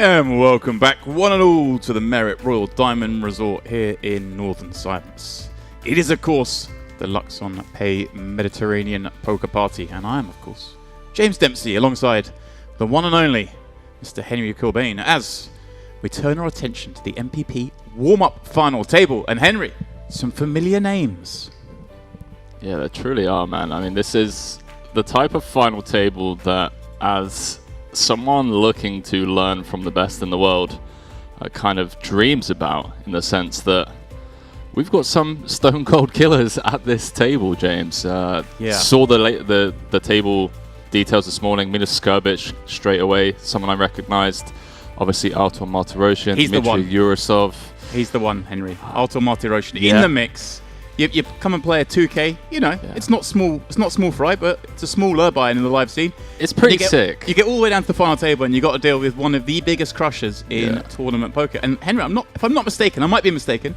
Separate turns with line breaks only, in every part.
And welcome back, one and all, to the Merit Royal Diamond Resort here in northern Cyprus. It is, of course, the luxonpay Mediterranean Poker Party, and I am, of course, James Dempsey, alongside the one and only Mr. Henry Corbin, as we turn our attention to the MPP warm-up final table. And Henry, some familiar names.
Yeah, they truly are, man. I mean, this is the type of final table that, as someone looking to learn from the best in the world, kind of dreams about, in the sense that we've got some stone cold killers at this table, James. Saw the table details this morning. Milos Skrbic straight away, someone I recognised. Obviously, Artur Martirosyan, Dmitry Yurosov.
He's the one, Henry. Artur Martirosyan in the mix. You come and play a 2K. You know, it's not small. It's not small fry, but it's a small Urbion in the live scene.
It's pretty sick.
You get all the way down to the final table, and you got to deal with one of the biggest crushers in tournament poker. And Henry, if I'm not mistaken, I might be mistaken,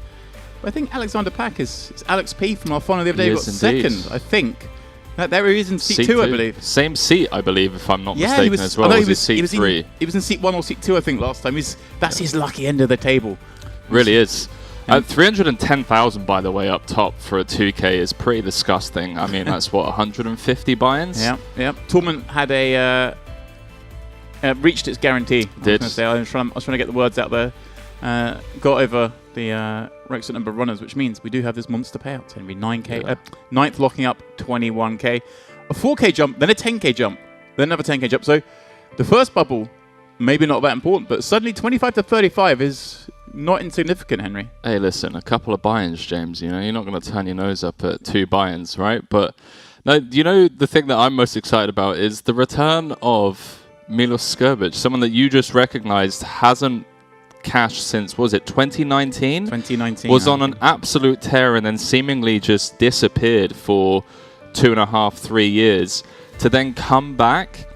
but I think Alexander Pak is Alex P from our final the other day. Got second, I think. There he is in seat 2, I believe.
Same seat, I believe, if I'm not mistaken as well. Was seat 3?
He was in seat 1 or seat 2, I think, last time. That's his lucky end of the table.
Really is. 310,000, by the way, up top for a 2K is pretty disgusting. I mean, that's what, 150 buy-ins?
Yeah. Tournament had reached its guarantee. I was trying to get the words out there. Got over the requisite number of runners, which means we do have this monster payout. Henry, 9K, 9th locking up 21K, a 4K jump, then a 10K jump, then another 10K jump. So the first bubble, maybe not that important, but suddenly 25 to 35 is not insignificant, Henry.
Hey, listen, a couple of buy-ins, James. You know, you're not going to turn your nose up at 2 buy-ins, right? But no, you know, the thing that I'm most excited about is the return of Milos Skrbic, someone that you just recognized hasn't cashed since, was it 2019?
2019.
Was on an absolute tear and then seemingly just disappeared for 2.5, 3 years to then come back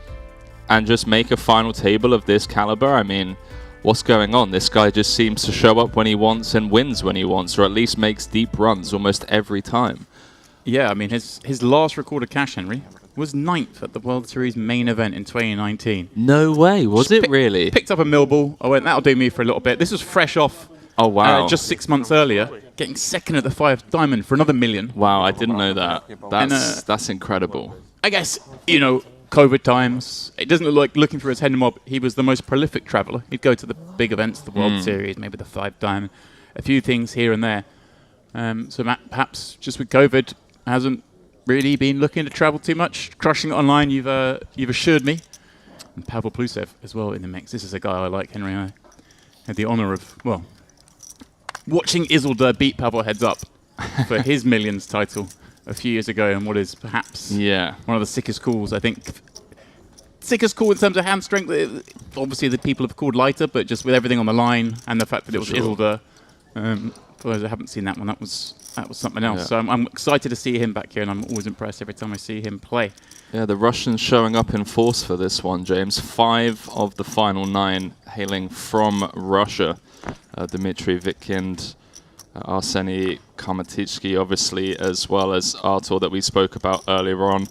and just make a final table of this caliber. I mean, what's going on? This guy just seems to show up when he wants and wins when he wants, or at least makes deep runs almost every time.
Yeah, I mean, his last recorded cash, Henry, was 9th at the World Series main event in 2019.
No way, was it really?
Picked up a millball. I went, that'll do me for a little bit. This was fresh off.
Oh, wow.
Just 6 months earlier, getting second at the 5 Diamond for another $1 million.
Wow, I didn't know that. That's incredible.
I guess, you know, COVID times, it doesn't look like, looking through his head and mob, he was the most prolific traveller. He'd go to the big events, the World Series, maybe the 5 Diamond, a few things here and there. So perhaps just with COVID, hasn't really been looking to travel too much. Crushing it online, you've assured me. And Pavel Plusev as well in the mix. This is a guy I like, Henry. I had the honour of, watching Isildur beat Pavel heads up for his Millions title a few years ago, and what is perhaps one of the sickest calls, I think. Sickest call in terms of hand strength. Obviously, the people have called lighter, but just with everything on the line and the fact that it was Isildur. For those who haven't seen that one, that was something else. Yeah. So I'm excited to see him back here, and I'm always impressed every time I see him play.
Yeah, the Russians showing up in force for this one, James. 5 of the final 9 hailing from Russia. Dmitry Vitkind, Arseny Kamatitsky, obviously, as well as Artur that we spoke about earlier on.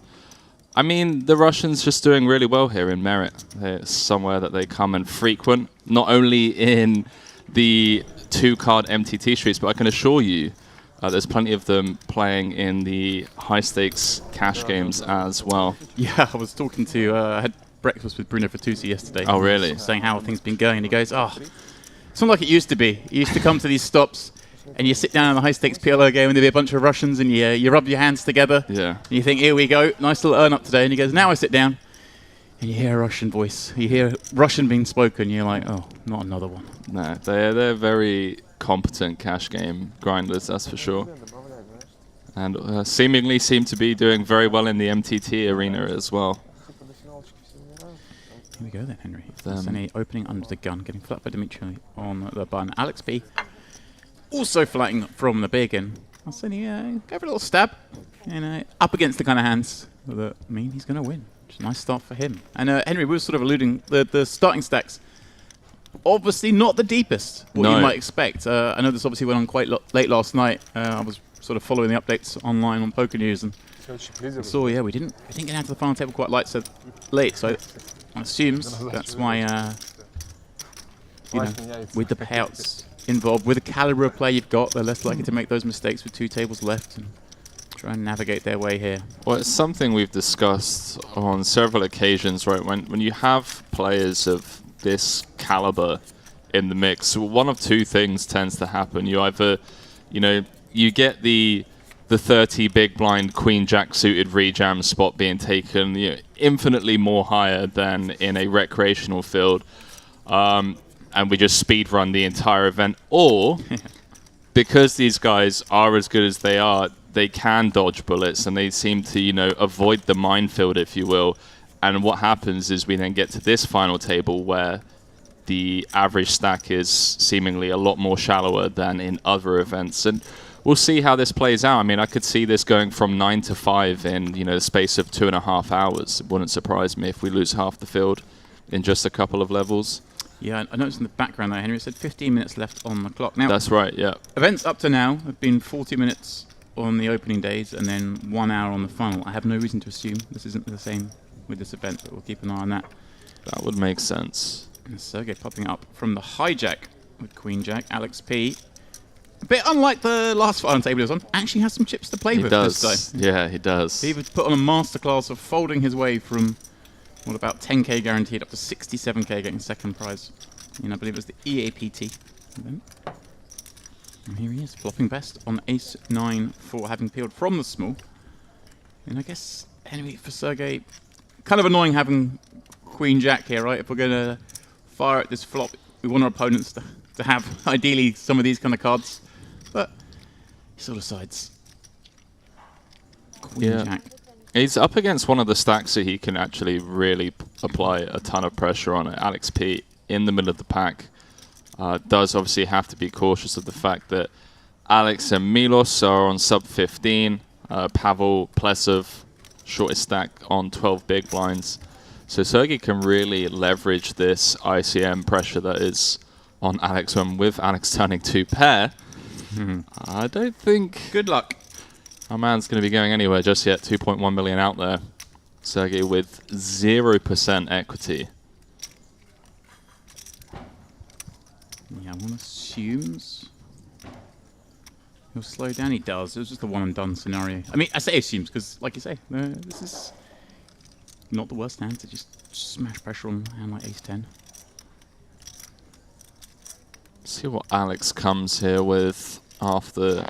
I mean, the Russians just doing really well here in Merit. It's somewhere that they come and frequent, not only in the 2-card MTT streets, but I can assure you there's plenty of them playing in the high-stakes cash games as well.
Yeah, I was talking to, I had breakfast with Bruno Fatoussi yesterday.
Oh, really?
Saying how things been going, and he goes, it's not like it used to be. You used to come to these stops, and you sit down in the high-stakes PLO game, and there'd be a bunch of Russians, and you rub your hands together. Yeah. And you think, here we go, nice little earn-up today. And he goes, now I sit down, and you hear a Russian voice. You hear Russian being spoken. You're like, oh, not another one.
No, they're very competent cash game grinders, that's for sure. And seemingly seem to be doing very well in the MTT arena as well.
Here we go then, Henry. Arseny opening under the gun, getting flat by Dimitri on the button. Alex B also flatting from the big, and Arseny gave a little stab, and up against the kind of hands that mean he's going to win. Which is a nice start for him. And Henry, we were sort of alluding, the starting stacks, obviously not the deepest, what you might expect. I know this obviously went on quite late last night. I was sort of following the updates online on Poker News, and I saw, we didn't get down to the final table quite late, so I assumes that's why you know, with the payouts involved, with the caliber of play you've got, they're less likely to make those mistakes with 2 tables left and try and navigate their way here.
Well, it's something we've discussed on several occasions, right? When you have players of this caliber in the mix, one of 2 things tends to happen. You either, you know, you get the 30 big blind queen jack suited rejam spot being taken, you know, infinitely more higher than in a recreational field, and we just speed run the entire event. Or because these guys are as good as they are, they can dodge bullets and they seem to, you know, avoid the minefield, if you will. And what happens is we then get to this final table where the average stack is seemingly a lot more shallower than in other events. And we'll see how this plays out. I mean, I could see this going from 9 to 5 in, you know, the space of 2.5 hours. It wouldn't surprise me if we lose half the field in just a couple of levels.
Yeah, I noticed in the background there, Henry said 15 minutes left on the clock. Now,
that's right, yeah.
Events up to now have been 40 minutes on the opening days and then 1 hour on the final. I have no reason to assume this isn't the same with this event, but we'll keep an eye on that.
That would make sense.
And Sergey popping up from the hijack with Queen Jack. Alex P, a bit unlike the last final table he was on, actually has some chips to play with this time.
Yeah, he does.
He was put on a masterclass of folding his way from, what, about 10k guaranteed up to 67k getting second prize. And I believe it was the EAPT event. And here he is, flopping best on ace 9-4, having peeled from the small. And I guess, anyway, for Sergey, kind of annoying having Queen Jack here, right? If we're going to fire at this flop, we want our opponents to have, ideally, some of these kind of cards. But he sort of sides. Queen Jack.
He's up against one of the stacks that he can actually really apply a ton of pressure on. Alex P in the middle of the pack does obviously have to be cautious of the fact that Alex and Milos are on sub 15. Pavel Plesov, shortest stack on 12 big blinds. So Sergey can really leverage this ICM pressure that is on Alex when with Alex turning 2 pair. I don't think
good luck.
Our man's going to be going anywhere just yet. 2.1 million out there. Sergey with 0% equity.
Yeah, one assumes he'll slow down. He does. It was just a one and done scenario. I mean, I say assumes because, like you say, this is not the worst hand to just smash pressure on a hand like ace 10.
See what Alex comes here with after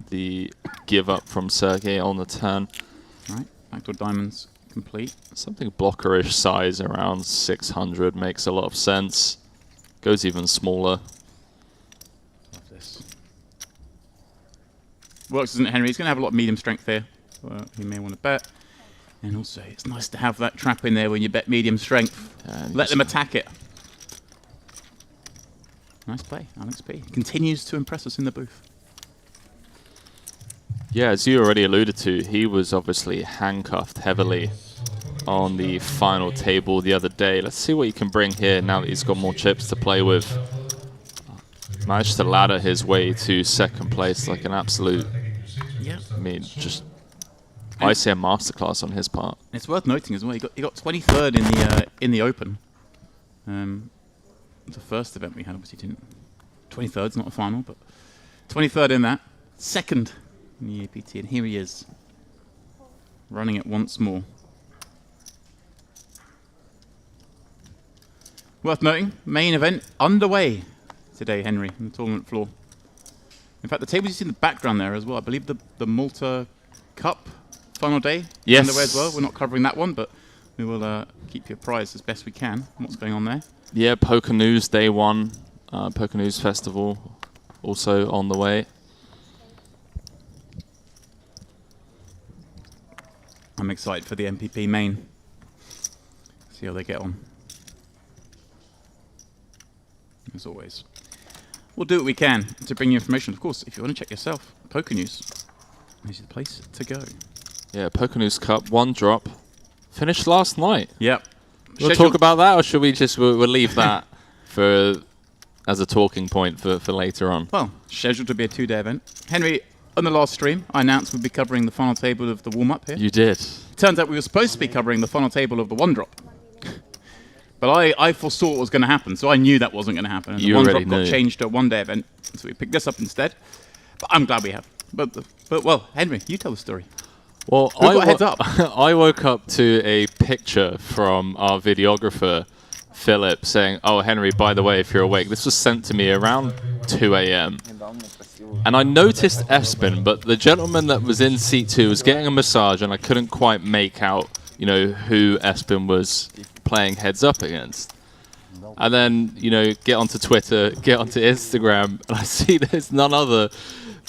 the give up from Sergey on the turn.
Right, backdoor diamonds complete.
Something blockerish size around 600 makes a lot of sense. Goes even smaller.
Love this. Works, isn't it, Henry? He's going to have a lot of medium strength here. He may want to bet. And also, it's nice to have that trap in there when you bet medium strength. Let them attack it. Nice play, Alex P. Continues to impress us in the booth.
Yeah, as you already alluded to, he was obviously handcuffed heavily on the final table the other day. Let's see what he can bring here now that he's got more chips to play with. Managed to ladder his way to second place like an absolute, I mean, just ICM masterclass on his part.
It's worth noting as well, he got 23rd in the Open. The first event we had obviously didn't. 23rd's not a final, but 23rd in that. Second in the EAPT, and here he is, running it once more. Worth noting, main event underway today, Henry, on the tournament floor. In fact, the tables you see in the background there as well, I believe the Malta Cup final day is underway as well. We're not covering that one, but we will keep you apprised as best we can on what's going on there.
Yeah, Poker News Day 1, Poker News Festival also on the way.
I'm excited for the MPP main. See how they get on. As always. We'll do what we can to bring you information. Of course, if you want to check yourself, Poker News is the place to go.
Yeah, Poker News Cup, 1 drop. Finished last night.
Yep.
We'll talk about that, or should we just we'll leave that for as a talking point for later on?
Well, scheduled to be a 2-day event. Henry, on the last stream, I announced we'd be covering the final table of the warm-up here.
You did.
Turns out we were supposed to be covering the final table of the 1-drop. But I foresaw what was going to happen, so I knew that wasn't going to happen. And
You
the one
already
drop got
knew.
changed to a one-day event, so we picked this up instead. But I'm glad we have. But well, Henry, you tell the story.
Well,
Who got heads up?
I woke up to a picture from our videographer, Philip, saying, "Oh, Henry, by the way, if you're awake," this was sent to me around 2 a.m. And I noticed Espen, but the gentleman that was in seat 2 was getting a massage, and I couldn't quite make out, who Espen was playing heads up against. And then, get onto Twitter, get onto Instagram, and I see there's none other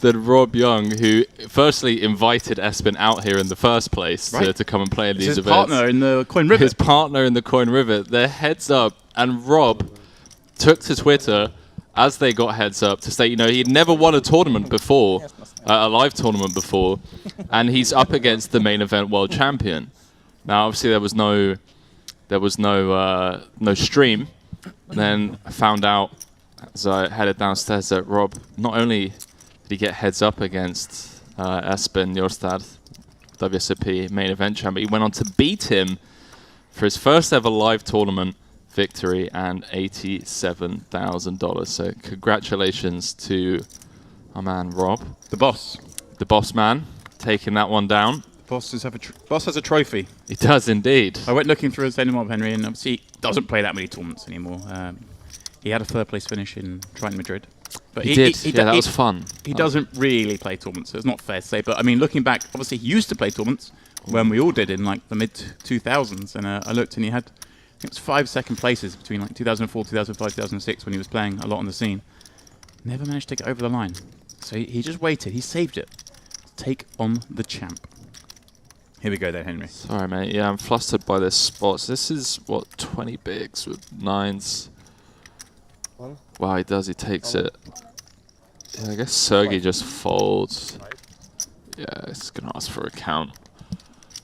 than Rob Young, who firstly invited Espen out here in the first place to come and play in these events.
His partner in the Coin Rivet.
His partner in the Coin Rivet. They're heads up, and Rob took to Twitter as they got heads up to say, he'd never won a tournament before, a live tournament before, and he's up against the main event world champion. Now, obviously, there was no stream. And then I found out as I headed downstairs that Rob not only did he get heads up against Espen Njorstad, WSOP main event champion, he went on to beat him for his first ever live tournament victory and $87,000. So congratulations to our man Rob,
The boss.
the boss man, taking that one down.
Boss has a trophy.
He does indeed.
I went looking through his mob, Henry, and obviously he doesn't play that many tournaments anymore. He had a third place finish in Triton Madrid. But
He did. That was fun.
He doesn't really play tournaments, so it's not fair to say. But I mean, looking back, obviously he used to play tournaments when we all did in like the mid 2000s. And I looked and he had, I think it was 5 second places between like 2004, 2005, 2006 when he was playing a lot on the scene. Never managed to get over the line. So he just waited. He saved it. Take on the champ. Here we go then, Henry.
Sorry, mate. Yeah, I'm flustered by this spots. This is, 20 bigs with 9s. Wow, he does. He takes it. Yeah, I guess Sergey just folds. Yeah, it's going to ask for a count.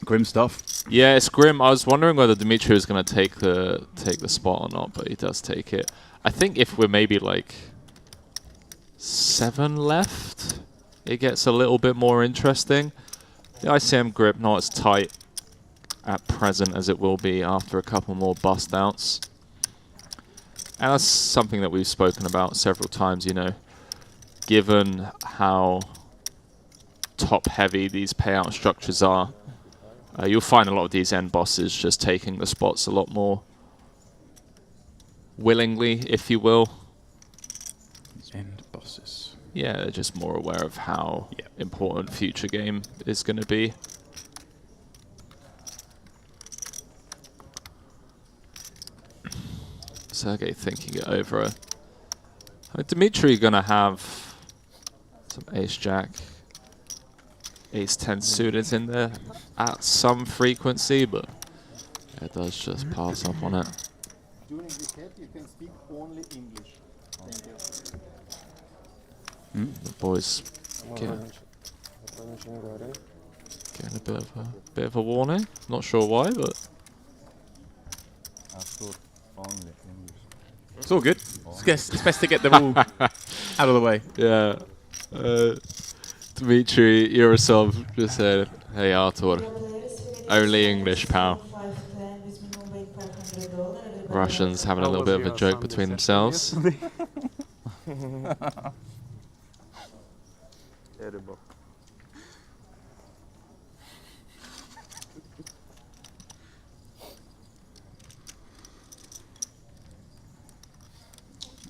Grim stuff.
Yeah, it's grim. I was wondering whether Dimitri was going to take the spot or not, but he does take it. I think if we're maybe like 7 left, it gets a little bit more interesting. The ICM grip not as tight at present as it will be after a couple more bust outs. And that's something that we've spoken about several times, given how top heavy these payout structures are. You'll find a lot of these end bosses just taking the spots a lot more willingly, if you will.
These end bosses.
Yeah, they're just more aware of how important future game is going to be. Sergey thinking it over. Dimitri going to have some ace-jack, ace-10 suited in there at some frequency, but it does just pass up on it.
During the cap, you can speak only English. Thank you.
The boys getting a bit of a warning. Not sure why, but
It's all good. It's best to get them all out of the way.
yeah. Dmitry Yurosov just said, "Hey Artur, only English, pal." Russians having a little bit of a joke between themselves.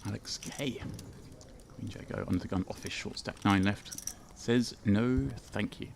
Alex K. Queen Jack go under the gun off his short stack 9 left. Says no, thank you.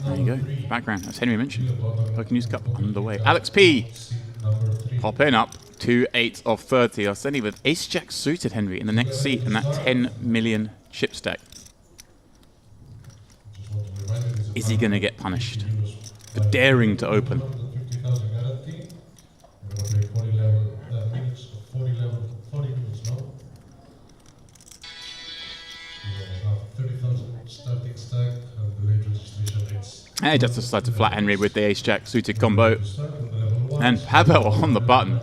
There you go. Background, as Henry mentioned. Poker News Cup underway. Alex P. Popping up to 8 of 30. Arseni with Ace Jack suited Henry in the next seat and that 10 million chip stack. Is he going to get punished for daring to open? And he just decides to flat Henry with the ace-jack suited combo. And Pavel on the button.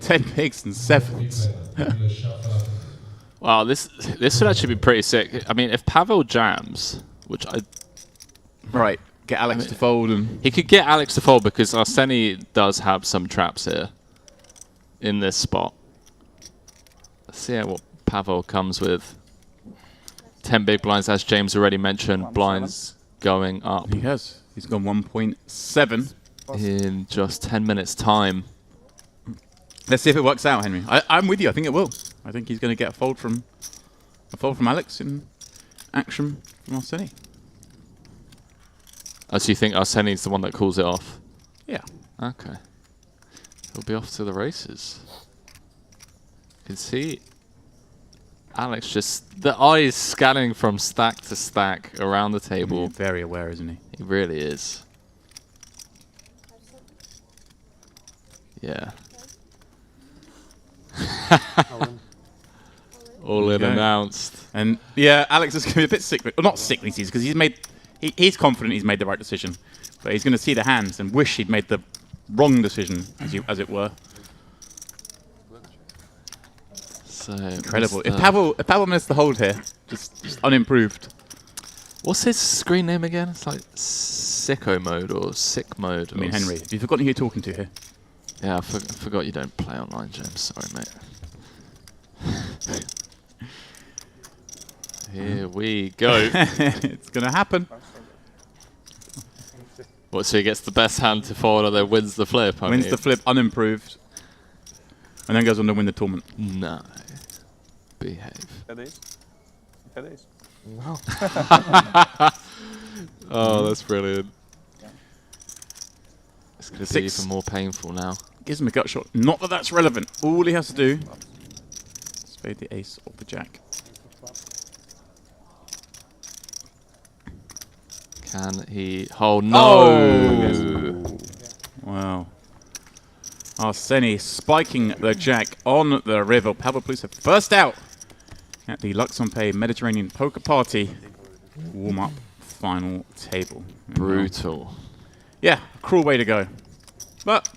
10 bigs and 7s.
Wow, this would actually be pretty sick. I mean, if Pavel jams, which I...
Right, get Alex to fold. And
he could get Alex to fold because Arseny does have some traps here in this spot. Let's see what Pavel comes with. 10 big blinds, as James already mentioned. Blinds going up.
he has. He's gone 1.7.
In just 10 minutes' time.
Let's see if it works out, Henry. I'm with you. I think it will. I think he's going to get a fold from Alex in action from Arseny.
Oh, so you think Arseny's the one that calls it off?
Yeah.
Okay. He'll be off to the races. You can see Alex just... the eyes scanning from stack to stack around the table.
He's very aware, isn't he?
He really is. Yeah. All in announced.
And yeah, Alex is going to be a bit sick. Well, not sickly season because he's confident he's made the right decision, but he's going to see the hands and wish he'd made the wrong decision, as it were.
So
Incredible. If Pavel missed the hold here, just unimproved.
What's his screen name again? It's like sicko mode or sick mode.
I mean, Henry, have you forgotten who you're talking to here?
Yeah, I forgot you don't play online, James. Sorry, mate. Here we go.
It's going to happen.
What, so he gets the best hand to fold and then wins the flip?
Wins the flip unimproved. And then goes on to win the tournament.
No. Behave.
No.
Oh, that's brilliant. It's going to be
6.
even more painful now.
Gives him a gut shot. Not that that's relevant. All he has to do is fade the ace or the jack.
Can he... oh, no!
Oh! Wow. Arseny spiking the jack on the river. Pavel Plusev first out at the luxonpay Mediterranean Poker Party warm-up final table.
Brutal.
Yeah, cruel way to go. But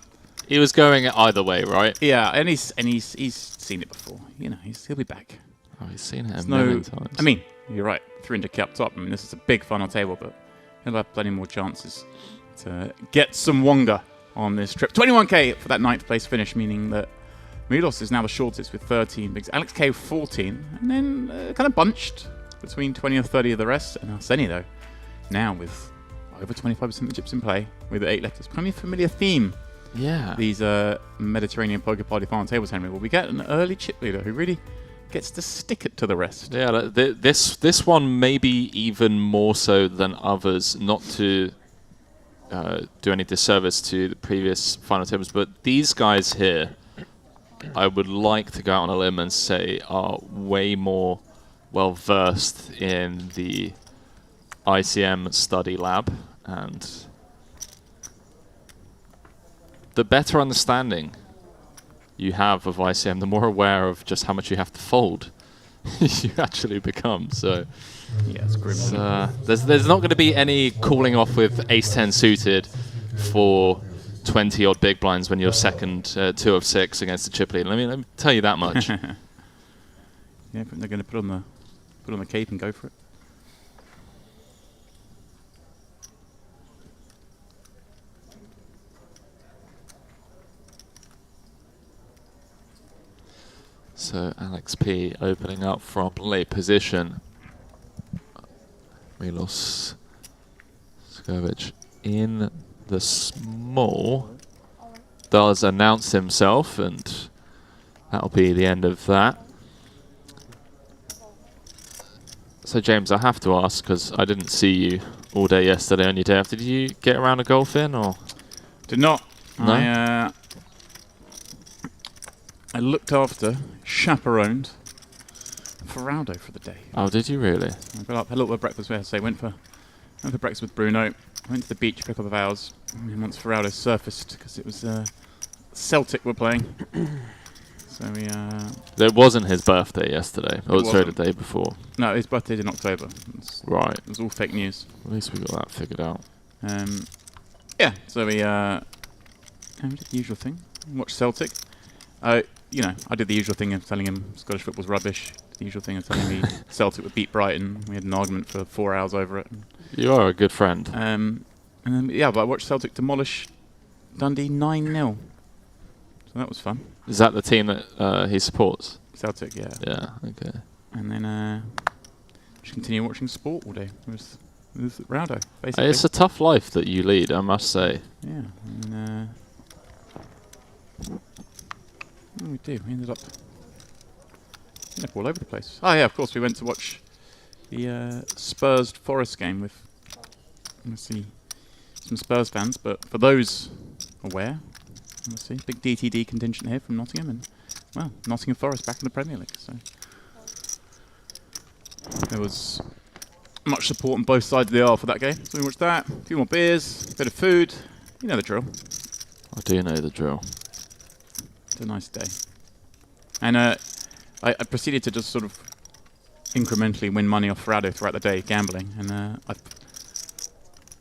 he was going either way, right?
yeah, and he's seen it before. You know, he'll be back.
Oh, he's seen it a million times.
I mean, you're right. 300k up top. I mean, this is a big final table, but he'll have plenty more chances to get some Wonga on this trip. 21k for that 9th place finish, meaning that Milos is now the shortest with 13 bigs. Alex K 14, and then kind of bunched between 20 and 30 of the rest. And Arseny, though, now with over 25% of the chips in play with 8 left. It's probably a familiar theme.
Yeah.
These Mediterranean Poker Party final tables, Henry. Well, we get an early chip leader who really gets to stick it to the rest.
Yeah, this one maybe even more so than others, not to do any disservice to the previous final tables, but these guys here, I would like to go out on a limb and say are way more well versed in the ICM study lab, and the better understanding you have of ICM, the more aware of just how much you have to fold you actually become. So
yeah, it's grim.
there's not going to be any cooling off with ace-10 suited for 20 odd big blinds when you're second 2 of 6 against the chip lead. Let me tell you that much.
Yeah, but they're going to put on the cape and go for it.
So Alex P opening up from late position. Milos Skovic in the small does announce himself, and that'll be the end of that. So James, I have to ask, because I didn't see you all day yesterday on your day off. Did you get around a golf in, or?
Did not.
No?
I looked after, chaperoned Ferraldo for the day.
Oh, did you really?
I got up, had a little bit of breakfast with her, so went for breakfast with Bruno, went to the beach, pick up of hours, and then once Ferraldo surfaced, because it was Celtic were playing. So we...
It wasn't his birthday yesterday. Oh, sorry, the
wasn't.
day before.
No, his birthday's in October.
Right.
It was all fake news.
At least we got that figured out.
Yeah, so we did the usual thing. Watched Celtic. You know, I did the usual thing of telling him Scottish football's rubbish. The usual thing of telling me Celtic would beat Brighton. We had an argument for 4 hours over it.
You are a good friend.
And then, yeah, but I watched Celtic demolish Dundee 9-0. So that was fun.
Is that the team that he supports?
Celtic, yeah.
Yeah, okay.
And then just continue watching sport all day. It was rowdo, basically.
It's a tough life that you lead, I must say.
Yeah. And what did we do? We ended up all over the place. Oh yeah, of course we went to watch the Spurs Forest game with, let's see, some Spurs fans. But for those aware, let's see, big DTD contingent here from Nottingham, and well, Nottingham Forest back in the Premier League. So there was much support on both sides of the aisle for that game. So we watched that, a few more beers, a bit of food. You know the drill.
I do know the drill.
It's a nice day. And I proceeded to just sort of incrementally win money off Ferrado throughout the day, gambling. And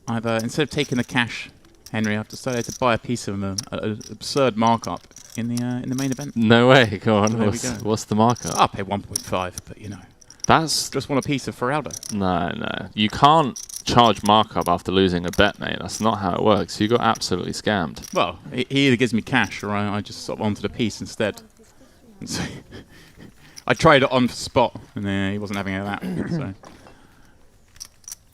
I've instead of taking the cash, Henry, I've decided to buy a piece of an absurd markup in the main event.
No way, go on.
So
What's the markup?
I'll pay 1.5, but you know.
That's...
Just want a piece of Ferrado.
No. You can't charge markup after losing a bet, mate. That's not how it works. You got absolutely scammed.
Well, he either gives me cash or I just sort of wanted a piece instead. And so I tried it on spot, and he wasn't having any of that. So.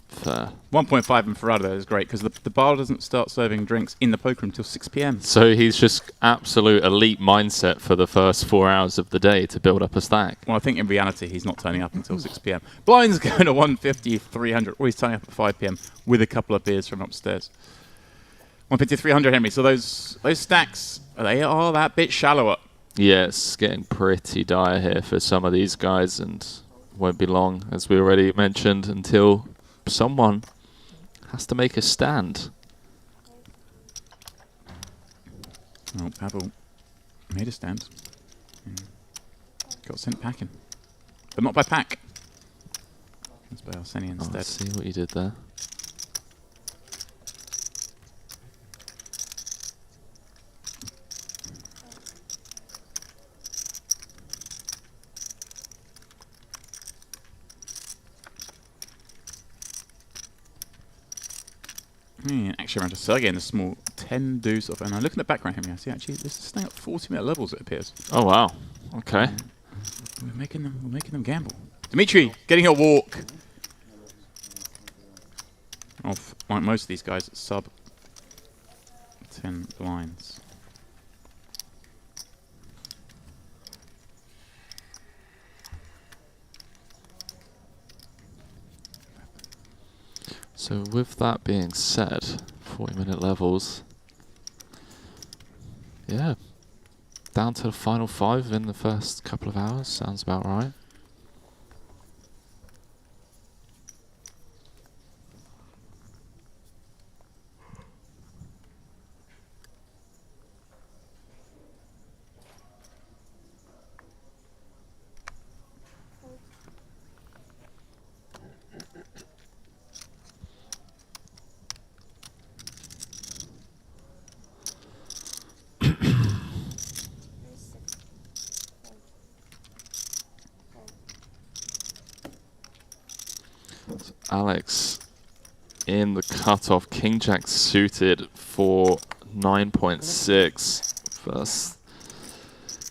Fair.
1.5 in Ferrado is great because the bar doesn't start serving drinks in the poker room until 6 p.m.
So he's just absolute elite mindset for the first 4 hours of the day to build up a stack.
Well, I think in reality he's not turning up until 6 p.m. Blind's going to 150, 300, or he's turning up at 5 p.m. with a couple of beers from upstairs. 150, 300, Henry. So those stacks, they are that bit shallower.
Yeah, it's getting pretty dire here for some of these guys, and won't be long, as we already mentioned, until someone has to make a stand.
Oh, Pavel made a stand. Got sent packing. But not by pack. That's by Arseni instead.
I see what you did there.
Actually, around to Sergey in the small 10 deuce of, and I look in the background, Henry. I see actually this is staying at 40-minute levels. It appears.
Oh wow! Okay.
We're making them gamble. Dimitri getting a walk. Off like most of these guys, sub 10 blinds.
So with that being said, 40-minute levels. Yeah. Down to the final 5 in the first couple of hours. Sounds about right. Alex in the cutoff. King Jack suited for 9.6 versus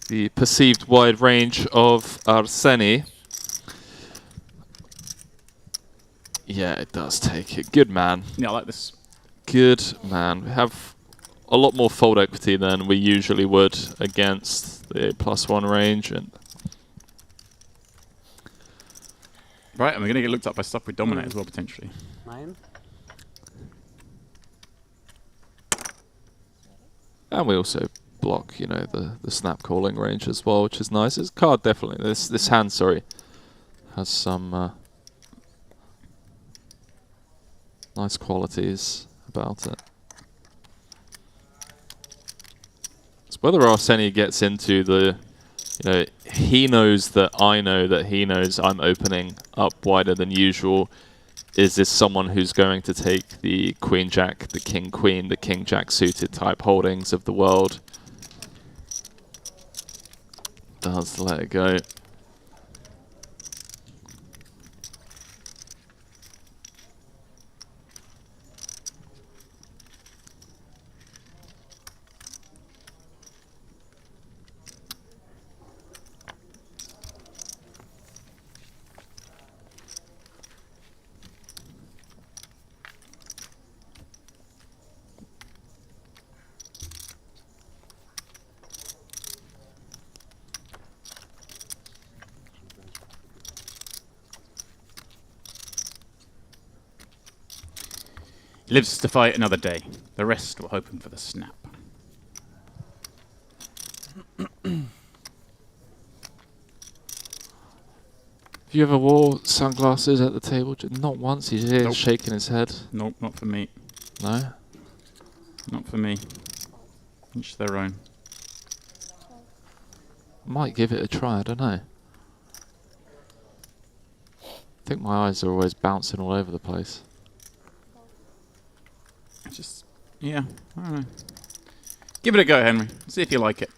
the perceived wide range of Arseni. Yeah, it does take it. Good man.
Yeah, I like this.
Good man. We have a lot more fold equity than we usually would against the +1 range, and
right, and we're going to get looked up by stuff we dominate as well, potentially.
9.
and we also block, you know, the snap calling range as well, which is nice. This card definitely, this hand, sorry, has some nice qualities about it. It's whether Arseni gets into the, you know, he knows that I know that he knows I'm opening up wider than usual. is this someone who's going to take the Queen Jack, the King Queen, the King Jack suited type holdings of the world? Does let it go.
Lives to fight another day. The rest were hoping for the snap.
Have you ever wore sunglasses at the table? Not once. He's here
Nope.
shaking his head.
Nope, not for me.
No?
Not for me. Each their own.
Might give it a try, I don't know. I think my eyes are always bouncing all over the place.
Just, yeah, I don't know. Give it a go, Henry. See if you like it.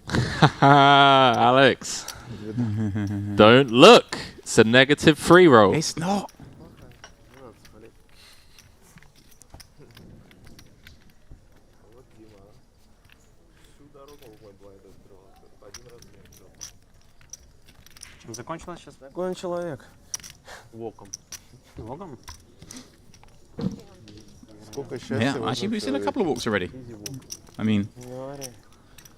Haha, Alex. Don't look. It's a negative free roll.
It's not.
Чем закончилось сейчас?
Такой он человек.
Воком. Воком?
Сколько счастья
Yeah,
в
actually,
одном
we've seen a
человеке.
couple of walks already.
Easy walk.
I mean,
Не говори.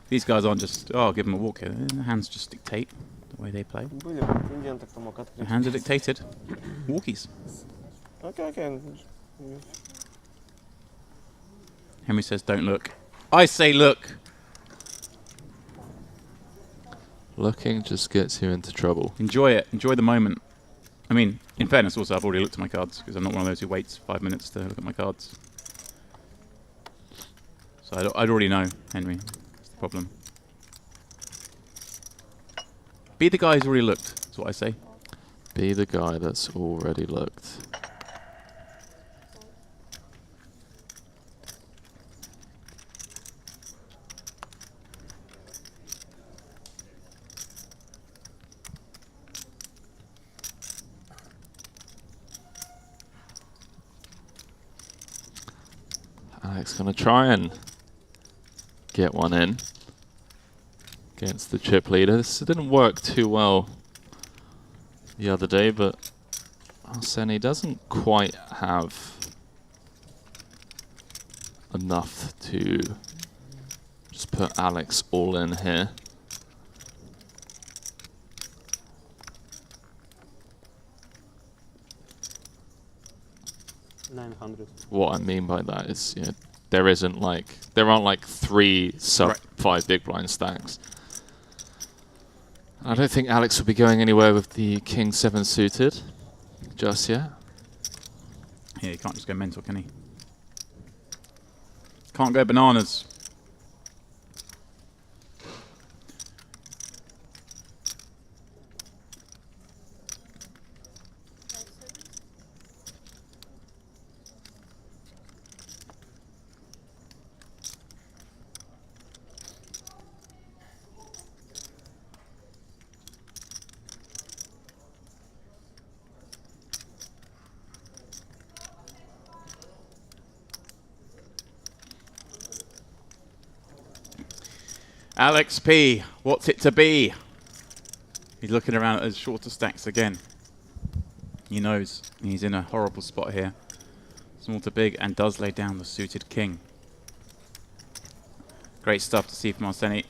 these guys aren't just, oh, I'll give them a walk here. The hands just dictate the way they play.
Были претенденты, кто мог
The
открыть.
hands are dictated. Walkies.
Окей.
Henry says, don't look. I say look.
Looking just gets you into trouble.
Enjoy it. Enjoy the moment. I mean, in fairness, also, I've already looked at my cards because I'm not one of those who waits 5 minutes to look at my cards. So I'd already know, Henry. That's the problem. Be the guy who's already looked. That's what I say.
Be the guy that's already looked. Alex gonna try and get one in against the chip leader. This didn't work too well the other day, but Arseni doesn't quite have enough to just put Alex all in here.
$900.
What I mean by that is, you know, there aren't like 3 sub
Right.
5 big blind stacks. I don't think Alex will be going anywhere with the King 7 suited just yet.
Yeah, he can't just go mental, can he? Can't go bananas. Alex P, what's it to be? He's looking around at those shorter stacks again. He knows he's in a horrible spot here. Small to big, and does lay down the suited king. Great stuff to see from Arseni.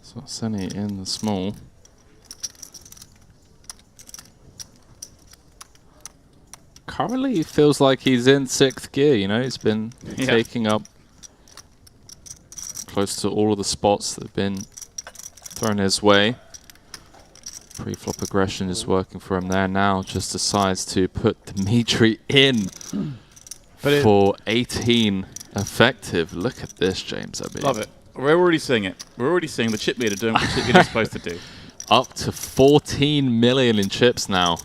So Arseni in the small. Currently, he feels like he's in 6th gear, you know. He's been taking up close to all of the spots that have been thrown his way. Pre-flop aggression is working for him there now. Just decides to put Dimitri in for 18 effective. Look at this, James. I mean,
Love it. We're already seeing it. We're already seeing the chip leader doing what the chip leader's supposed to do.
Up to 14 million in chips now.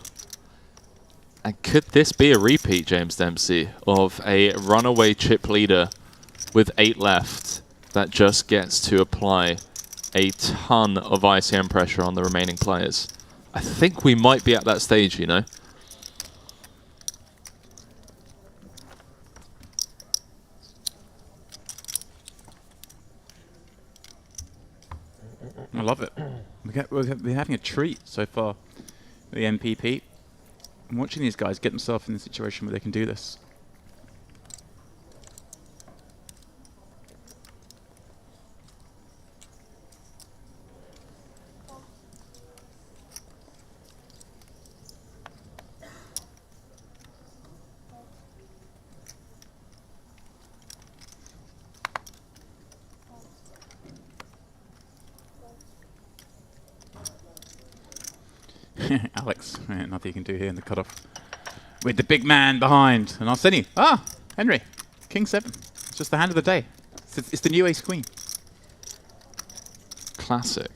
And could this be a repeat, James Dempsey, of a runaway chip leader with 8 left that just gets to apply a ton of ICM pressure on the remaining players? I think we might be at that stage, you know.
I love it. We're having a treat so far, the MPP. I'm watching these guys get themselves in the situation where they can do this. Alex, nothing you can do here in the cutoff. With the big man behind. And Arseni. Ah, Henry. King 7. It's just the hand of the day. It's the new ace queen.
Classic.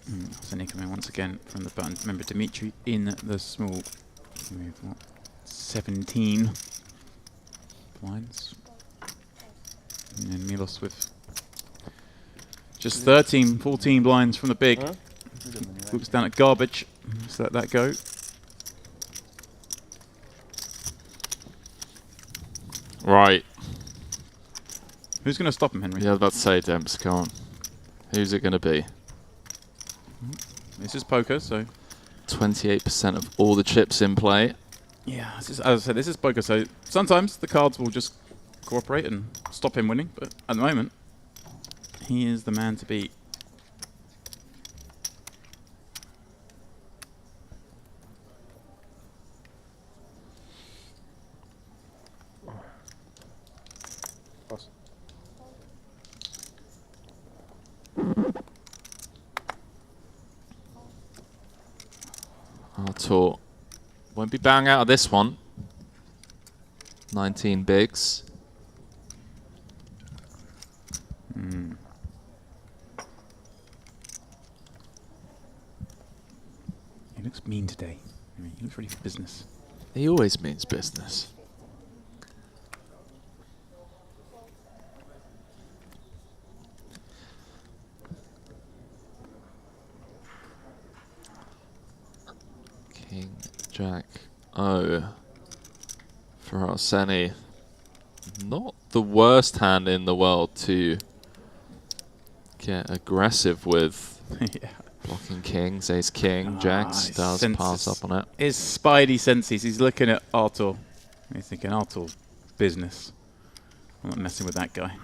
Arseni coming once again from the button. Remember, Dimitri in the small. With what? 17 blinds. And then Milos with just 13, 14 blinds from the big. Looks down at garbage. Just let that go.
Right.
Who's going to stop him, Henry?
Yeah, I was about to say, Demps, come on. Who's it going to be?
This is poker, so
28% of all the chips in play.
yeah. As I said, this is poker, so sometimes the cards will just cooperate and stop him winning. But at the moment, he is the man to beat.
Artur won't be bowing out of this one. 19 bigs.
He looks mean today. I mean, he looks ready for business.
He always means business. King, Jack, O for Arseni. Not the worst hand in the world to get aggressive with.
Yeah.
Blocking kings, ace king, jacks, does pass up on it.
His spidey senses. He's looking at Artur. He's thinking, Artur, business. I'm not messing with that guy.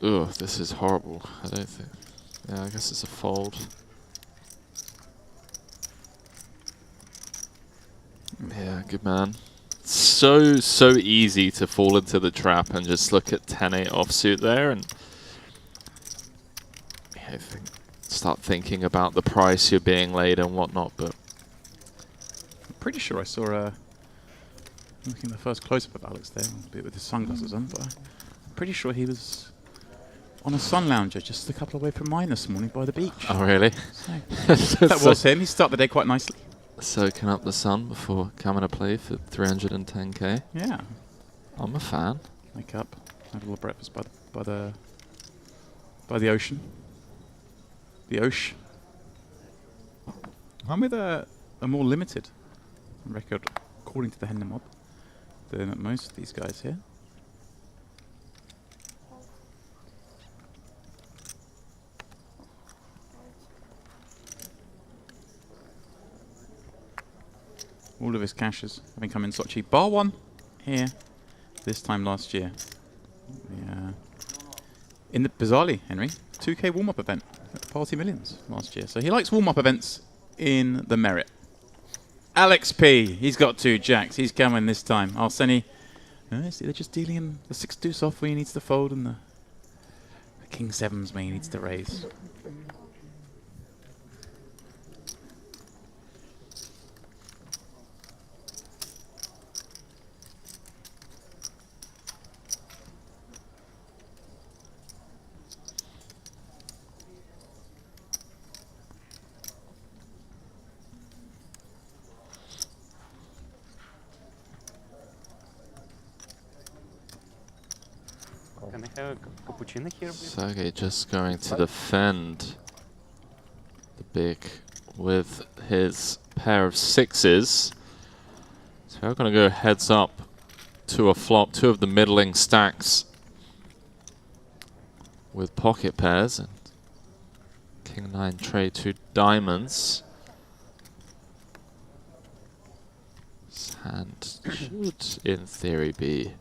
Ugh, this is horrible. I don't think. Yeah, I guess it's a fold. Yeah, good man. So easy to fall into the trap and just look at 10-8 offsuit there and start thinking about the price you're being laid and whatnot. But
I'm pretty sure I saw looking at the first close-up of Alex there, a bit with his sunglasses on, but I'm pretty sure he was on a sun lounger just a couple away from mine this morning by the beach.
oh really?
So that was him. He started the day quite nicely.
Soaking up the sun before coming to play for 310k.
Yeah.
I'm a fan.
Wake up, have a little breakfast by the ocean. The ocean. I'm with a more limited record, according to the Hender mob, than most of these guys here. All of his cashes having come in Sochi. Bar one here this time last year. Yeah. In the bizarrely, Henry, 2K warm-up event at Party Millions last year. So he likes warm-up events in the Merit. Alex P. He's got 2 jacks. He's coming this time. Arseni. See, they're just dealing him the 6-2 off where he needs to fold and the King 7s where he needs to raise.
Can I have a cappuccino here, please?
Sergey just going to defend the big with his pair of 6s. So we're going to go heads up to a flop, 2 of the middling stacks with pocket pairs and King 9 tray 2 diamonds. This hand should, in theory, be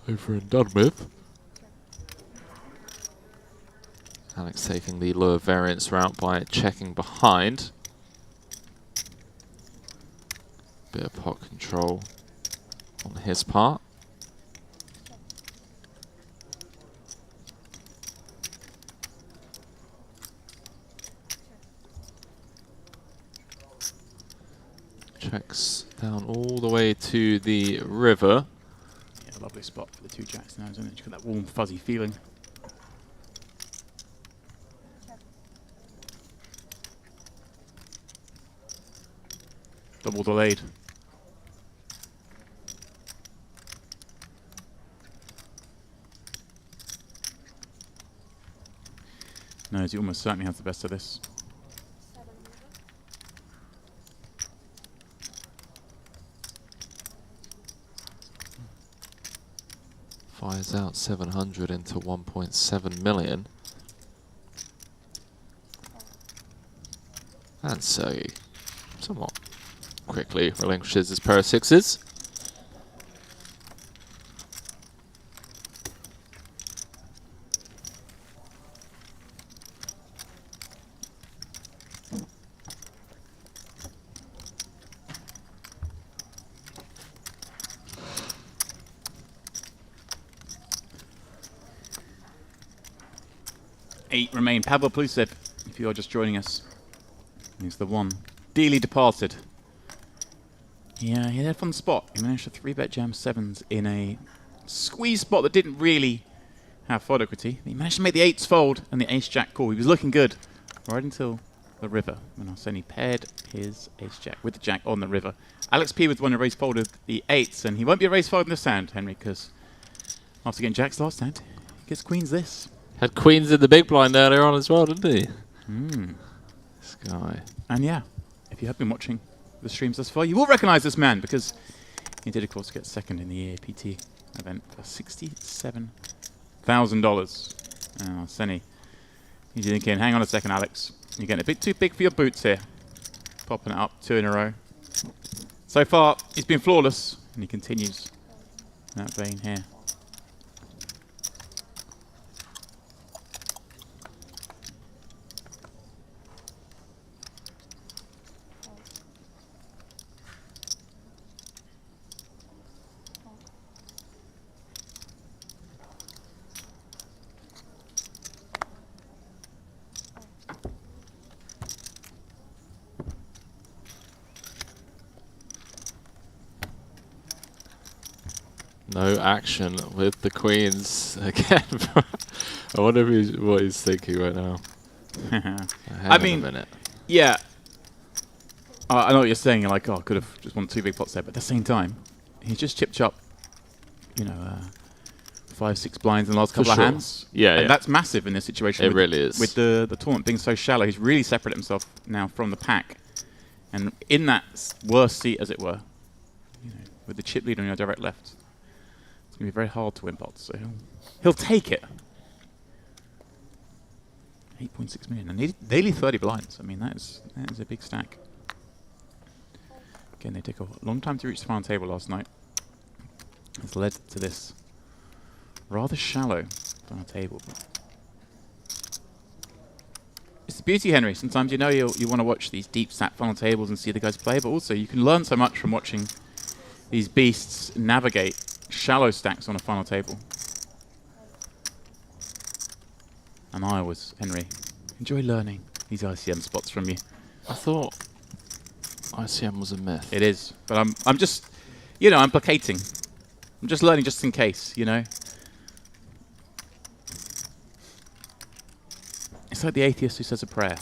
over and done with. Alex taking the lower variance route by checking behind. Bit of pot control on his part. Checks down all the way to the river.
Yeah, lovely spot for the 2 jacks now, isn't it? You've got that warm, fuzzy feeling. Double delayed. No, he almost certainly has the best of this.
Fires out 700 into 1.7 million. And Sergey somewhat quickly relinquishes his pair of 6s.
Eight remain. Pavel Plusev, if you are just joining us, he's the one dearly departed. Yeah, he had a fun spot. He managed to 3-bet jam 7s in a squeeze spot that didn't really have fold equity. He managed to make the 8s fold and the ace-jack call. He was looking good right until the river, when Arseni paired his ace-jack with the jack on the river. Alex P was the one who raise folded the 8s, and he won't be a raise fold in this hand, Henry, because after getting jacks last hand, he gets queens this.
Had queens in the big blind earlier on as well, didn't he? This guy.
And yeah, if you have been watching the streams thus far, you will recognize this man because he did, of course, get second in the EAPT event for $67,000. Arseni, he's thinking, hang on a second, Alex. You're getting a bit too big for your boots here. Popping it up 2 in a row. So far, he's been flawless, and he continues in that vein here.
No action with the queens again. I wonder if what he's thinking right now.
I mean,
a minute.
Yeah. I know what you're saying. You're like, oh, I could have just won 2 big pots there. But at the same time, he's just chipped up, you know, 5-6 blinds in the last couple of hands.
Yeah,
and
yeah.
that's massive in this situation.
It really is.
With the tournament being so shallow, he's really separated himself now from the pack. And in that worst seat, as it were, you know, with the chip lead on your direct left, it's going to be very hard to win pots. So he'll take it. 8.6 million. And nearly 30 blinds. I mean, that is a big stack. Again, they took a long time to reach the final table last night. It's led to this rather shallow final table. It's the beauty, Henry. Sometimes you want to watch these deep sat final tables and see the guys play, but also you can learn so much from watching these beasts navigate shallow stacks on a final table. And I always, Henry, enjoy learning these ICM spots from you.
I thought ICM was a myth.
It is, but I'm just, I'm placating. I'm just learning just in case, It's like the atheist who says a prayer,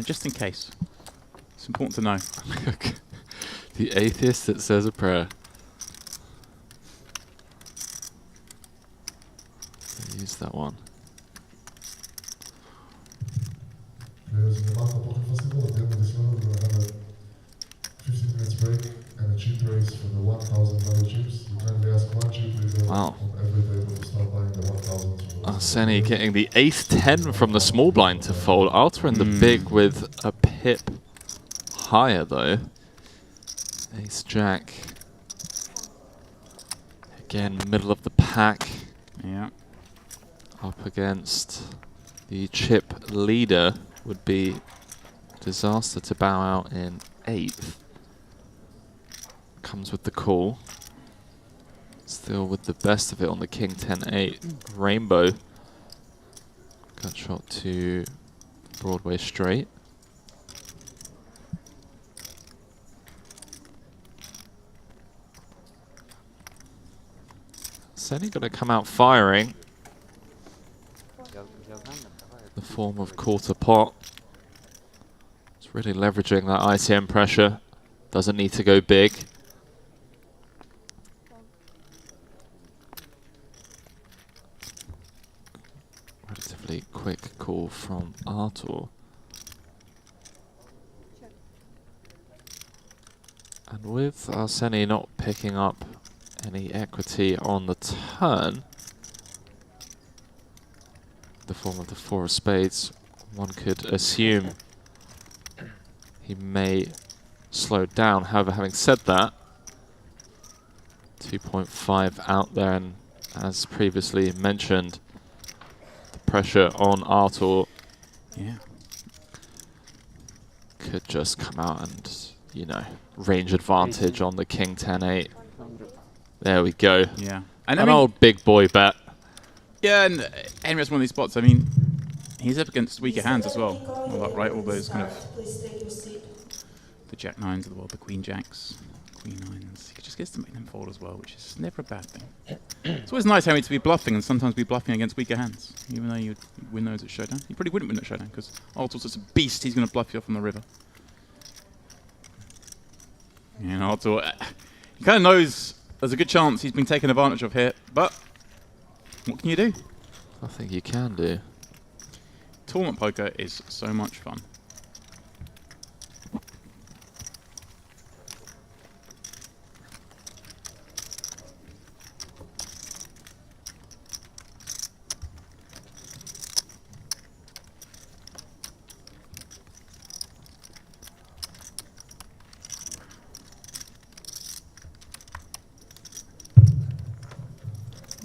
just in case. It's important to know.
The atheist that says a prayer. Use that one.
Players in the Malta Poker Festival, at the end of this round, we're going to have a 15 minutes break and a chip race for the $1,000 chips. You kindly ask one chip leader
Wow.
on every table to start buying the 1,000.
Arseni getting the ace-10 from the small blind to fold. Alter in the big with a pip higher, though. Ace-jack. Again, middle of the pack.
Yeah.
Up against the chip leader would be disaster to bow out in 8th. Comes with the call. Still with the best of it on the king 10-8 rainbow. Gut shot to Broadway straight. Senny going to come out firing. The form of quarter pot. It's really leveraging that ICM pressure. Doesn't need to go big. Relatively quick call from Artur. And with Arseni not picking up any equity on the turn, the form of the 4 of spades, one could assume he may slow down. However, having said that, 2.5 out there, and as previously mentioned, the pressure on Artur could just come out and, range advantage on the king 10-8. There we go.
Yeah.
And an old big boy bet.
Yeah, and Henry's one of these spots. I mean, he's up against weaker hands as well. All that, right? All those kind of the jack nines of the world, the queen jacks, queen nines. He just gets to make them fold as well, which is never a bad thing. It's always nice, Henry, to be bluffing and sometimes be bluffing against weaker hands. Even though you'd win those at showdown, you probably wouldn't win at showdown because Artur's such a beast. He's going to bluff you off on the river. And Artur, he kind of knows there's a good chance he's been taken advantage of here, but what can you do?
I think you can do.
Tournament poker is so much fun.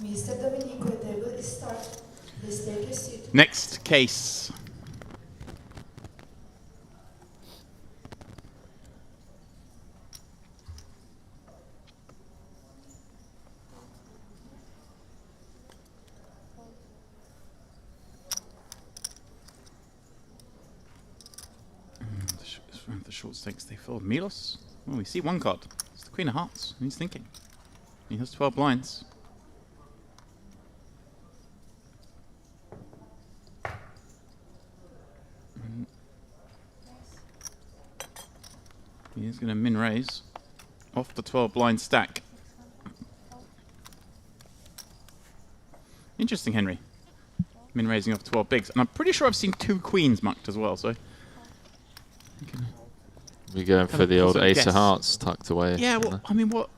Mr. Dominico, the table is start. Please take a seat.
Next case. The short stakes they fold. Milos? Oh, we see one card. It's the Queen of Hearts. He's thinking. He has 12 blinds. He's going to min raise off the 12 blind stack. Interesting, Henry. Min raising off 12 bigs. And I'm pretty sure I've seen 2 queens mucked as well, so.
We're going for the old ace of hearts tucked away.
Yeah, well, I mean, what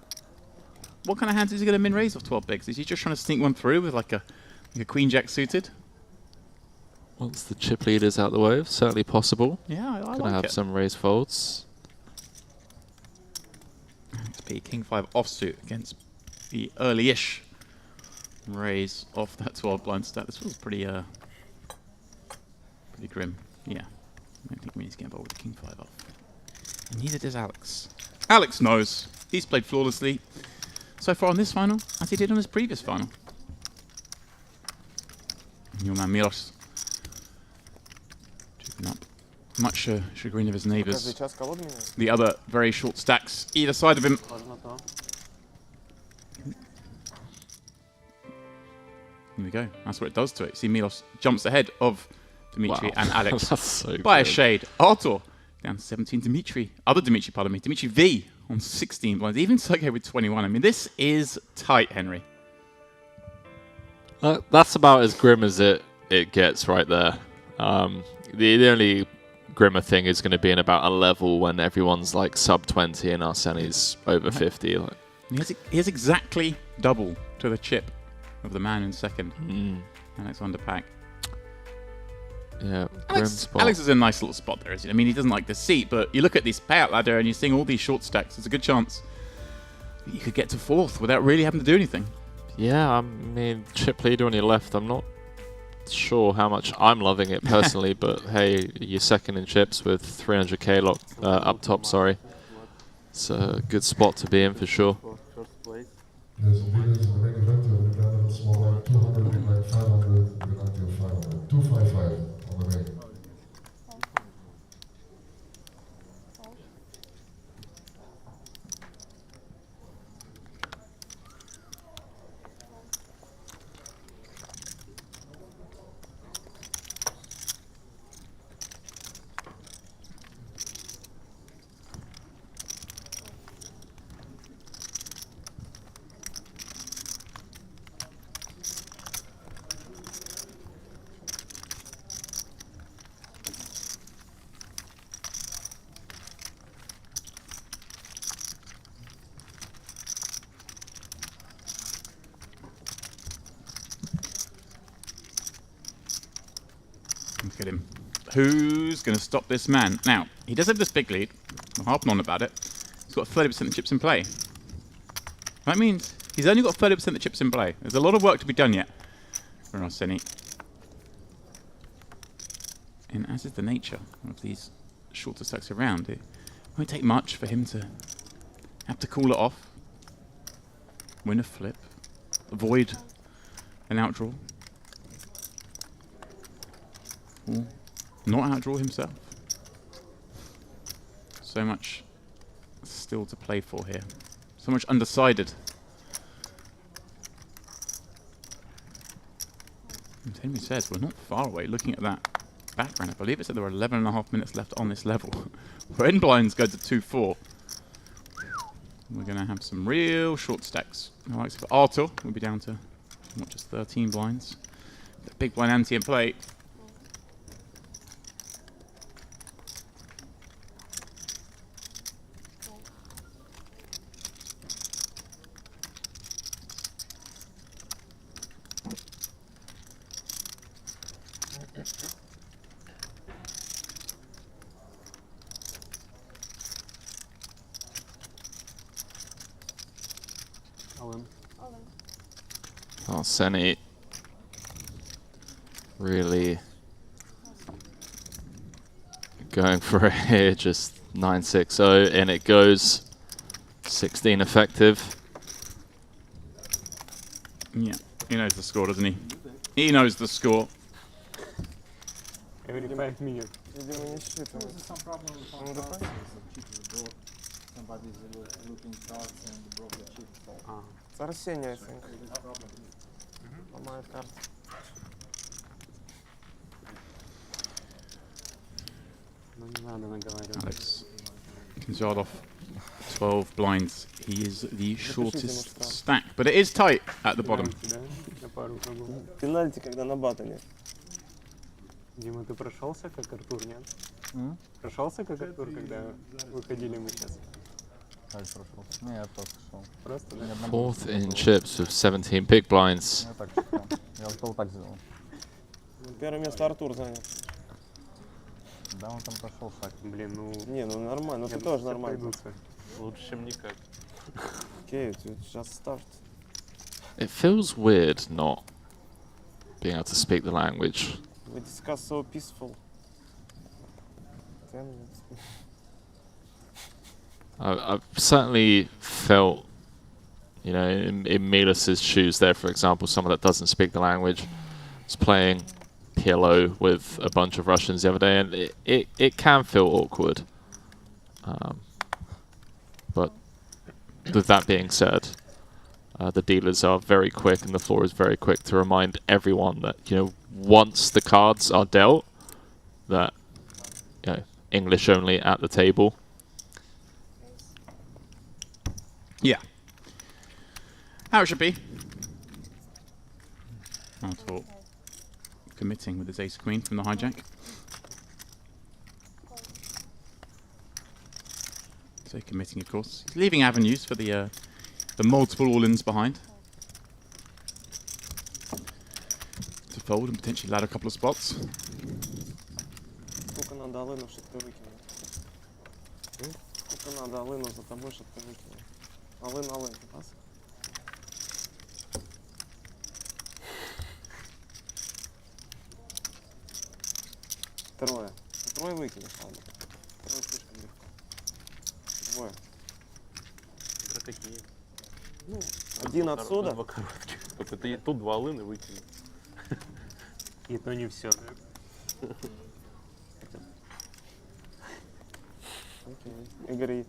kind of hands is he going to min raise off 12 bigs? Is he just trying to sneak one through with like a queen jack suited?
Once the chip leader's out the way, certainly possible.
Yeah, I
Gonna
like
have
it.
some raise folds.
a king-5 offsuit against the early-ish raise off that 12 blind stat. This was pretty grim. Yeah, I don't think we need to get involved with the king-5 off. And neither does Alex. Alex knows. He's played flawlessly so far in this final, as he did on his previous final. And your man Milos trooping up. Much chagrin of his neighbours.
Каждый час колоду меняет.
The other very short stacks either side of him.
Можно то.
Here we go. That's what it does to it. See, Milos jumps ahead of Dimitri
Wow.
and Alex
That's so
by a
good.
shade. Artur down to 17. Dimitri, pardon me. Dimitri V on 16 blinds. Even Sergey with 21. I mean, this is tight, Henry.
That's about as grim as it gets right there. The only grimmer thing is going to be in about a level when everyone's like sub 20 and Arseni's over 50. Like.
He has exactly double to the chip of the man in second. Alexander Pack.
Yeah, grim spot.
Alex is in a nice little spot there, isn't he? I mean, he doesn't like the seat, but you look at this payout ladder and you're seeing all these short stacks. There's a good chance that you could get to fourth without really having to do anything.
Yeah, I mean, chip leader on your left. I'm not sure how much I'm loving it personally, but hey, you're second in chips with 300k up top. Sorry, it's a good spot to be in for sure.
First place.
There's winners in the main event of the Granada small line 200, big line 500, big line 500. 255 on the main.
Look at him. Who's going to stop this man? Now, he does have this big lead. I'm harping on about it. He's got 30% of the chips in play. That means he's only got 30% of the chips in play. There's a lot of work to be done yet for Arseni. And as is the nature of these shorter stacks around, it won't take much for him to have to call it off, win a flip, avoid an outdraw, or not outdraw himself. So much still to play for here. So much undecided. As Henry says, we're not far away. Looking at that background, I believe it said there were 11.5 minutes left on this level. When blinds go to 2-4, we're going to have some real short stacks. The likes of Artur will be down to not just 13 blinds. The big blind ante in play.
Arseni really going for it here, just 9-6-0, and it goes 16 effective.
Yeah, he knows the score, doesn't he? He knows the score.
Every 5 minutes.
Видимо, не считывает.
There's some problem with
Ну, да,
some chips broke. Somebody's looking cards and broke the chip. So
It's Arsenio, I think.
this problem.
Ломает карты.
Ну не надо наговаривать.
Alex Kinzardov, 12 blinds. He is the shortest stack, but it is tight at the bottom.
Да, на пару кругов.
Пенальти, когда на батоне.
Дима, ты прошелся как Артур, нет? Прошелся как Артур, когда выходили мы сейчас?
Нет, только шел.
Просто, да?
Fourth in chips with 17 big blinds.
Я так считал. Я вот так сделал.
Первое место Артур занял.
Да, он там прошел шаг.
Блин, ну...
Не, ну нормально, ну ты
нет,
тоже
все
нормально.
пройдутся.
Лучше, чем никак.
Okay, it just start.
It feels weird not being able to speak the language.
We discuss so peaceful. 10 minutes.
I've certainly felt, you know, in Milas's shoes there, for example, someone that doesn't speak the language was playing PLO with a bunch of Russians the other day, and it can feel awkward. But with that being said, the dealers are very quick and the floor is very quick to remind everyone that, you know, once the cards are dealt, that, you know, English only at the table.
Yeah. How it should be. Artur committing with his ace queen from the hijack. So committing, of course. He's leaving avenues for the multiple all-ins behind. To fold and potentially ladder a couple of spots.
Сколько надо алынов, чтобы ты выкинул? Сколько надо алынов за тобой, чтобы ты выкинул? Алын, пас. Трое. Трое выкинешь, ладно. Трое слишком легко. Двое.
Какие?
Ну, один отсюда.
Два коротких. Вот это тут два алыны выкинул.
И то не все.
Окей. Игорь.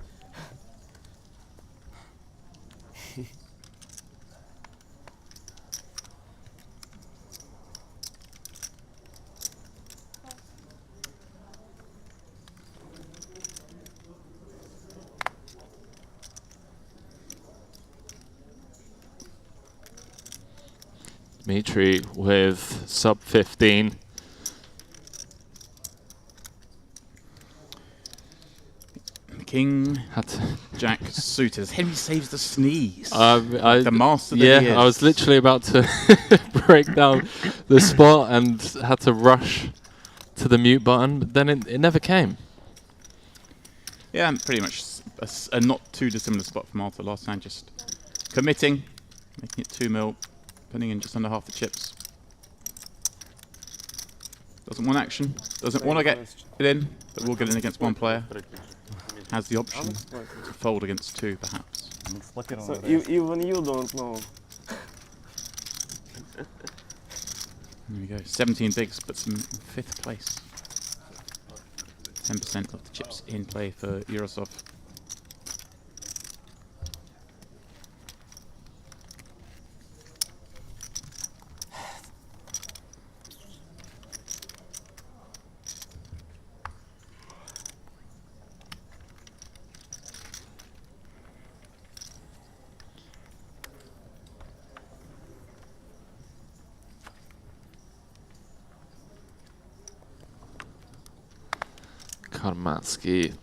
Dmitry with sub 15.
King,
Had to
Jack suitors. Henry saves the sneeze. The master that
yeah,
he is.
I was literally about to break down the spot and had to rush to the mute button, but then it never came.
Yeah, pretty much a not too dissimilar spot from Artur last time. Just committing, making it 2 mil, putting in just under half the chips. Doesn't want action. Doesn't want to get it in, but will get in against one player. Has the option to fold against 2, perhaps.
So even you don't know.
There we go. 17 bigs, puts him in 5th place. 10% of the chips in play for Eurosov.
Karmatsky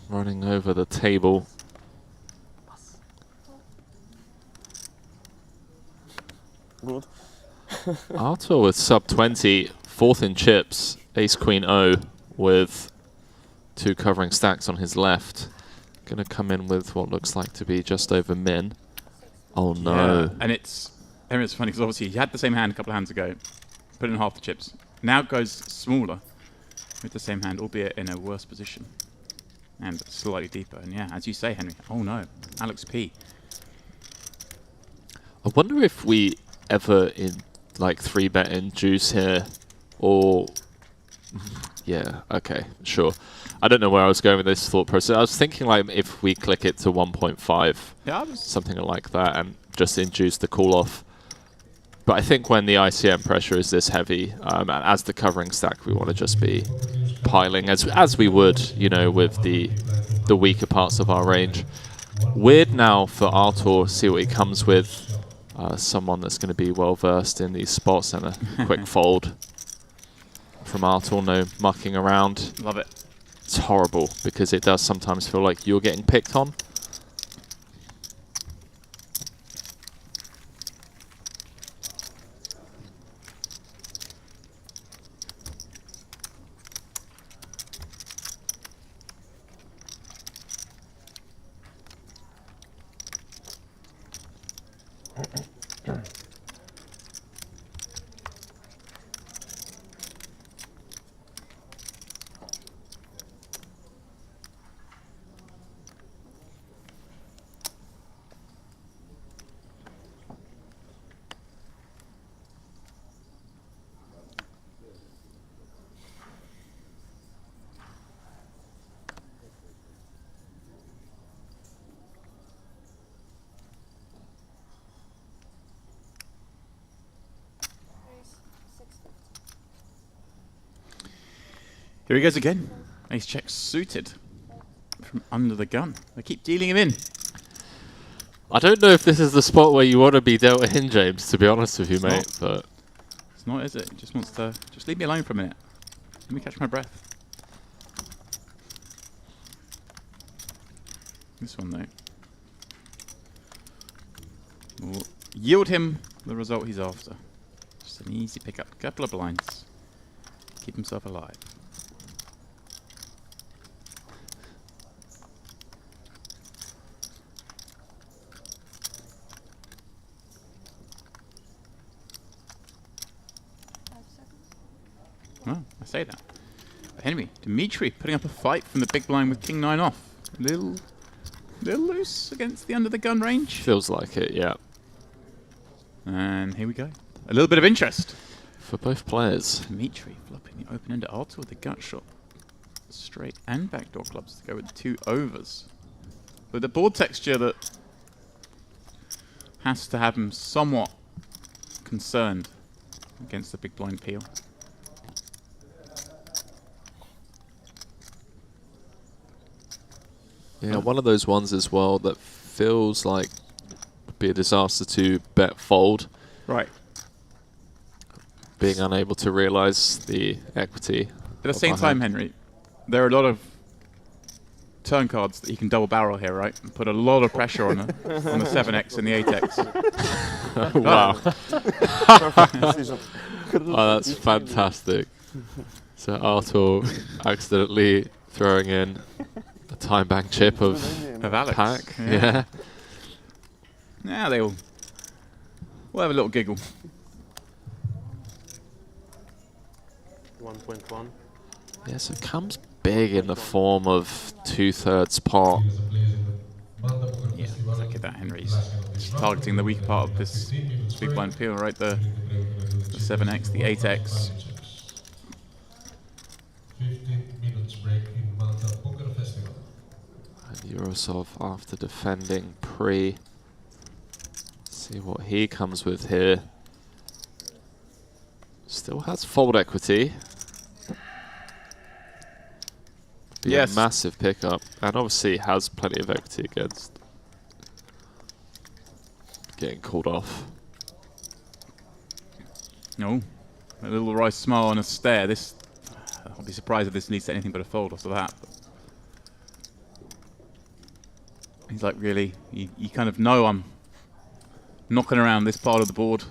running over the table.
Good.
Artur with sub 20, 4th in chips, ace queen O with 2 covering stacks on his left. Gonna come in with what looks like to be just over min. Oh no.
Yeah, and it's funny because obviously he had the same hand a couple of hands ago, put in half the chips. Now goes smaller with the same hand, albeit in a worse position and slightly deeper. And yeah, as you say, Henry. Oh no, Alex P.
I wonder if we ever in like 3-bet in juice here, or yeah, okay, sure. I don't know where I was going with this thought process. I was thinking like if we click it to 1.5,
Yeah,
something like that, and just induce the call off. But I think when the ICM pressure is this heavy, and as the covering stack, we want to just be piling as we would, you know, with the weaker parts of our range. Weird now for Artur, see what he comes with. Someone that's going to be well versed in these spots, and a quick fold from Artur, no mucking around.
love it.
It's horrible because it does sometimes feel like you're getting picked on.
Here he goes again. Ace check suited from under the gun. They keep dealing him in.
I don't know if this is the spot where you want to be dealt a hin, James, to be honest with you,
It's
mate.
not.
But
It's not, is it? He just wants to just leave me alone for a minute. Let me catch my breath. This one though will yield him the result he's after. Just an easy pickup. Couple of blinds. Keep himself alive. Well, I say that. But Henry, Dimitri putting up a fight from the big blind with king 9 off. Little loose against the under the gun range.
feels like it, yeah,
And here we go. A little bit of interest.
for both players.
Dimitri flopping the open end at Artur with the gut shot. Straight and backdoor clubs to go with 2 overs. With a board texture that has to have him somewhat concerned against the big blind peel.
Yeah, one of those ones as well that feels like would be a disaster to bet fold,
Right.
being unable to realise the equity.
At the same time, Henry, there are a lot of turn cards that you can double barrel here, right? And put a lot of pressure on the 7x and the 8x.
Wow.
Perfect decision.
Oh, that's fantastic. So Artur accidentally throwing in a time bank chip of
Of Alex.
pack.
Yeah.
Yeah.
Now we'll have a little giggle.
1.1.
Yes, it comes big in the form of 2/3 pot.
Yeah, look at that, Henry's just targeting the weak part of this big blind peel, right? The 7x, the 8x.
15 minutes break in Malta Poker Festival.
And Eurosov after defending pre. See what he comes with here. Still has fold equity. Be
Yes.
a massive pickup, and obviously has plenty of equity against getting called off.
No, a little wry smile and a stare. This, I'll be surprised if this leads to anything but a fold after that. But he's like, really, you kind of know I'm knocking around this part of the board.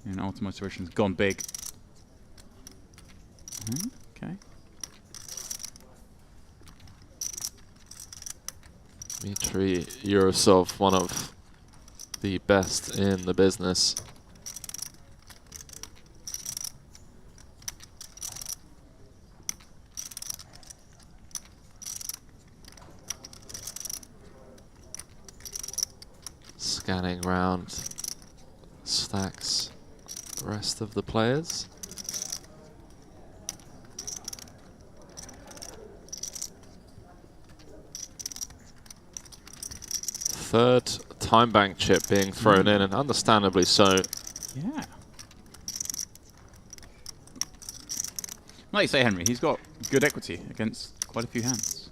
And Ultimate Solution's gone big. Okay.
Dmitry Eurosov, one of the best in the business. Scanning round stacks the rest of the players. Third time bank chip being thrown in, and understandably so.
Yeah. Like you say, Henry, he's got good equity against quite a few hands.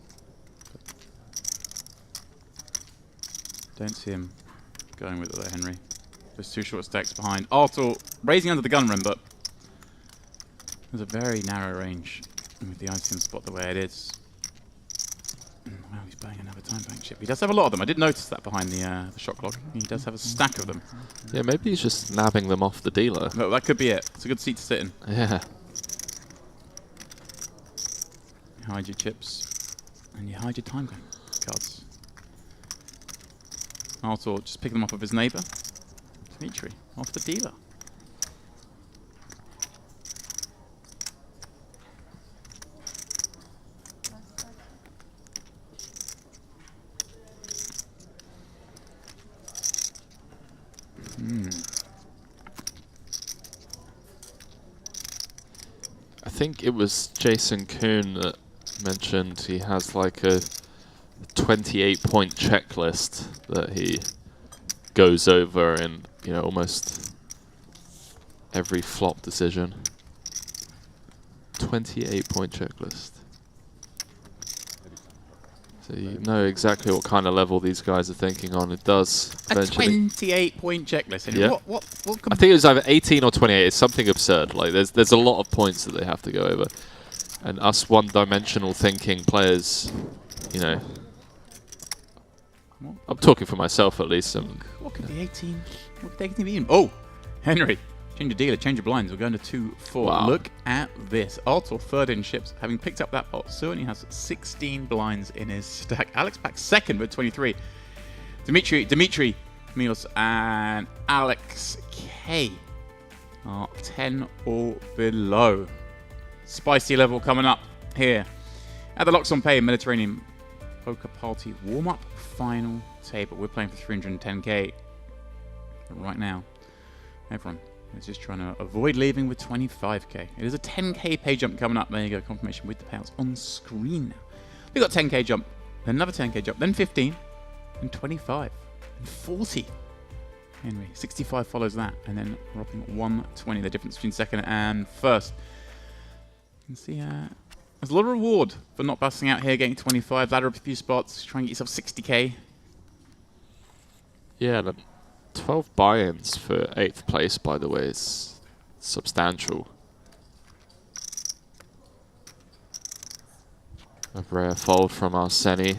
Don't see him going with it there, Henry. There's 2 short stacks behind. Artur raising under the gun rim, but there's a very narrow range with the ICM spot the way it is. Wow, he's playing another time bank chip. He does have a lot of them. I did notice that behind the shot clock. He does have a stack of them.
Yeah, maybe he's just nabbing them off the dealer.
No, that could be it. It's a good seat to sit in.
Yeah.
You hide your chips and you hide your time bank cards. Artur just pick them up of his neighbour. Dmitry, off the dealer.
I think it was Jason Kuhn that mentioned he has like a 28-point checklist that he goes over in, you know, almost every flop decision. 28-point checklist. So you know exactly what kind of level these guys are thinking on. It does eventually.
A 28-point checklist. And
Yeah.
what
I think it was either 18 or 28. It's something absurd. Like there's a lot of points that they have to go over, and us one-dimensional thinking players, you know. I'm talking for myself at least.
What could the 18? What could the 18 be? Oh, Henry, change your dealer, change your blinds. We're going to 2-4.
Wow.
Look at this. Artur third in ships, having picked up that pot, certainly has 16 blinds in his stack. Alex back second with 23. Dimitri, Milos, and Alex K are 10 or below. Spicy level coming up here at the Luxonpay Mediterranean Poker Party warm-up final table. We're playing for 310k right now. Everyone is just trying to avoid leaving with 25k. It is a 10k pay jump coming up. There you go, confirmation with the payouts on screen now. We got 10k jump, then another 10k jump, then 15, and 25, and 40. Henry, 65 follows that, and then dropping 120. The difference between second and first. You can see there's a lot of reward for not busting out here, getting 25, ladder up a few spots, try and get yourself 60k.
Yeah, the 12 buy-ins for 8th place, by the way, is substantial. A rare fold from Arseni.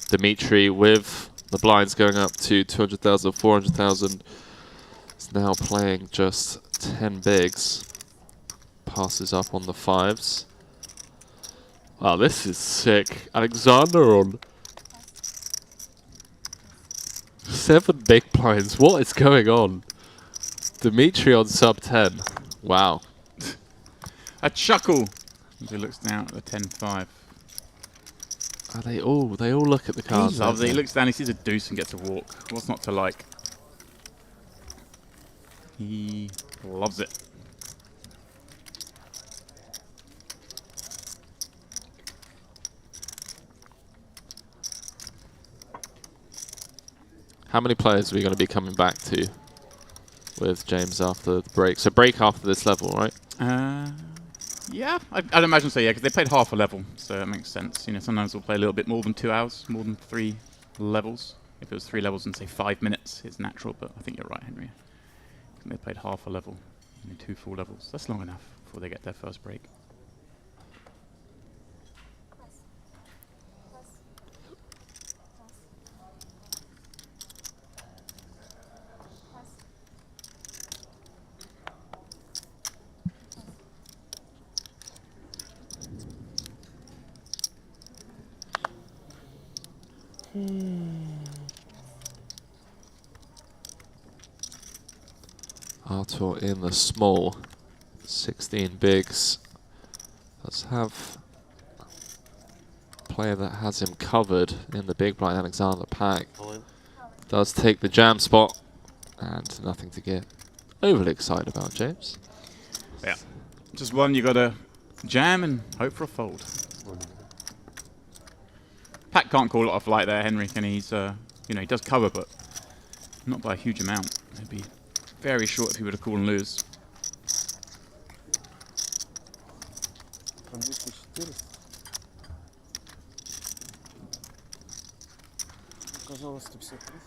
Dimitri with the blinds going up to 200,000, 400,000. Is now playing just 10 bigs. Passes up on the 5s. Wow, this is sick. Alexander on 7 big blinds. What is going on? Dimitri on sub 10. Wow.
A chuckle as he looks down at the 10-5.
They all look at the cards.
He loves it. He looks down, he sees a deuce and gets a walk. What's not to like? He loves it.
How many players are we going to be coming back to with James after the break? So break after this level, right?
Yeah, I'd imagine so, yeah, because they played half a level, so that makes sense. You know, sometimes we'll play a little bit more than 2 hours, more than 3 levels. If it was 3 levels in, say, 5 minutes, it's natural, but I think you're right, Henry. I think they played half a level, 2 full levels. That's long enough before they get their first break.
Artur in the small. 16 bigs. Let's have a player that has him covered in the big blind. Alexander Pack does take the jam spot, and nothing to get overly excited about, James.
Yeah, just one you got to jam and hope for a fold. Pat can't call it off like there, Henry, and he's, you know, he does cover, but not by a huge amount. It'd be very short if he were to call and lose.
Оказалось 153.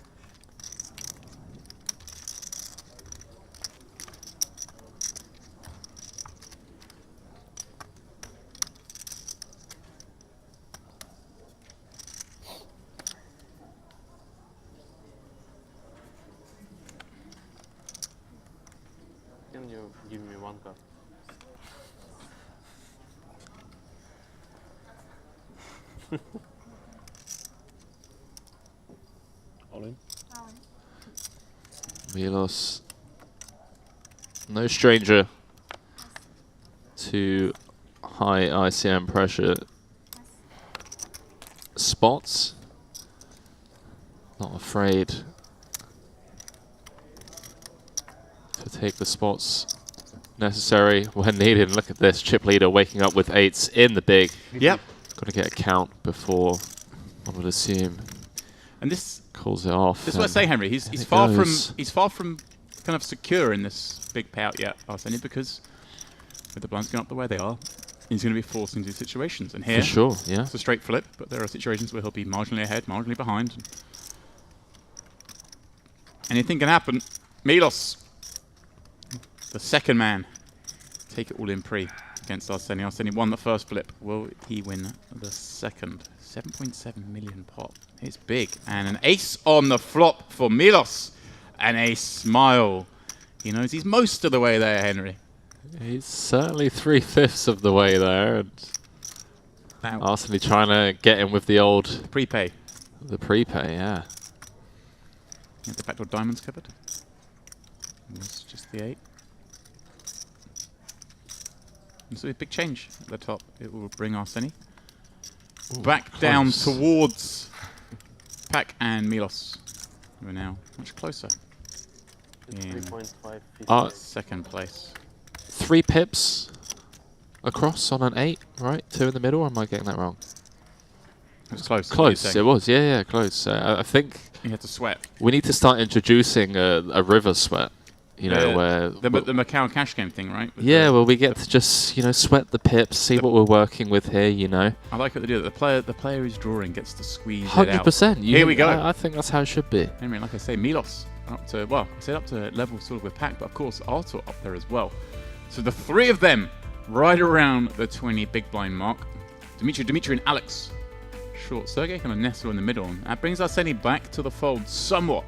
Can you give me 1 card?
All in.
Milos, no stranger to high ICM pressure spots. Not afraid to take the spots necessary when needed. Look at this, chip leader waking up with 8s in the big.
Yep.
Got to get a count before, I would assume.
And this
Calls it off.
This is what I say, Henry. He's far from kind of secure in this big payout yet, Arseni, because with the blinds going up the way they are, he's going to be forced into situations. And here,
For sure, yeah.
it's a straight flip, but there are situations where he'll be marginally ahead, marginally behind. Anything can happen. Milos, the second man, take it all in pre against Arseni. Arseni won the first flip. Will he win the second? 7.7 million pot. It's big. And an ace on the flop for Milos. And a smile. He knows he's most of the way there, Henry.
He's certainly 3/5 of the way there. And
Now,
Arsene trying to get him with the old
prepay.
the prepay, yeah.
Yeah, the backdoor diamonds covered. It was just the 8. And so a big change at the top. It will bring Arseni back down towards Pak and Milos, who are now much closer. In
3.5.
second place.
3 pips across on an 8, right? 2 in the middle, or am I getting that wrong?
It was close.
Close, it was, yeah, close. I think
You had to sweat.
we need to start introducing a river sweat, you know, where...
The Macau cash game thing, right? With
yeah, well, we get to just, you know, sweat the pips, see what we're working with here, you know.
I like what they do. The player who's drawing gets to squeeze it out.
100%.
Here we go.
I think that's how it should be.
Henry, like I say, Milos up to, well, I said up to level sort of with Pak, but of course Artur up there as well. So the 3 of them right around the 20 big blind mark. Dimitri and Alex short. Sergey kind of nestle in the middle. And that brings Arseni back to the fold somewhat,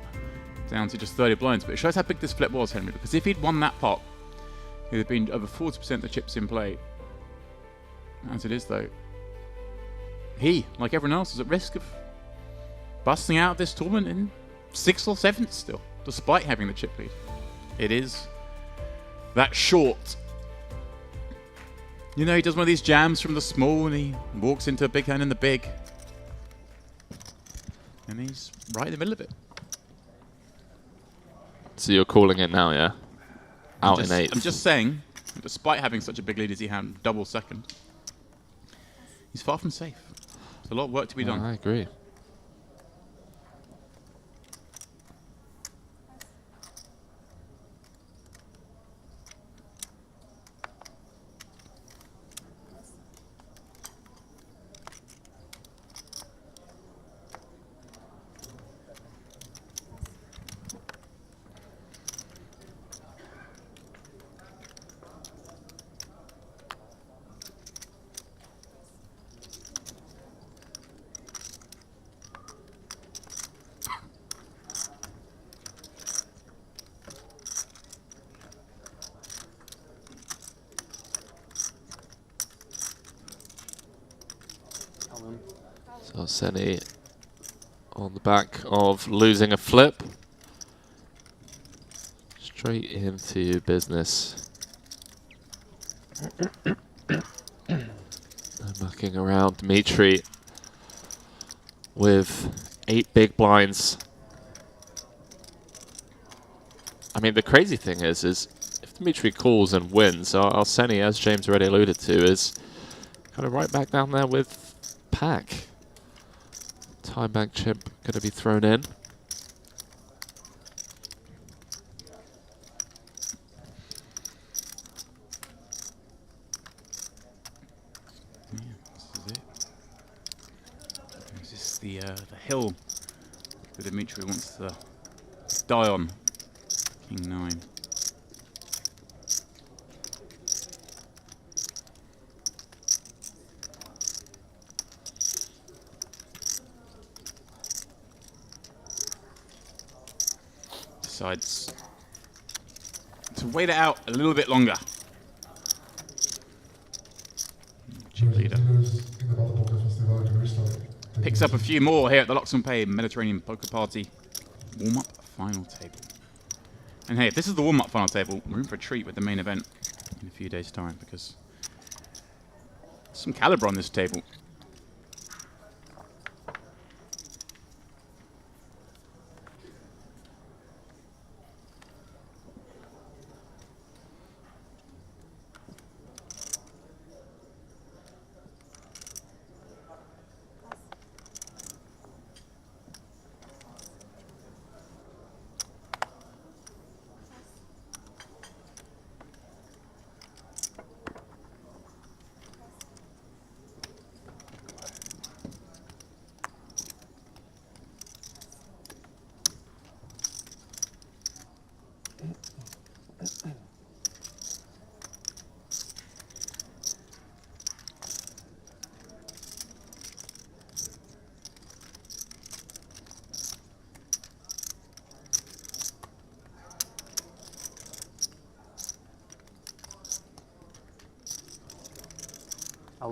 down to just 30 blinds. But it shows how big this flip was, Henry, because if he'd won that pot, it would have been over 40% of the chips in play. As it is, though, he, like everyone else, is at risk of busting out of this tournament in 6th or 7th still, despite having the chip lead. It is that short. You know, he does one of these jams from the small and he walks into a big hand in the big. And he's right in the middle of it.
So you're calling it now, yeah? Out in 8th.
I'm just saying, despite having such a big lead as he had, double second, he's far from safe. There's a lot of work to be done.
I agree. So Arseni on the back of losing a flip. Straight into business. No mucking around. Dimitri with 8 big blinds. I mean, the crazy thing is if Dimitri calls and wins, Arseni, as James already alluded to, is kind of right back down there with Pak. Time bank chip going to be thrown in.
Yeah, this is it. This is the hill that Dimitri wants to die on. King 9. Decides to wait it out a little bit longer. Chip leader picks up a few more here at the luxonpay Mediterranean Poker Party warm-up final table. And hey, if this is the warm-up final table, we're in for a treat with the main event in a few days' time, because there's some caliber on this table.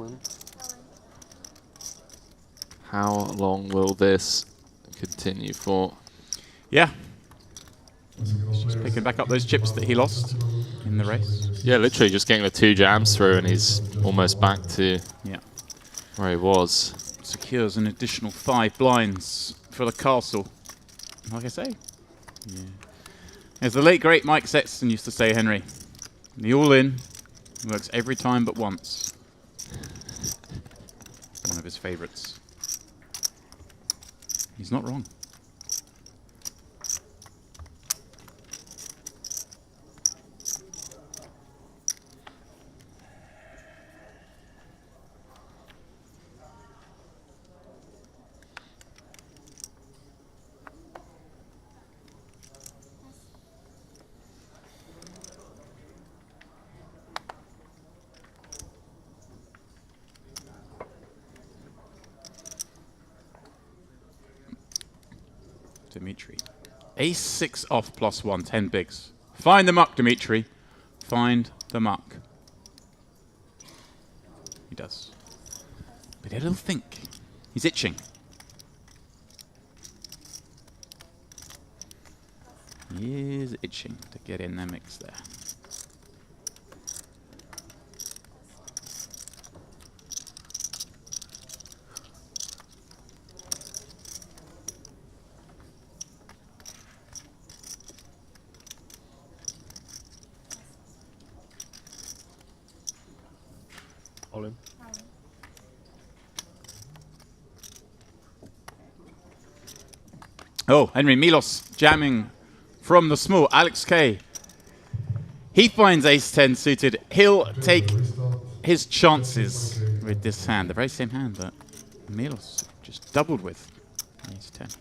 Alan.
How long will this continue for?
Yeah. Just picking back up those chips that he lost in the race.
Yeah, literally just getting the 2 jams through and he's almost back to where he was.
Secures an additional 5 blinds for the castle. Like I say. Yeah. As the late great Mike Sexton used to say, Henry, the all-in works every time but once. One of his favourites. He's not wrong. Dimitri. Ace-6 off +1, 10 bigs. Find the muck, Dimitri. Find the muck. He does. But he had a little think. He's itching. He is itching to get in the mix there.
All in.
Oh, Henry Milos jamming from the small. Alex K. He finds ace-10 suited. He'll take his chances with this hand. The very same hand that Milos just doubled with. Ace-10.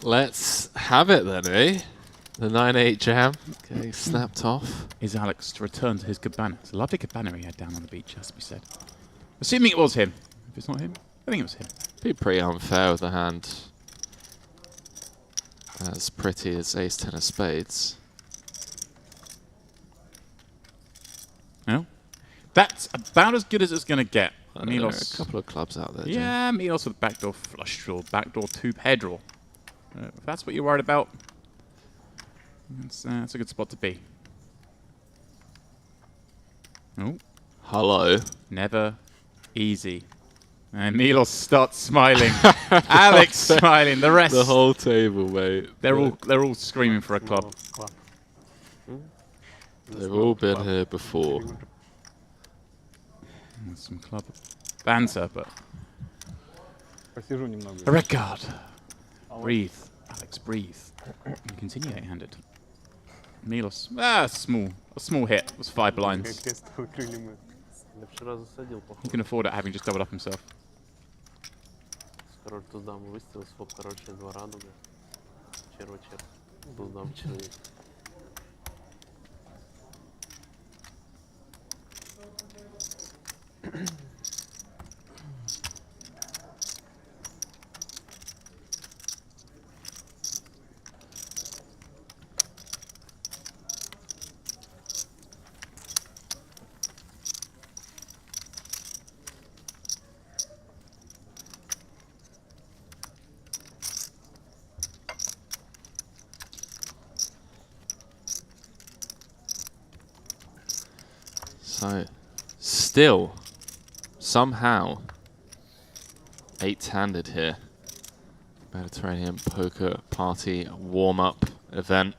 Let's have it then, eh? The 9-8 jam getting snapped off.
Is Alex to return to his cabana? It's a lovely cabana he had down on the beach, has to be said. Assuming it was him. If it's not him, I think it was him.
Be pretty unfair with a hand as pretty as ace-10 of spades.
No? That's about as good as it's going to get.
There are
Milos.
a couple of clubs out there,
Yeah, Milos with backdoor flush draw, backdoor 2-pair draw. If that's what you're worried about, that's a good spot to be. Oh.
Hello.
Never easy. And Milos starts smiling. Alex smiling. The rest.
The whole table, mate.
They're all screaming for a club.
Club.
They've all been here before.
There's some club banter, but
Посижу немного.
a red card. Breathe, Alex, breathe. And continue 8-handed. Milos, a small hit. It was 5 blinds.
Крестовые крылья мы.
Я вчера засадил,
He
походу.
can afford it, having just doubled up himself.
Король туз-дам выставил, своп, короче, 2 радуга. Черва-черв. Туз-дам червей.
So, still, somehow, 8-handed here. Mediterranean poker party warm-up event.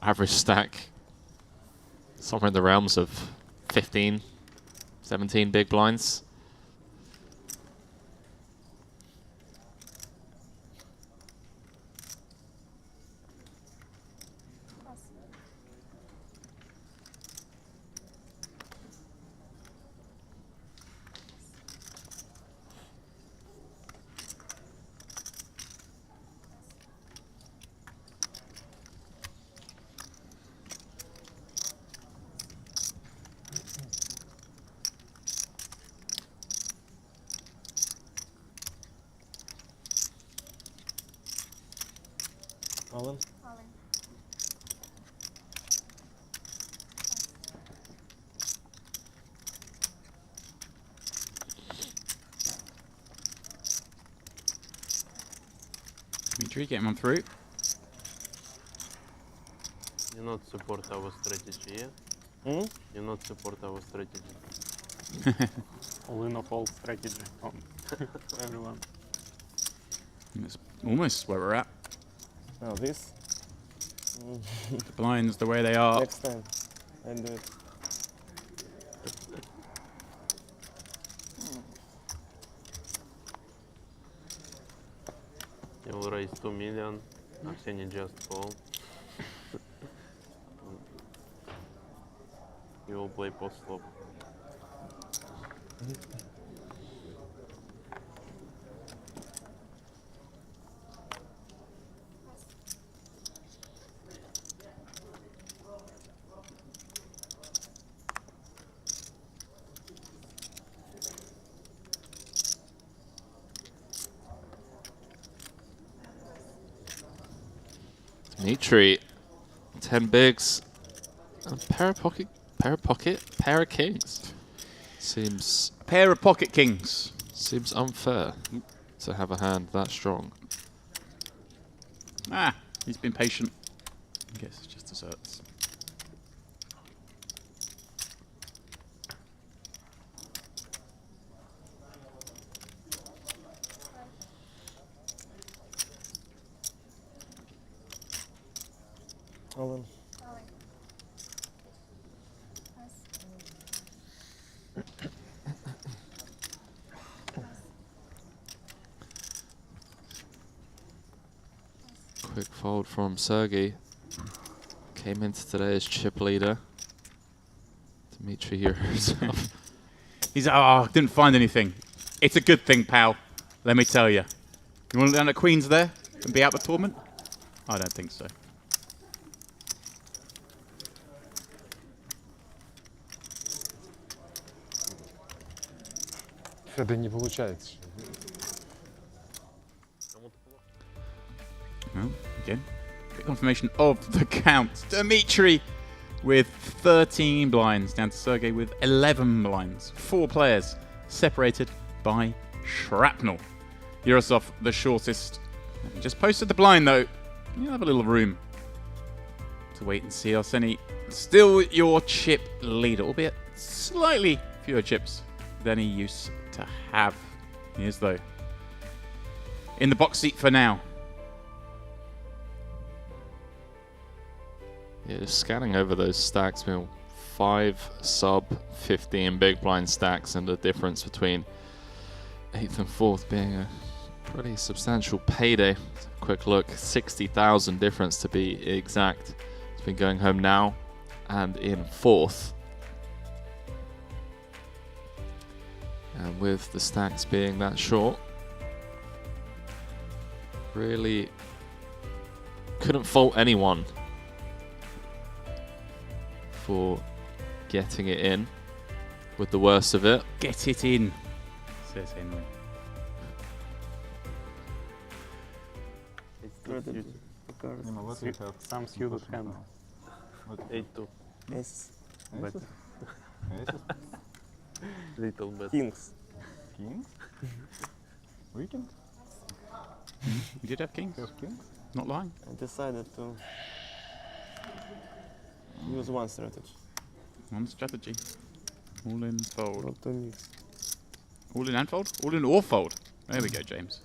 Average stack, somewhere in the realms of 15, 17 big blinds.
Alan.
Dimitri getting one through.
You not support our strategy, yeah? You not support our strategy.
All in of all strategy on everyone.
That's almost where we're at.
Now this.
The blinds the way they are.
Next time I'll do it.
You will raise 2 million. Arseny just call. You will play post flop.
Dimitri, 10 bigs, and pair of kings. Seems
Pair of pocket kings.
unfair to have a hand that strong.
Ah, he's been patient. I guess it's just desserts.
All in.
Quick fold from Sergey. Came into today as chip leader. Dimitri here himself.
He's, oh, didn't find anything. It's a good thing, pal. Let me tell you. You want to land at Queens there and be out the tournament? I don't think so.
Это не получается.
Well, again, bit confirmation of the count. Dimitri with 13 blinds, down to Sergey with 11 blinds. 4 players separated by shrapnel. Yurosov, the shortest. Just posted the blind though. You'll have a little room to wait and see. Arseny, still your chip leader, albeit slightly fewer chips than he used to have. He is though in the box seat for now.
Yeah, just scanning over those stacks, 5 sub 15 big blind stacks, and the difference between 8th and 4th being a pretty substantial payday. Let's have a quick look, 60,000 difference to be exact. It's been going home now and in 4th. And with the stacks being that short, really couldn't fault anyone for getting it in with the worst of it.
Get it in, says Henry.
Strategy.
What we have?
Some suited hand.
8-2.
Aces.
But
Aces?
Little bit.
Kings.
Kings? Weekend?
You did have kings?
Have kings?
Not lying.
I decided to use one strategy.
One strategy. All in, fold.
Not to mix.
All in and fold? All in or fold. There we go, James.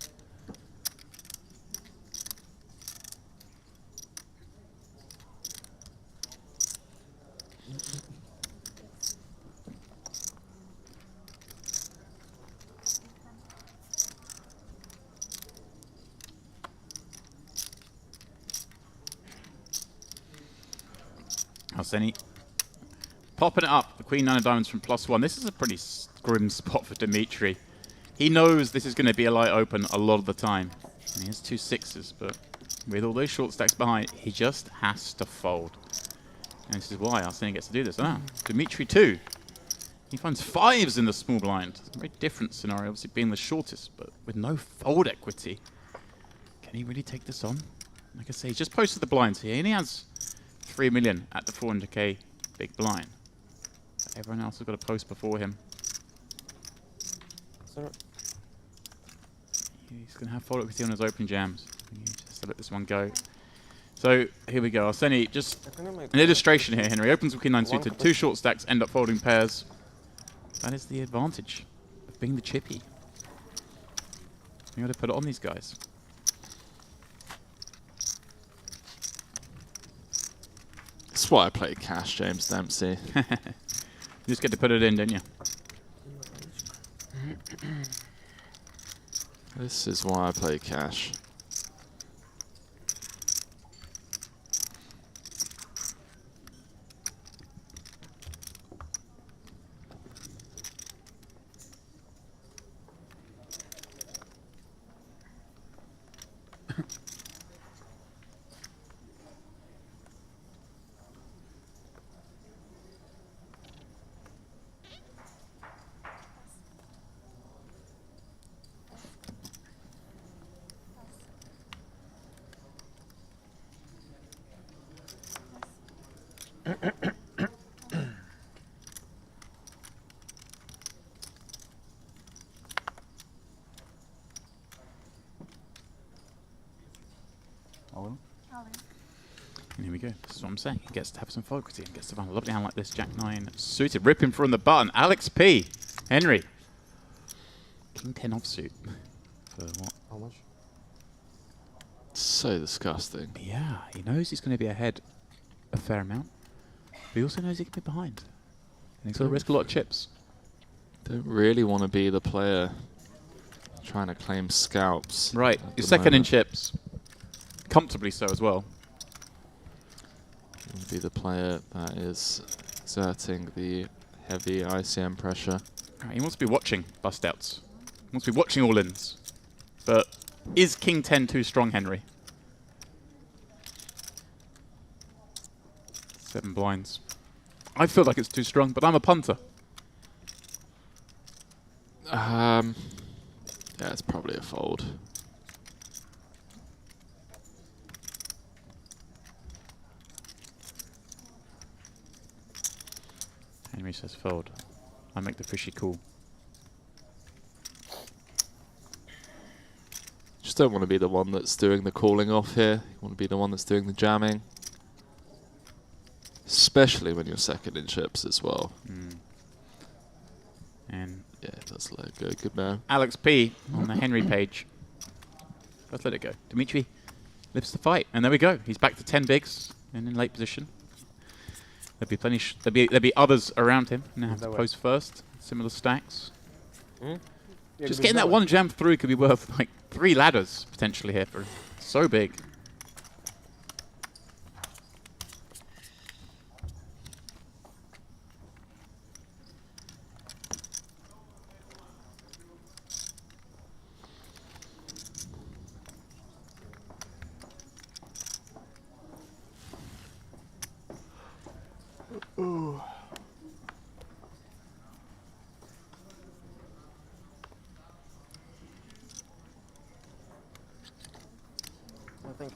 Arseny popping it up. The Queen 9 of diamonds from +1. This is a pretty grim spot for Dimitri. He knows this is going to be a light open a lot of the time. And he has 2 6s, but with all those short stacks behind, he just has to fold. And this is why Arseny gets to do this. Ah, Dimitri too. He finds 5s in the small blind. It's a very different scenario, obviously being the shortest, but with no fold equity. Can he really take this on? Like I say, he just posted the blinds here, and he has 3 million at the 400k big blind. But everyone else has got a post before him.
So
He's going to have fold equity on his open jams. He just to let this one go. So here we go. Arseni, just
I can make
an illustration here, Henry. Opens with king 9
One
suited.
for
2 short stacks end up folding pairs. That is the advantage of being the chippy. You got to put it on these guys.
That's why I play cash, James Dempsey.
You just get to put it in, don't you?
This is why I play cash.
And here we go. This is what I'm saying. He gets to have some focusing. He gets to find a lovely hand like this. Jack 9 suited. Rip him from the button. Alex P. Henry. King 10 offsuit. For what?
How much?
So disgusting.
Yeah, he knows he's going to be ahead a fair amount. But he also knows he can be behind. And he's going to risk a lot of chips.
Don't really want to be the player trying to claim scalps.
Right.
at
You're
the
second in
moment.
chips. Comfortably so as well.
Want to be the player that is exerting the heavy ICM pressure.
Right, he wants to be watching bust outs. He wants to be watching all ins. But is King 10 too strong, Henry? 7 blinds. I feel like it's too strong, but I'm a punter.
Yeah, it's probably a fold.
Henry says fold. I make the fishy call.
Just don't want to be the one that's doing the calling off here. You want to be the one that's doing the jamming. Especially when you're second in chips as well.
And
Yeah, it does let it go. Good man.
Alex P on the Henry page. Let's let it go. Dimitri lives the fight. And there we go. He's back to 10 bigs and in late position. There'll be plenty. There'll be others around him. Now have to post first. Similar stacks. Just getting that one jam through could be worth like 3 ladders potentially here. For so big.
I think.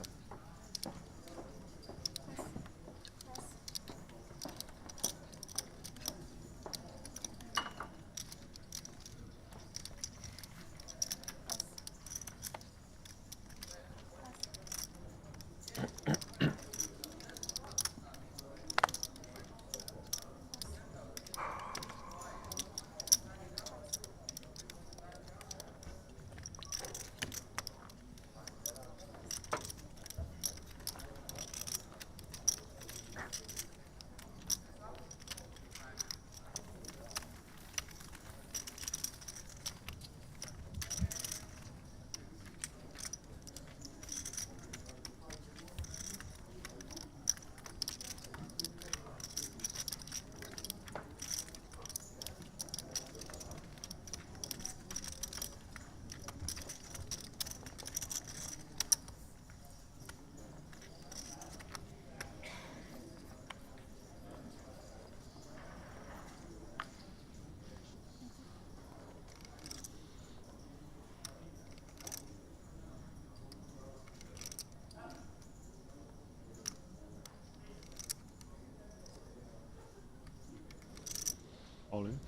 All in.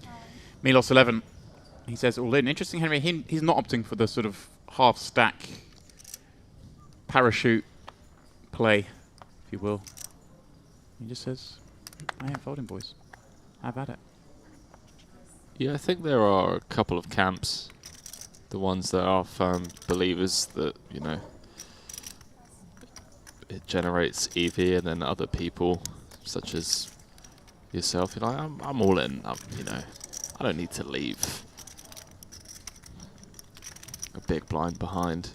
Milos 11. He says all in. Interesting, Henry. He's not opting for the sort of half stack parachute play, if you will. He just says, I ain't folding, boys. Have at it.
Yeah, I think there are a couple of camps. The ones that are firm believers that, you know, it generates EV, and then other people, such as yourself, you're like, I'm all in. You know, I don't need to leave a big blind behind.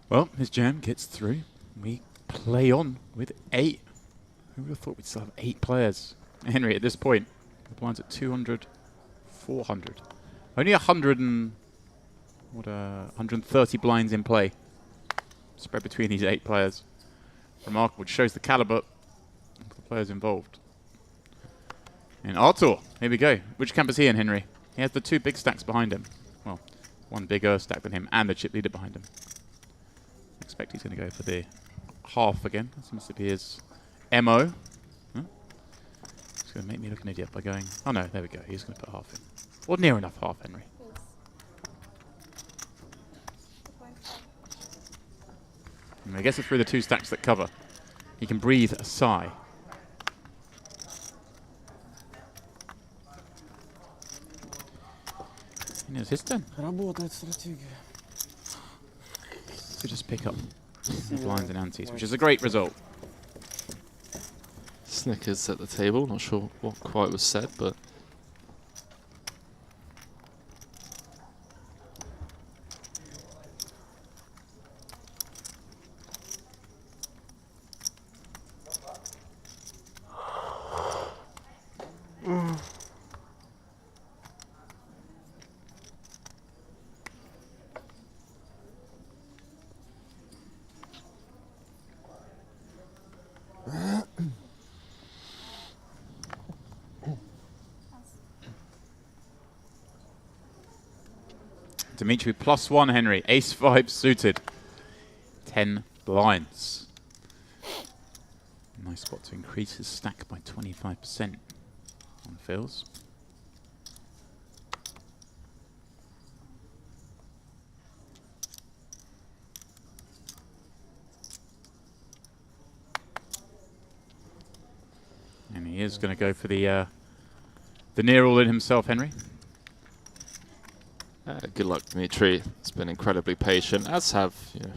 Well, his jam gets through. We play on with 8. Who would have thought we'd still have 8 players? Henry, at this point, the blinds at 200, 400. Only 130 blinds in play. Spread between these 8 players. Remarkable. Which shows the caliber of the players involved. And Artur, here we go. Which camp is he in, Henry? He has the 2 big stacks behind him. Well, one bigger stack than him and the chip leader behind him. I expect he's going to go for the half again. That seems to be his MO. Huh? He's going to make me look an idiot by going... Oh no, there we go. He's going to put half in. Or near enough half, Henry. And I guess it's through the 2 stacks that cover. He can breathe a sigh. And it's his turn.
Работает стратегия.
To just pick up the blinds and antes, which is a great result.
Snickers at the table. Not sure what quite was said, but
Dimitri +1, Henry. Ace-5 suited. 10 blinds. Nice spot to increase his stack by 25% on fills. And he is going to go for the near all in himself, Henry.
good luck, Dimitri. It's been incredibly patient, as have, you know,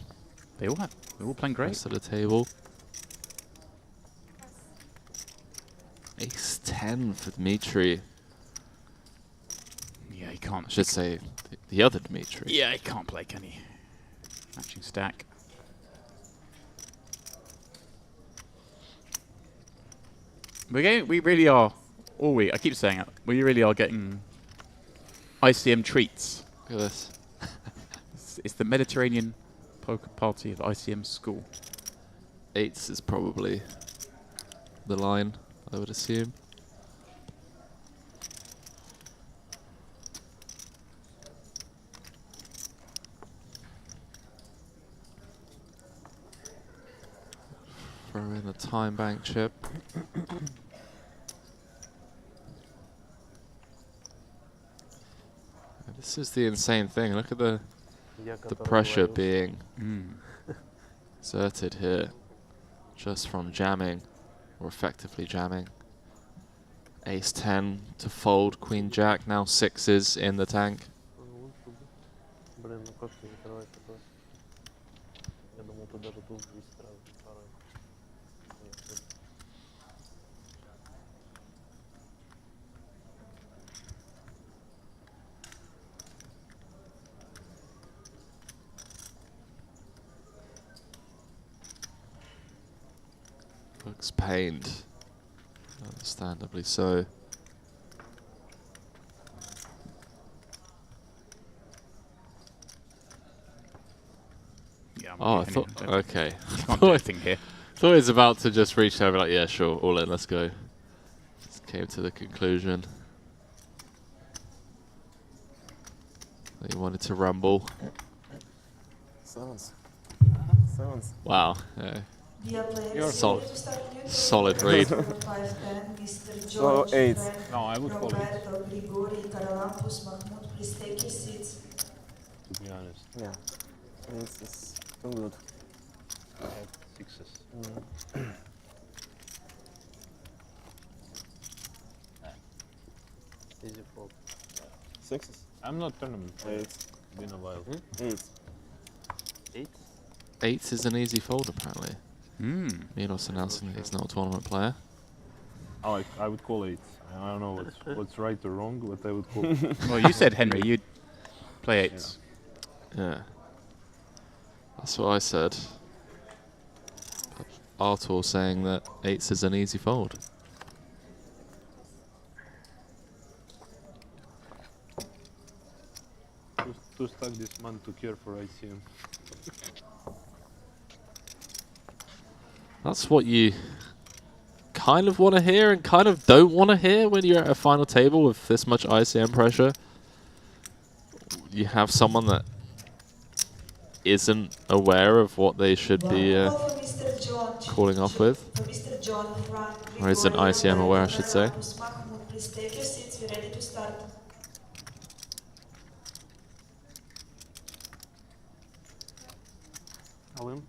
They all have. They're all playing great.
rest of the table. Ace 10 for Dimitri.
Yeah, he can't.
I should say the other Dimitri.
Yeah, he can't play, can he? Matching stack. We really are, I keep saying it, we really are getting ICM treats.
Look at this.
It's the Mediterranean poker party of ICM school.
8s is probably the line, I would assume. Throw in the time bank chip. This is the insane thing. Look at the pressure being exerted here just from jamming, or effectively jamming. Ace 10 to fold, Queen Jack, now 6s in the tank.
Блин, ну как не закрывать такое? Я думал, ты даже тут 10 раз парой. Нет,
Looks pained, understandably so. Oh, I
Henry,
thought. Okay.
Can't do anything here.
Thought he was about to just reach over, like, yeah, sure, all in, let's go. Just came to the conclusion that he wanted to rumble.
Sevens. Sevens.
Wow. Yeah.
Dear players,
You're
solid.
ready to start new game?
Solid read.
For 5-10, Mr.
So
George,
8.
Frank,
No, I would call it.
Roberto, Grigori, Karalampus, Mahmoud, please take your seats.
To be honest,
Yeah. Eight is too good.
I had sixes. Easy fold.
Sixes.
I'm not tournament.
8.
Been a while.
8.
8?
8 is an easy fold, apparently. Milos announcing that he's not a tournament player.
I would call 8. I don't know what's right or wrong, but I would call.
Well, you said, Henry, you'd play eights.
Yeah. That's what I said. But Artur saying that 8s is an easy fold.
Too stuck this man to care for ICM.
That's what you kind of want to hear and kind of don't want to hear when you're at a final table with this much ICM pressure. You have someone that isn't aware of what they should be
Call for Mr. John,
calling off with.
For Mr. John, Frank,
Or isn't
Grigori,
ICM aware, I should say.
Karalampus, Mahmoud, please take your seats. We're ready to start.
All in?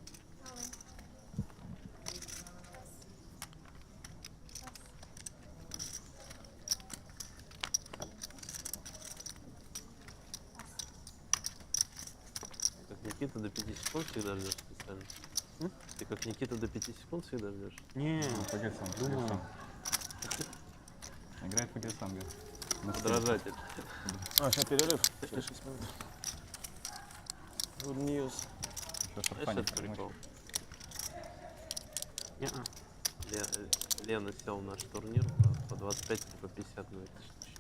Как Никита до 5 секунд всегда ждешь специально? Ты как Никита до 5 секунд всегда ждешь?
Не, forget some. Forget some. Играет forget some, говорит.
Подражатель.
Сейчас перерыв. Через 6 минут. Good news.
Еще
Знаешь,
шарпанить.
это прикол? Лена сел в наш турнир по 25 или по 50 минут.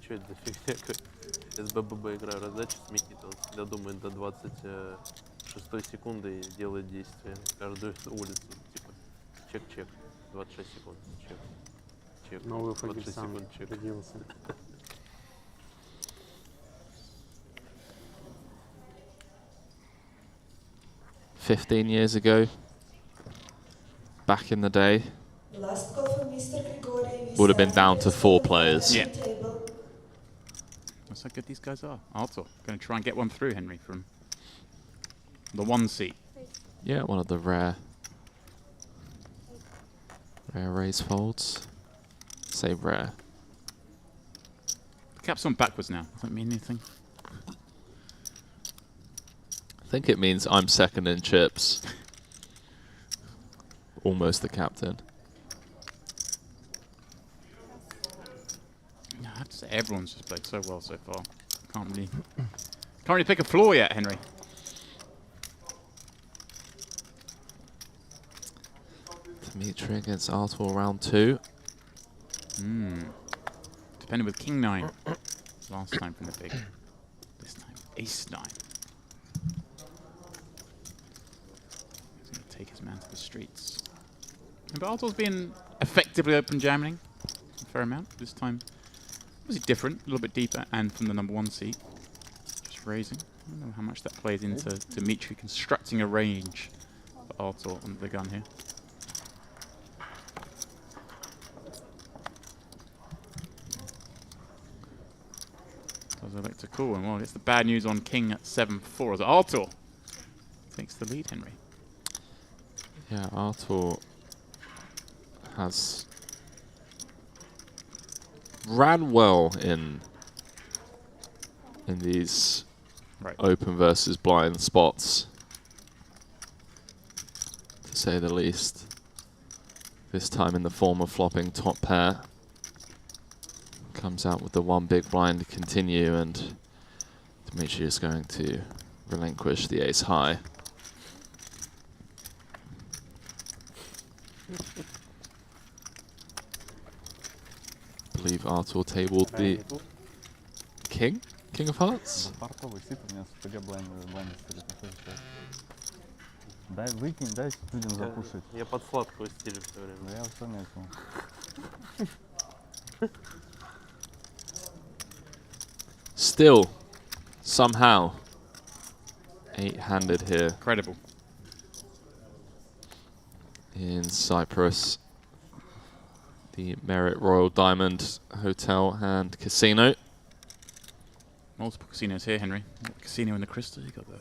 Что это за фигня? Я с БББ играю раздачу с Микитой, он всегда думает до 26 секунды и делает действие. Каждую улицу, типа, чек-чек, 26 секунд, чек. Чек,
Новый
26
Фагельсан
секунд, чек.
родился.
Years ago, back in the day,
Last call for Mr. Grigori.
would have been down to 4 players.
Yeah. That's how good these guys are. Artur, going to try and get one through, Henry, from the 1 seat.
Yeah, one of the rare raise folds. Say rare.
The cap's on backwards now. Does that mean anything?
I think it means I'm second in chips. Almost the captain.
I have to say, everyone's just played so well so far. Can't really pick a flaw yet, Henry.
Dimitri against Artur round 2.
Defended with King 9 last time from the big. This time, Ace 9. He's going to take his man to the streets. But Artur's been effectively open jamming a fair amount. This time, obviously different, a little bit deeper, and from the number 1 seat. Just raising. I don't know how much that plays into Dimitri constructing a range for Artur under the gun here. Does elect to call, and well, it's the bad news on King at 7-4 as Artur takes the lead, Henry.
Yeah, Artur has ran well in these open versus blind spots, to say the least. This time in the form of flopping top pair. Comes out with the 1 big blind to continue, and Dimitri is going to relinquish the ace high. I believe Artur tabled the king? King of Hearts?
Фартовый сит у меня с ПГ блайнд стоит. Дай выкинь, дай людям закушать.
Я под сладкую стилю все время.
Ну я все метил.
Still, somehow, 8-handed here
Incredible.
in Cyprus. The Merit Royal Diamond Hotel and Casino.
Multiple casinos here, Henry. Casino in the Crystal. You got the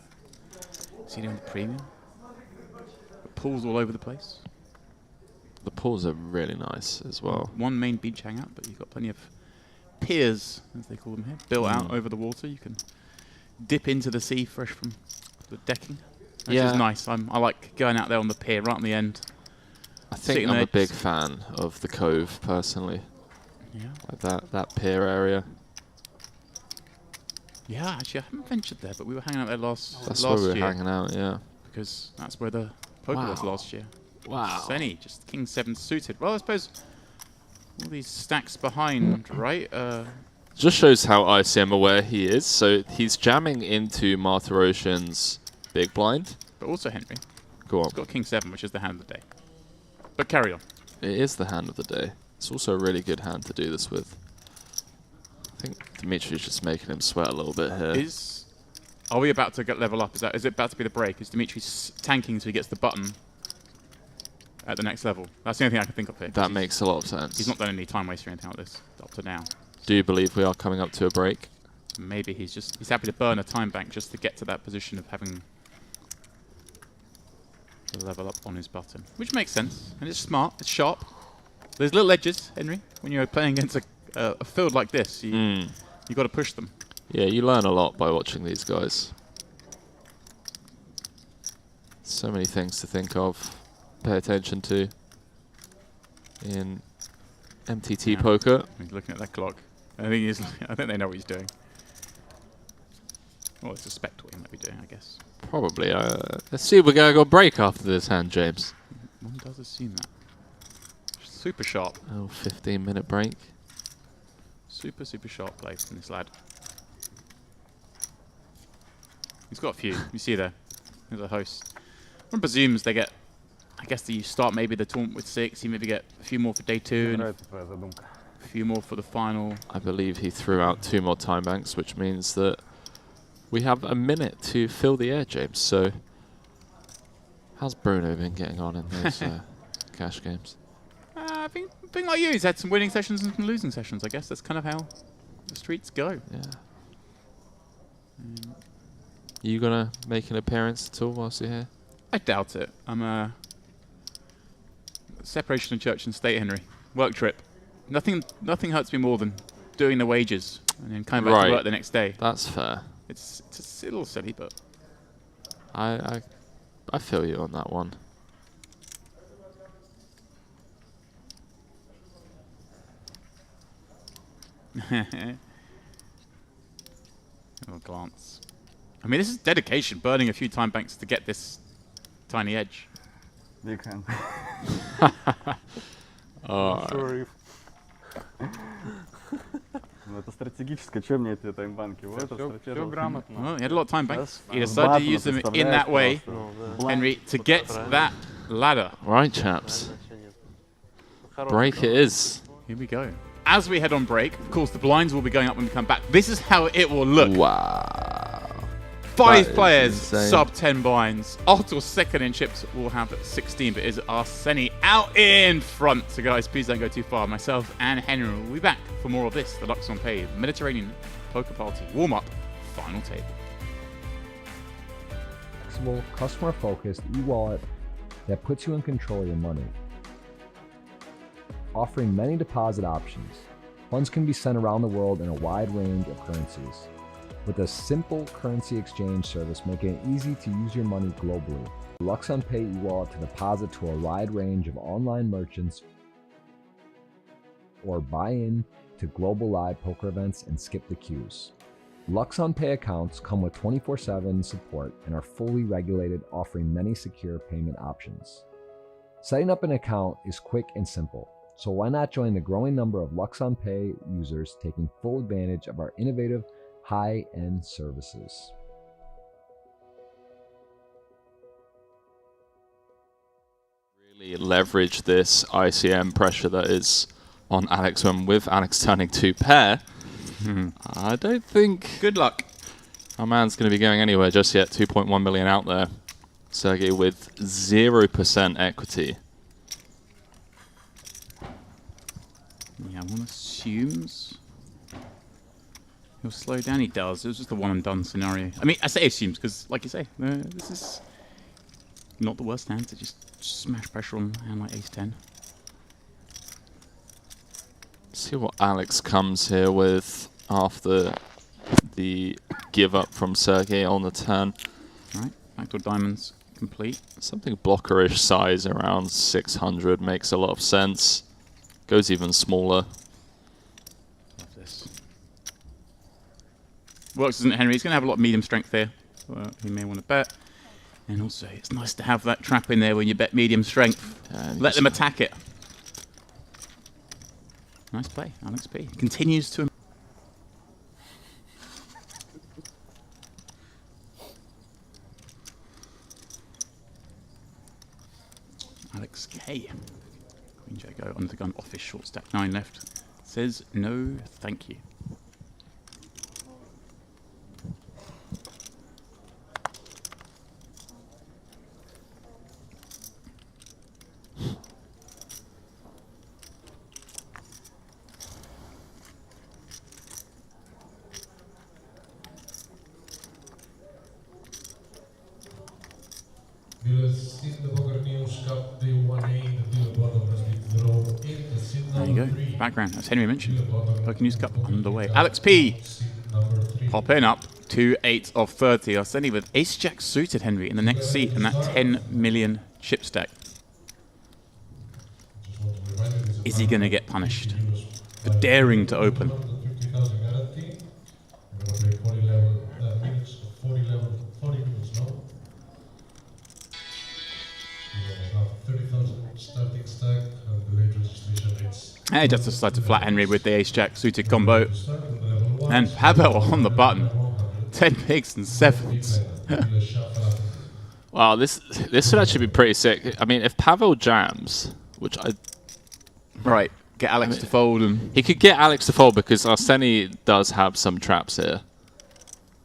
casino in the Premium. The pools all over the place.
The pools are really nice as well.
One main beach hangout, but you've got plenty of piers, as they call them here, built out over the water. You can dip into the sea fresh from the decking, which is nice. I like going out there on the pier right on the end.
I think I'm a big fan of the Cove personally.
Yeah.
Like that pier area.
Yeah, actually, I haven't ventured there, but we were hanging out there last
where we were
year.
hanging out, yeah.
Because that's where the poker was last year.
Wow.
Senny, just King 7 suited. Well, I suppose all these stacks behind, right?
Just shows how ICM aware he is. So he's jamming into Martiroshan's big blind.
But also Henry.
Go on.
He's got King 7, which is the hand of the day. But carry on.
It is the hand of the day. It's also a really good hand to do this with. I think Dimitri's just making him sweat a little bit here.
Are we about to get level up? Is it about to be the break? Is Dimitri tanking so he gets the button at the next level? That's the only thing I can think of here.
That makes a lot of sense.
He's not done any time waste or anything like this up to now.
Do you believe we are coming up to a break?
Maybe he's happy to burn a time bank just to get to that position of having the level up on his button, which makes sense and it's smart. It's sharp. There's little edges, Henry. When you're playing against a field like this, you got to push them.
Yeah, you learn a lot by watching these guys. So many things to think of, pay attention to in MTT poker.
He's looking at that clock. I think they know what he's doing. Well, they suspect what he might be doing, I guess.
Probably. Let's see if we're going to go break after this hand, James.
One does assume that. Super sharp.
Oh, 15-minute break.
Super, super sharp play from this lad. He's got a few. You see there. There's a host. One presumes they get... I guess you start maybe the tournament with 6. You maybe get a few more for day 2. And a few more for the final.
I believe he threw out 2 more time banks, which means that we have a minute to fill the air, James. So, how's Bruno been getting on in those cash games?
I think like you, he's had some winning sessions and some losing sessions. I guess that's kind of how the streets go.
Yeah. You gonna make an appearance at all whilst you're here?
I doubt it. I'm a separation of church and state, Henry. Work trip. Nothing hurts me more than doing the wages and then coming back to work the next day.
That's fair.
It's a little silly, but
I feel you on that one.
Little glance. I mean, this is dedication, burning a few time banks to get this tiny edge.
Big hand.
Sorry.
Ну это стратегическое, чем мне эти таймбанки? Вот это
Все
стратегическое.
грамотно.
Well, he had a lot of time banks. He
С
decided to
батом
use them in
составляешь
that way,
просто.
Henry, to get that ladder.
Right, chaps. Break it is.
Here we go. As we head on break, of course, the blinds will be going up when we come back. This is how it will look.
Wow.
5
That is
players,
insane.
sub 10 blinds. Otto second in chips will have 16, but is Arseni out in front. So guys, please don't go too far. Myself and Henry will be back for more of this, the luxonpay Mediterranean Poker Party warm-up final table.
Flexible, customer-focused e-wallet that puts you in control of your money. Offering many deposit options, funds can be sent around the world in a wide range of currencies. With a simple currency exchange service making it easy to use your money globally. luxonpay e-wallet to deposit to a wide range of online merchants or buy in to global live poker events and skip the queues. luxonpay accounts come with 24/7 support and are fully regulated, offering many secure payment options. Setting up an account is quick and simple, so why not join the growing number of luxonpay users taking full advantage of our innovative high-end services.
leverage this ICM pressure that is on Alex when with Alex turning 2 pair. I don't think
Good luck.
our man's going to be going anywhere just yet. 2.1 million out there. Sergey with 0% equity.
Yeah, one assumes he'll slow down. He does. It was just a one and done scenario. I mean, I say assumes because, like you say, this is not the worst hand to just smash pressure on a hand like ace-10.
See what Alex comes here with after the give up from Sergey on the turn.
Right, backdoor diamonds complete.
Something blockerish size around 600 makes a lot of sense. Goes even smaller.
Love this. Works, isn't it, Henry? He's going to have a lot of medium strength here. He may want to bet. And also, it's nice to have that trap in there when you bet medium strength. Let them attack it. Nice play, Alex P. Continues to... Alex K. Queen Jack go under the gun, office, short stack, 9 left. Says no, thank you. There you go. Background, as Henry mentioned. Poker News Cup underway. Alex P. Popping up to 8 of 30. Arseni with ace jack suited, Henry, in the next seat and that 10 million chip stack. Is he going to get punished for daring to open? He just decided to flat Henry with the ace-jack suited combo. And Pavel on the button. 10 pigs and 7s.
Wow, this would actually be pretty sick. I mean, if Pavel jams, which I...
Right, get Alex to fold. And
he could get Alex to fold because Arseni does have some traps here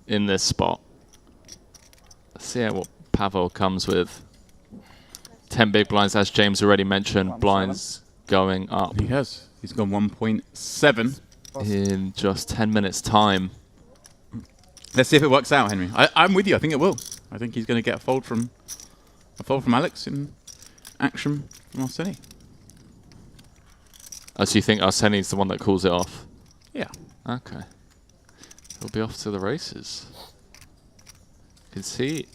in this spot. Let's see what Pavel comes with. 10 big blinds, as James already mentioned. Blinds going up.
He has. He's gone 1.7
in just 10 minutes time.
Let's see if it works out, Henry. I'm with you. I think it will. I think he's going to get a fold from Alex in action from Arseni.
Oh, so you think Arseni's the one that calls it off?
Yeah.
Okay. He'll be off to the races. You can see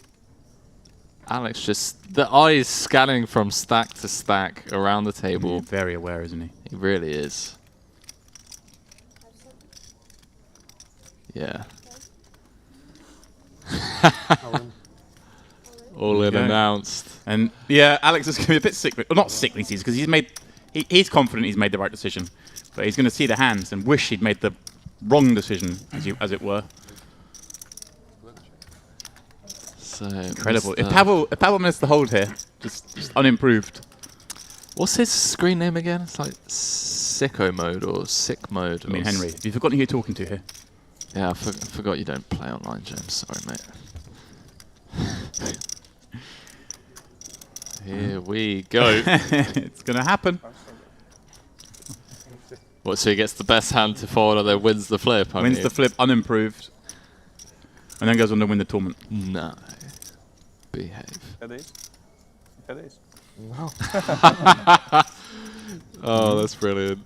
Alex just, the eyes scanning from stack to stack around the table.
He's very aware, isn't he?
He really is. Yeah. All in announced.
And yeah, Alex is going to be a bit sick, well, not sickly season, because he's confident he's made the right decision, but he's going to see the hands and wish he'd made the wrong decision, as it were.
So
incredible. If Pavel missed the hold here, just unimproved.
What's his screen name again? It's like sicko mode or sick mode.
I mean, Henry, have you forgotten who you're talking to here?
Yeah, I forgot you don't play online, James. Sorry, mate. Here we go.
It's going to happen.
What, so he gets the best hand to fold and then wins the flip?
Wins the flip unimproved. And then goes on to win the tournament.
No. Behave.
Wow.
Oh, that's brilliant.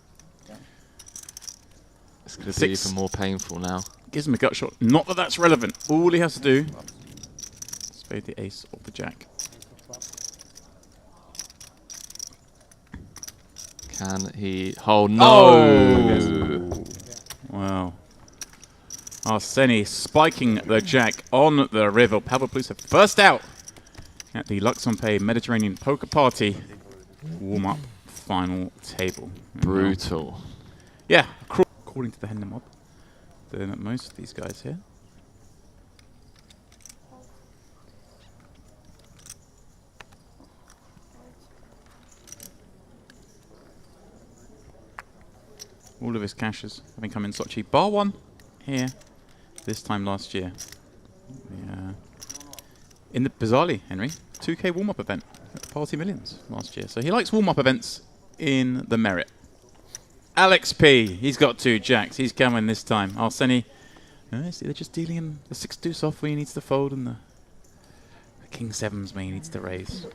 It's going to be
6.
even more painful now.
Gives him a gut shot. Not that that's relevant. All he has to do is spade the ace or the jack.
Can he hold? No!
Oh. Wow. Arseni spiking the jack on the river. Pavel Plusev first out at the Luxonpay Mediterranean Poker Party warm-up final table.
Brutal.
Yeah, according to the Hender mob, than most of these guys here. All of his cashes having come in Sochi, bar one here this time last year. In the bizarrely, Henry, 2K warm-up event at the Party Millions last year. So he likes warm-up events in the Merit. Alex P, he's got 2 jacks. He's coming this time. Arseni, see, they're just dealing him the 6-2 soft where he needs to fold and the King 7s where he needs to raise.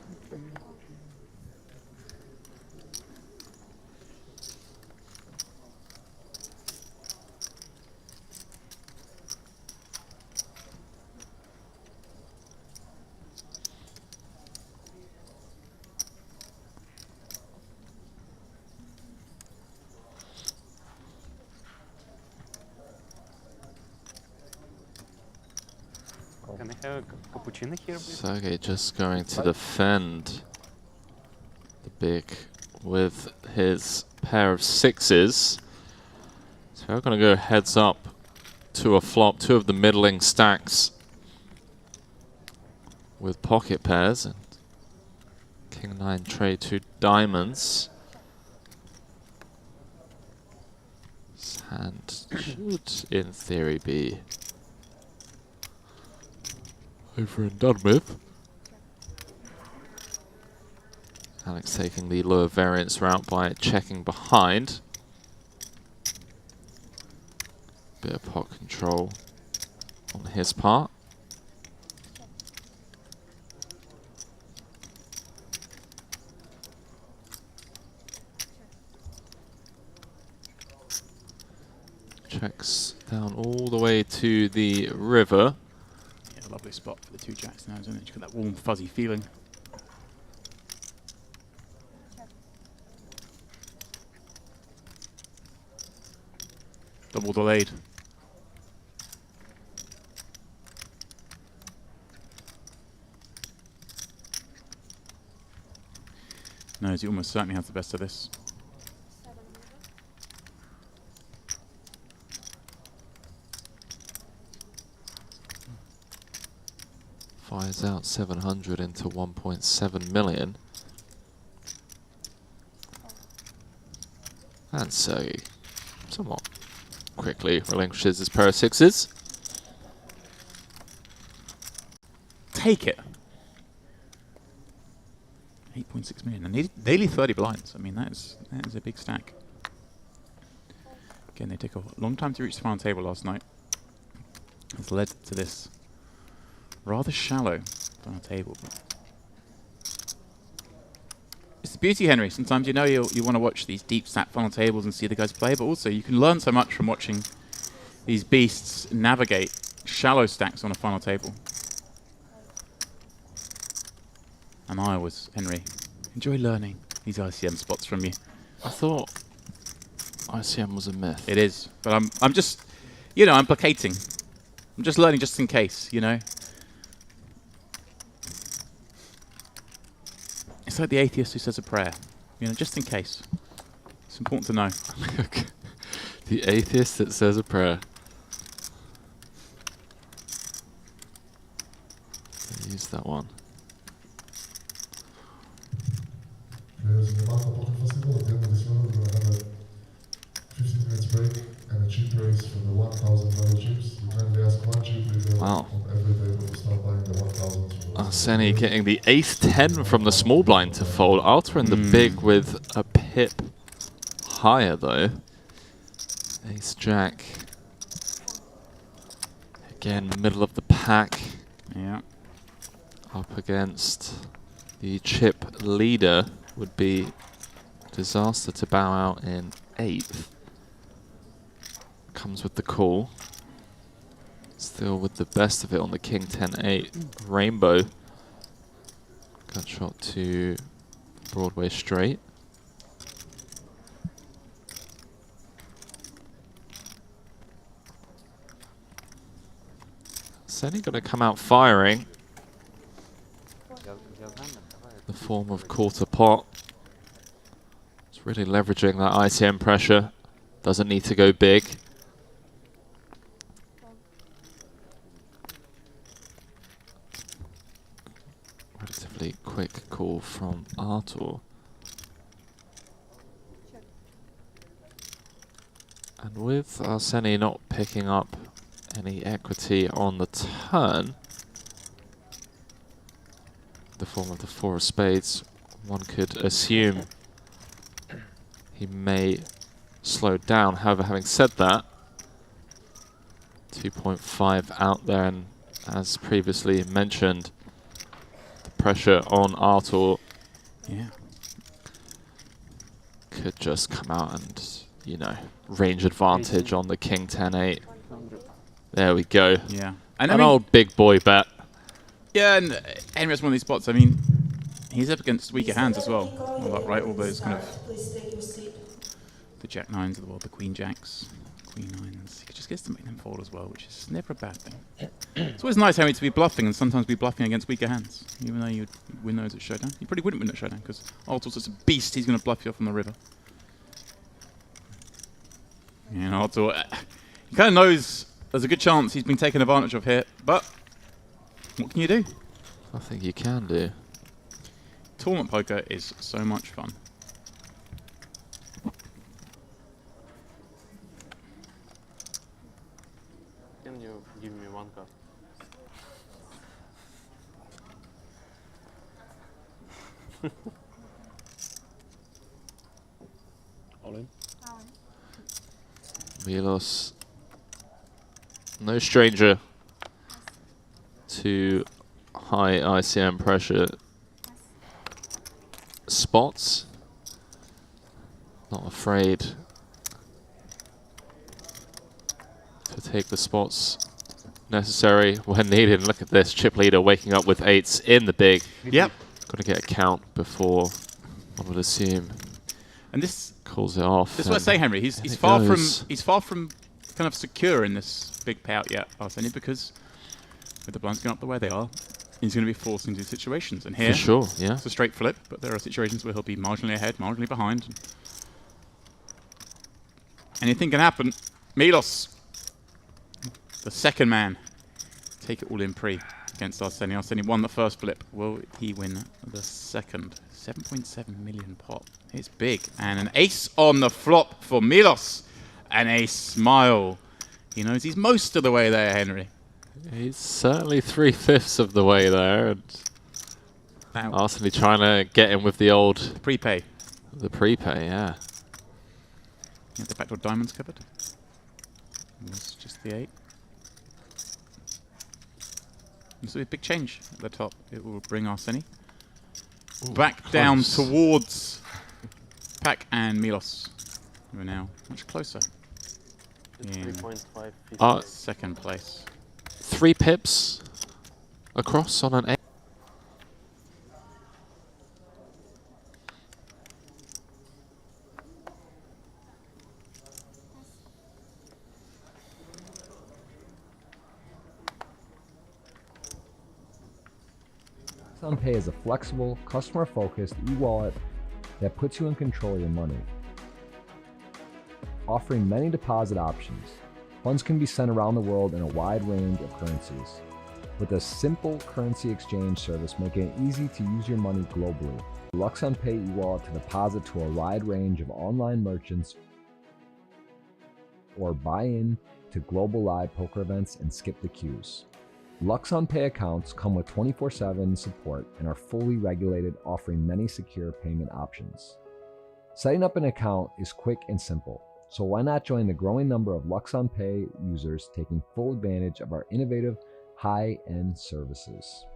Can I have a cappuccino here, please?
Sergey just going to defend the big with his pair of 6s. So we're going to go heads up to a flop, 2 of the middling stacks with pocket pairs and King 9 tray 2 diamonds. This hand should, in theory, be over and done with. Alex taking the lower variance route by checking behind. Bit of pot control on his part. Checks down all the way to the river.
Yeah, lovely spot for the 2 jacks now, isn't it? You've got that warm, fuzzy feeling. Double delayed. No, he almost certainly has the best of this.
Fires out 700 into 1.7 million. And Sergey somewhat quickly relinquishes his pair of 6s.
Take it. 8.6 million. And nearly 30 blinds. I mean, that is a big stack. Again, they took a long time to reach the final table last night. It's led to this rather shallow final table. It's the beauty, Henry. Sometimes you want to watch these deep stack final tables and see the guys play, but also you can learn so much from watching these beasts navigate shallow stacks on a final table. And I always, Henry, enjoy learning these ICM spots from you.
I thought ICM was a myth.
It is, but I'm just, I'm placating. I'm just learning just in case, It's like the atheist who says a prayer, just in case. It's important to know.
The atheist that says a prayer. Use that one.
Players in the Malta Poker Festival, at the end of this round, we're going to have a 15 minutes break and a chip race for the 1,000 value chips. You kindly ask 1 chip leader on every table to start buying the 1,000.
Arseni getting the ace-10 from the small blind to fold. Alter in the big with a pip higher though. Ace-jack. Again, middle of the pack.
Yeah.
Up against the chip leader would be disaster to bow out in 8th. Comes with the call. Still with the best of it on the King 10-8 rainbow. Gut shot to Broadway straight. Arseni going to come out firing. The form of quarter pot. It's really leveraging that ICM pressure. Doesn't need to go big. Relatively quick call from Artur. with Arseni not picking up any equity on the turn, the form of the 4 of spades, one could assume he may slow down. However, having said that, 2.5 out there, and as previously mentioned, the pressure on Artur could just come out and, you know, range advantage on the king 10-8. There we go.
Yeah.
And an old big boy bet.
Yeah, and Henry has one of these spots. I mean, he's up against weaker hands as well. All that, right? All those kind of the jack nines of the world, the queen jacks, queen nines. He just gets to make them fold as well, which is never a bad thing. It's always nice, Henry, to be bluffing and sometimes be bluffing against weaker hands. Even though you'd win those at showdown. You probably wouldn't win at showdown because Artur's such a beast, he's going to bluff you off on the river. And Artur, he kind of knows there's a good chance he's been taken advantage of here, but what can you do?
Nothing you can do.
Tournament poker is so much fun.
Can you give me one card?
All in.
Milos, no stranger to high ICM pressure spots. Not afraid to take the spots necessary when needed. Look at this, chip leader waking up with 8s in the big.
Yep.
Got to get a count before one would assume.
And this
calls it off.
This is what I say, Henry. He's far from kind of secure in this big payout yet, Arseni, because with the blinds going up the way they are, he's going to be forced into situations. And here,
for sure, yeah,
it's a straight flip, but there are situations where he'll be marginally ahead, marginally behind. Anything can happen. Milos, the second man, take it all in pre against Arseni. Arseni won the first flip. Will he win the second? 7.7 million pot. It's big. And an ace on the flop for Milos. And a smile. He knows he's most of the way there, Henry.
He's certainly 3/5 of the way there. And Arseni trying to get in with the old
prepay.
The prepay, yeah.
You have the backdoor diamonds covered. It's just the 8. And so a big change at the top. It will bring Arseni back
close.
Down towards Pak and Milos. We're now much closer. In
3.5.
Second place.
3 pips across on an 8.
luxonpay is a flexible, customer-focused e-wallet that puts you in control of your money. Offering many deposit options, funds can be sent around the world in a wide range of currencies. With a simple currency exchange service making it easy to use your money globally. luxonpay e-wallet to deposit to a wide range of online merchants or buy in to global live poker events and skip the queues. luxonpay accounts come with 24/7 support and are fully regulated, offering many secure payment options. Setting up an account is quick and simple, so why not join the growing number of luxonpay users taking full advantage of our innovative, high-end services.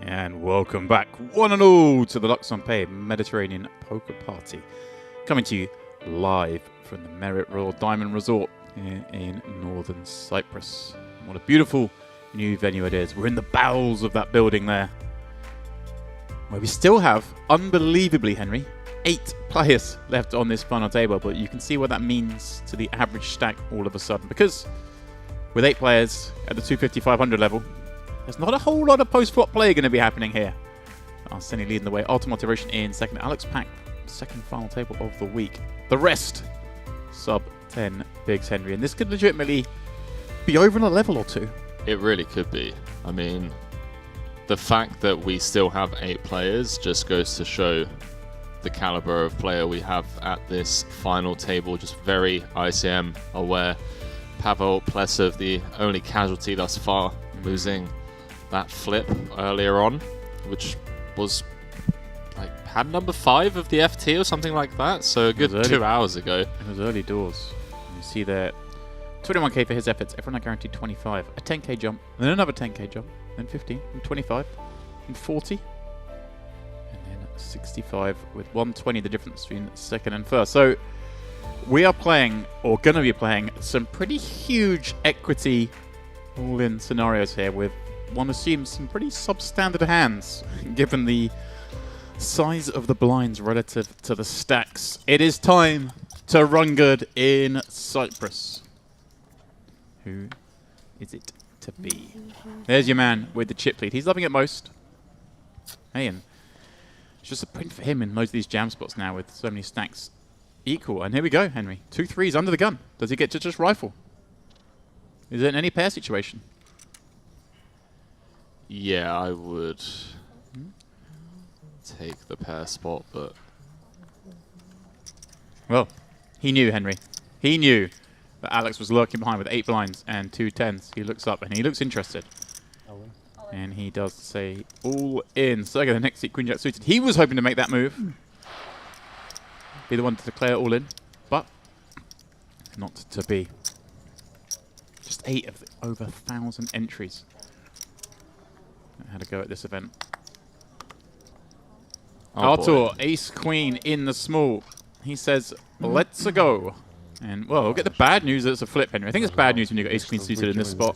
And welcome back, one and all, to the Luxonpay Mediterranean Poker Party. Coming to you live from the Merit Royal Diamond Resort here in northern Cyprus. What a beautiful new venue it is. We're in the bowels of that building there, where we still have, unbelievably, Henry, 8 players left on this final table. But you can see what that means to the average stack all of a sudden. Because with 8 players at the 250-500 level, there's not a whole lot of post-flop play going to be happening here. Arseni leading the way. Ultimate Motivation in second. Alex Pak, second final table of the week. The rest sub 10 bigs, Henry. And this could legitimately be over in a level or two.
It really could be. I mean, the fact that we still have 8 players just goes to show the caliber of player we have at this final table. Just very ICM aware. Pavel Plesov, the only casualty thus far, losing that flip earlier on, which was like had number 5 of the FT or something like that. So a good 2 hours ago.
It was early doors. You see there, 21k for his efforts. Everyone had guaranteed 25. A 10k jump, and then another 10k jump, then 15, and 25, and 40. 65 with 120 the difference between second and first. So we are playing, or going to be playing, some pretty huge equity all-in scenarios here with, one assumes, some pretty substandard hands given the size of the blinds relative to the stacks. It is time to run good in Cyprus. Who is it to be? There's your man with the chip lead. He's loving it most. Hey, and it's just a print for him in most of these jam spots now with so many stacks equal. And here we go, Henry. 2 3s under the gun. Does he get to just rifle? Is it in any pair situation?
Yeah, I would take the pair spot, but... Well,
he knew, Henry. He knew that Alex was lurking behind with 8 blinds and 2 10s. He looks up and he looks interested. And he does say all in. So the next seat, Queen Jack suited. He was hoping to make that move. Be the one to declare all in. But not to be. Just 8 of the over 1,000 entries. Had a go at this event. Artur, ace queen in the small. He says, let's go. And, well, we'll get the bad news that it's a flip, Henry. I think it's bad news when you've got ace queen suited in this spot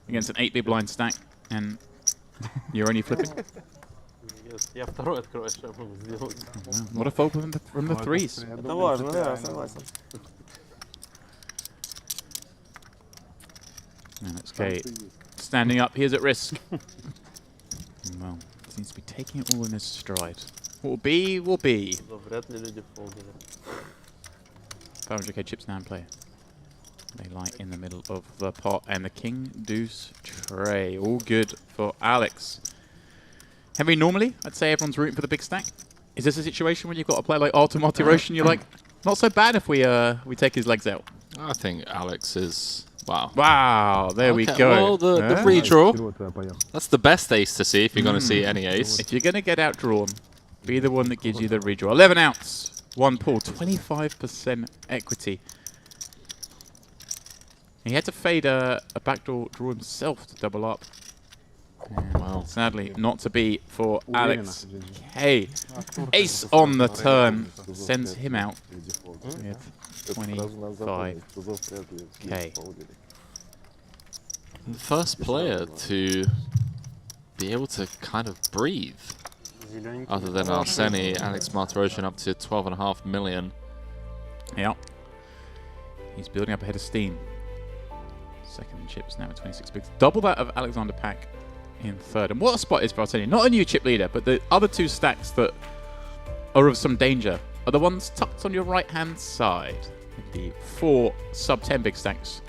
against an 8 big blind stack. And you're only flipping. What a fold from the 3s.
Это важно, да, согласен.
And it's K standing up. He is at risk. Well, seems to be taking it all in his stride. What will be, will be. 500k chips now in play. They lie in the middle of the pot. And the king, deuce, tray. All good for Alex. Henry, normally, I'd say everyone's rooting for the big stack. Is this a situation when you've got a player like Artur Martirosyan, you're like, not so bad if we take his legs out?
I think Alex is... Wow.
Wow, there we go.
Well, the redraw. That's the best ace to see if you're going to see any ace.
If you're going to get outdrawn, be the one that gives you the redraw. 11 outs, 1 pull, 25% equity. He had to fade a backdoor draw himself to double up. Well, sadly, not to be for Alex K. Ace on the turn sends him out with 25k.
The first player to be able to kind of breathe, other than Arseny, Alex Martirosyan up to 12.5 million.
Yeah. He's building up ahead of steam. Second chips now at 26 bigs. Double that of Alexander Pack in third. And what a spot is for Arseny. Not a new chip leader, but the other 2 stacks that are of some danger are the ones tucked on your right-hand side. The 4 sub-10 big stacks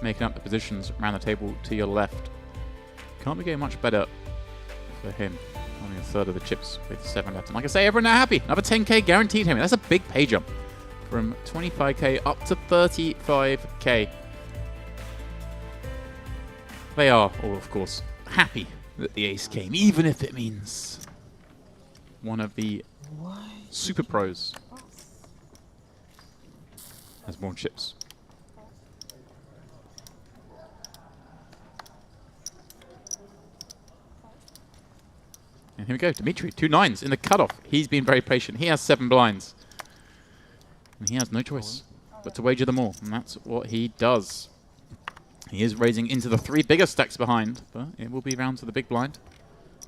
making up the positions around the table to your left. Can't be getting much better for him. Only a third of the chips with 7 left. And like I say, everyone now happy. Another 10k guaranteed him. That's a big pay jump from 25k up to 35k. They are all, of course, happy that the ace came, even if it means one of the super pros has more chips. And here we go, Dimitri, 2 9s in the cutoff. He's been very patient. He has 7 blinds. And he has no choice but to wager them all. And that's what he does. He is raising into the 3 bigger stacks behind, but it will be round to the big blind.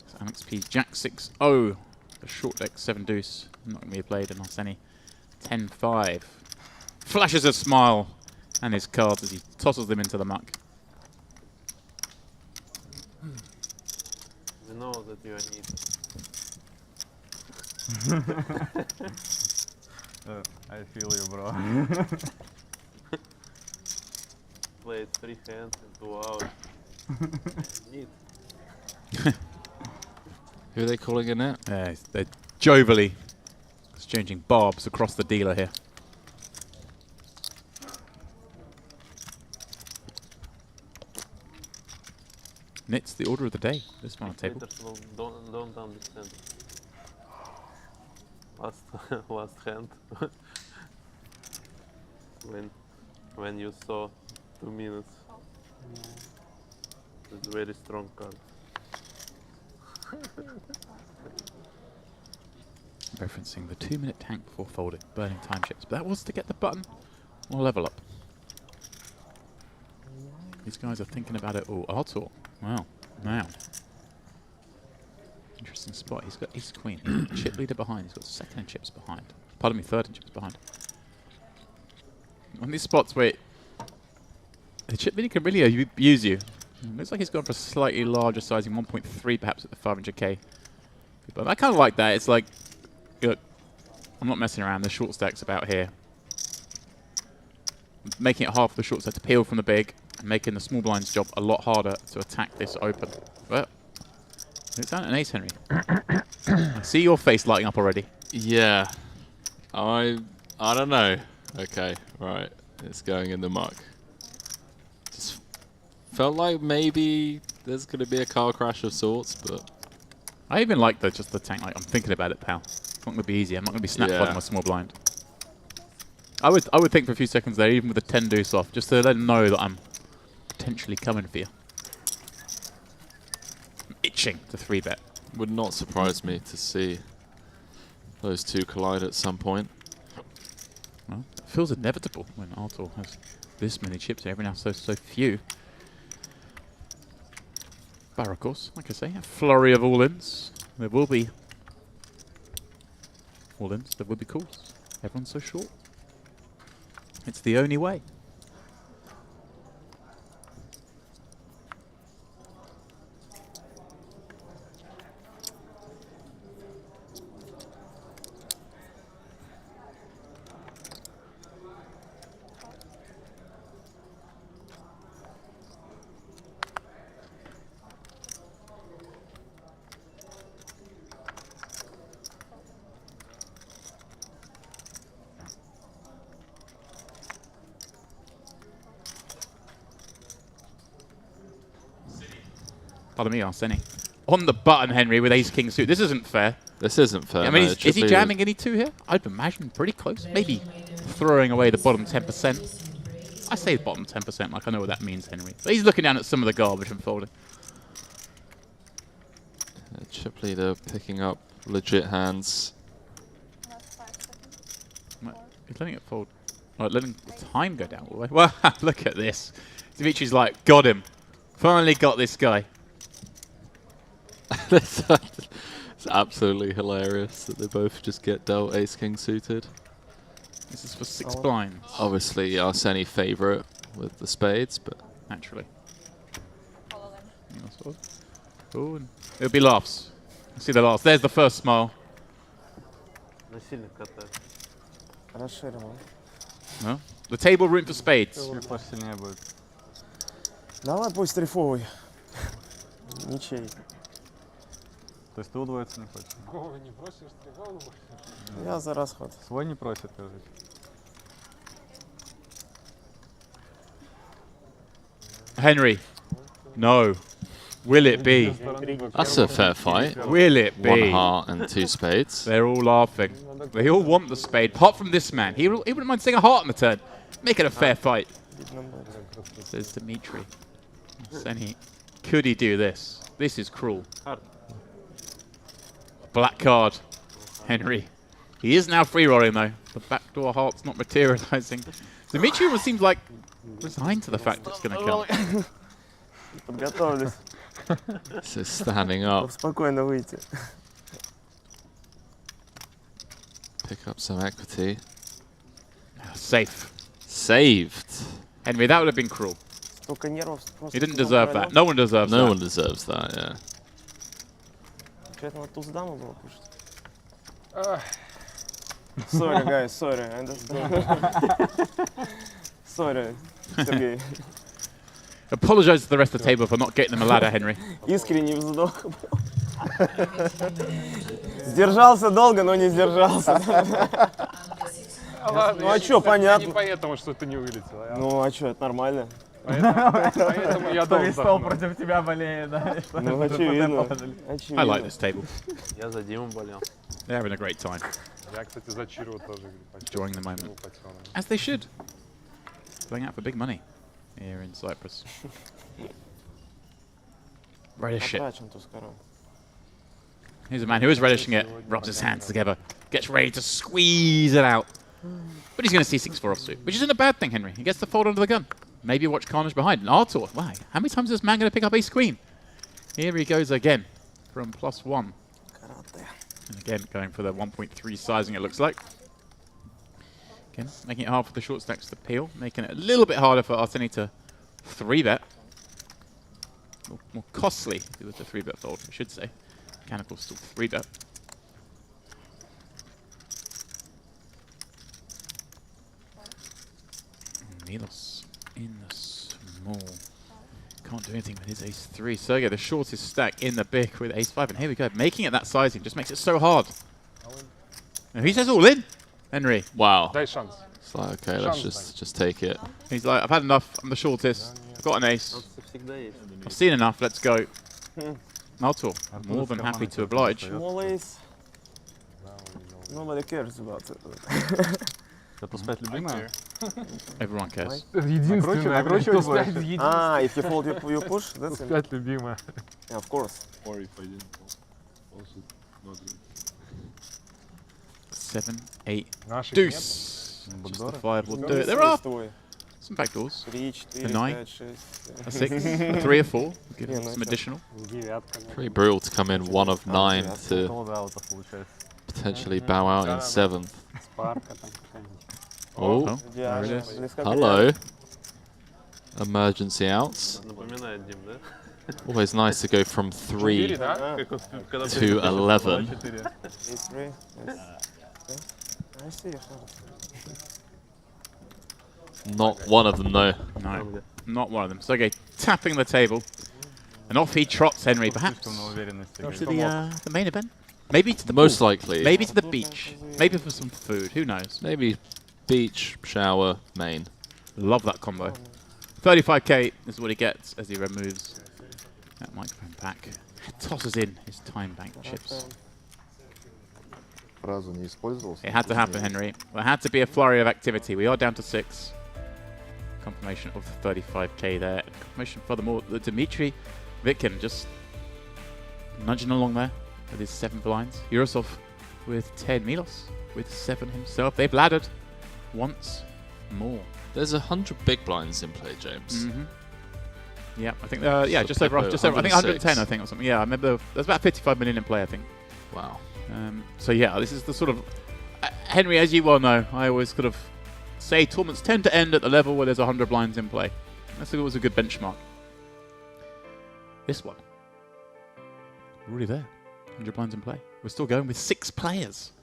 So Alex P's Jack 6-0. The short deck 7 deuce. Not going to be played, and Arseny 10-5. Flashes a smile and his cards as he tosses them into the muck.
You know that you need.
I feel you, bro.
played 3 hands in 2 hours. Neat.
Who are they calling in it?
They're jovially exchanging barbs across the dealer here. And it's the order of the day, this final table.
Spectators don't understand. Last hand. when you saw 2 minutes. It's a very strong card.
Referencing the 2-minute tank before folding, burning time chips. But that was to get the button or level up. These guys are thinking about it all. Artur. Wow. Now. Interesting spot. He's got ace queen. Chip leader behind. He's got second in chips behind. Pardon me, third in chips behind. On these spots where the chip leader can really abuse you. Looks like he's gone for slightly larger sizing, 1.3 perhaps at the 500k. But I kind of like that. It's like, look, I'm not messing around. The short stack's about here. Making it half the short stack to peel from the big, and making the small blind's job a lot harder to attack this open. But it's down an ace, Henry. I see your face lighting up already.
Yeah. I don't know. Okay, right. It's going in the muck. Just felt like maybe there's going to be a car crash of sorts, but...
I even like just the tank. Like, I'm thinking about it, pal. It's not going to be easy. I'm not going to be snap folding my small blind. I would think for a few seconds there, even with a 10 deuce off, just to let them know that I'm potentially coming for you. I'm itching to 3-bet.
Would not surprise me to see those two collide at some point.
Well, it feels inevitable when Artur has this many chips and everyone else so few. But of course, like I say, a flurry of all-ins. There will be all-ins, there will be calls. Everyone's so short. It's the only way. Pardon me, Arseni. On the button, Henry, with ace-king suit. This isn't fair.
This isn't fair.
I mean, is he jamming any 2 here? I'd imagine pretty close. Maybe throwing away the bottom 10%. I say the bottom 10%, like I know what that means, Henry. But he's looking down at some of the garbage and folding.
Chip leader picking up legit hands.
He's letting it fold. Like, letting the time go down all the way. Well, look at this. Dimitri's like, got him. Finally got this guy.
It's absolutely hilarious that they both just get dealt ace-king suited.
This is for 6 blinds.
Obviously, Arseni favourite with the spades, but...
Naturally. Oh, and it'll be laughs. See the laughs. There's the first smile. No? The table room for spades.
Чуть посильнее будет.
Давай пусть трифовый. Ничей.
То есть ты удвоиться не хочешь?
Ой, не просишь тригон?
Я за расход.
Свой не просит, кажется.
Henry. No. Will it be?
That's a fair fight.
Will it be?
1 heart and 2 spades.
They're all laughing. They all want the spade, apart from this man. He wouldn't mind seeing a heart on the turn. Make it a fair fight. Says Dimitri. Seni. Could he do this? This is cruel. Black card. Henry. He is now free rolling though. The backdoor heart's not materializing. Dimitri almost seems like resigned to the fact it's going to kill.
Подготовлюсь.
So standing up.
Спокойно выйти.
Pick up some equity.
Safe.
Saved.
Henry, that would have been cruel.
Столько нервов.
He didn't deserve that. No one deserves that.
No one deserves that, yeah.
Поэтому туз даму было пушить. Sorry, guys, sorry. I understand. Sorry, Сергей.
Apologise to the rest of the table for not getting them a ladder, Henry.
Искренний вздох. Сдержался долго, но не сдержался. Ну а что, понятно.
Не поэтому, что ты не вылетел.
Ну а что, это нормально.
Поэтому я дал
стол против тебя болеет, да?
Ну очевидно.
I like this table.
Я за Диму болел.
They're having a great time.
Я, кстати, за Чиру тоже.
Enjoying the moment. As they should. Playing out for big money here in Cyprus. Relish it.
Потрачен-то скоро.
Here's a man who is relishing it, rubs his hands together, gets ready to squeeze it out. But he's going to see 6-4 offsuit, which isn't a bad thing, Henry. He gets the fold under the gun. Maybe watch Carnage behind. And Artur, wow, how many times is this man going to pick up ace queen? Here he goes again from +1. And again, going for the 1.3 sizing, it looks like. Again, making it hard for the short stacks to peel, making it a little bit harder for Arseni to 3-bet. More costly with the 3-bet fold, I should say. Mechanical still 3-bet. Milos in the small. Can't do anything with his ace-3. Sergey, the shortest stack in the big with ace-5. And here we go. Making it that sizing just makes it so hard. Now he says all in, Henry.
Wow.
Дай шанс.
It's like, okay, let's just take it.
He's like, I've had enough. I'm the shortest. I've got an ace.
Всегда есть.
I've seen enough. Let's go. Maltor, more than happy to oblige.
Small ace. Nobody cares about it.
Допускать любимая?
Everyone cares.
Единственное, кто знает.
Ah, if you fold, you push? That's it.
5 любимая.
Yeah, of course.
Or if I didn't also not really.
7, 8,
Наших
deuce. Just the 5 will do it. There are some backdoors.
3, 4,
9,
5, 6.
a 6, a 3, a 4. Give him
Yeah,
some
nice.
additional.
Девятка.
Pretty brutal to come in 1 of 9 to
Колд-аутов получается.
potentially bow out in 7th.
Спарка там какая-нибудь.
Oh,
There it
Идеально.
is.
Близко к
hello. Emergency outs.
Напоминает Дим, да?
Always nice to go from 3
Да?
Как он, когда
to 11.
Ace 3. Yes. I see.
Not one of them though.
No, not one of them. Sergey tapping the table. And off he trots, Henry, perhaps.
Слишком на уверенности.
To the main event. Maybe to the
Most
pool.
likely.
Maybe to the beach. Maybe for some food. Who knows?
Maybe beach, shower, main.
Love that combo. 35k is what he gets as he removes that microphone pack. Tosses in his time bank chips.
Фразу не использовал.
It had to happen, Henry. There had to be a flurry of activity. We are down to 6. Confirmation of the 35k there. Confirmation furthermore that Dmitry Vitkin just nudging along there with his 7 blinds. Yurosov with 10. Milos with 7 himself. They've laddered once more.
There's 100 big blinds in play, James.
Yeah, I think yeah,
So
just over. I think
106.
110, I think, or something. Yeah, I remember there's about 55 million in play, I think.
Wow.
So yeah, this is the sort of Henry, as you well know, I always sort of say tournaments tend to end at the level where there's 100 blinds in play. That's always a good benchmark. This one, we're already there. 100 blinds in play. We're still going with 6 players.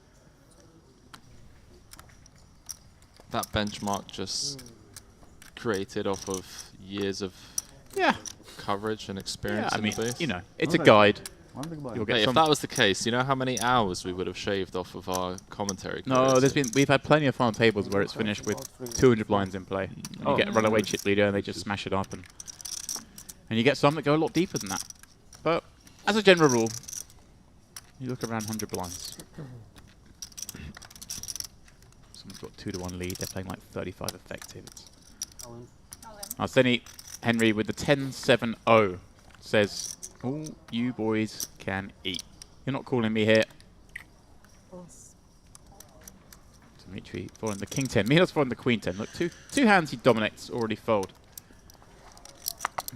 That benchmark just created off of years of
Yeah,
coverage and experience
I
in
mean,
the booth.
you know, it's a guide.
One big blind.
You'll get
Hey, if
some.
that was the case, you know how many hours we would have shaved off of our commentary
No,
careers?
we've had plenty of final tables where it's finished with 200 blinds in play. And you get a runaway chip leader and they just smash it up, and you get some that go a lot deeper than that. But as a general rule, you look around 100 blinds. Someone's got 2-1 lead. They're playing like 35 effective. Arseni Henry with the 10-7-0 says, "All you boys can eat." You're not calling me here. Dmitry following the king 10. Milos following the queen 10. Look, two hands he dominates already fold.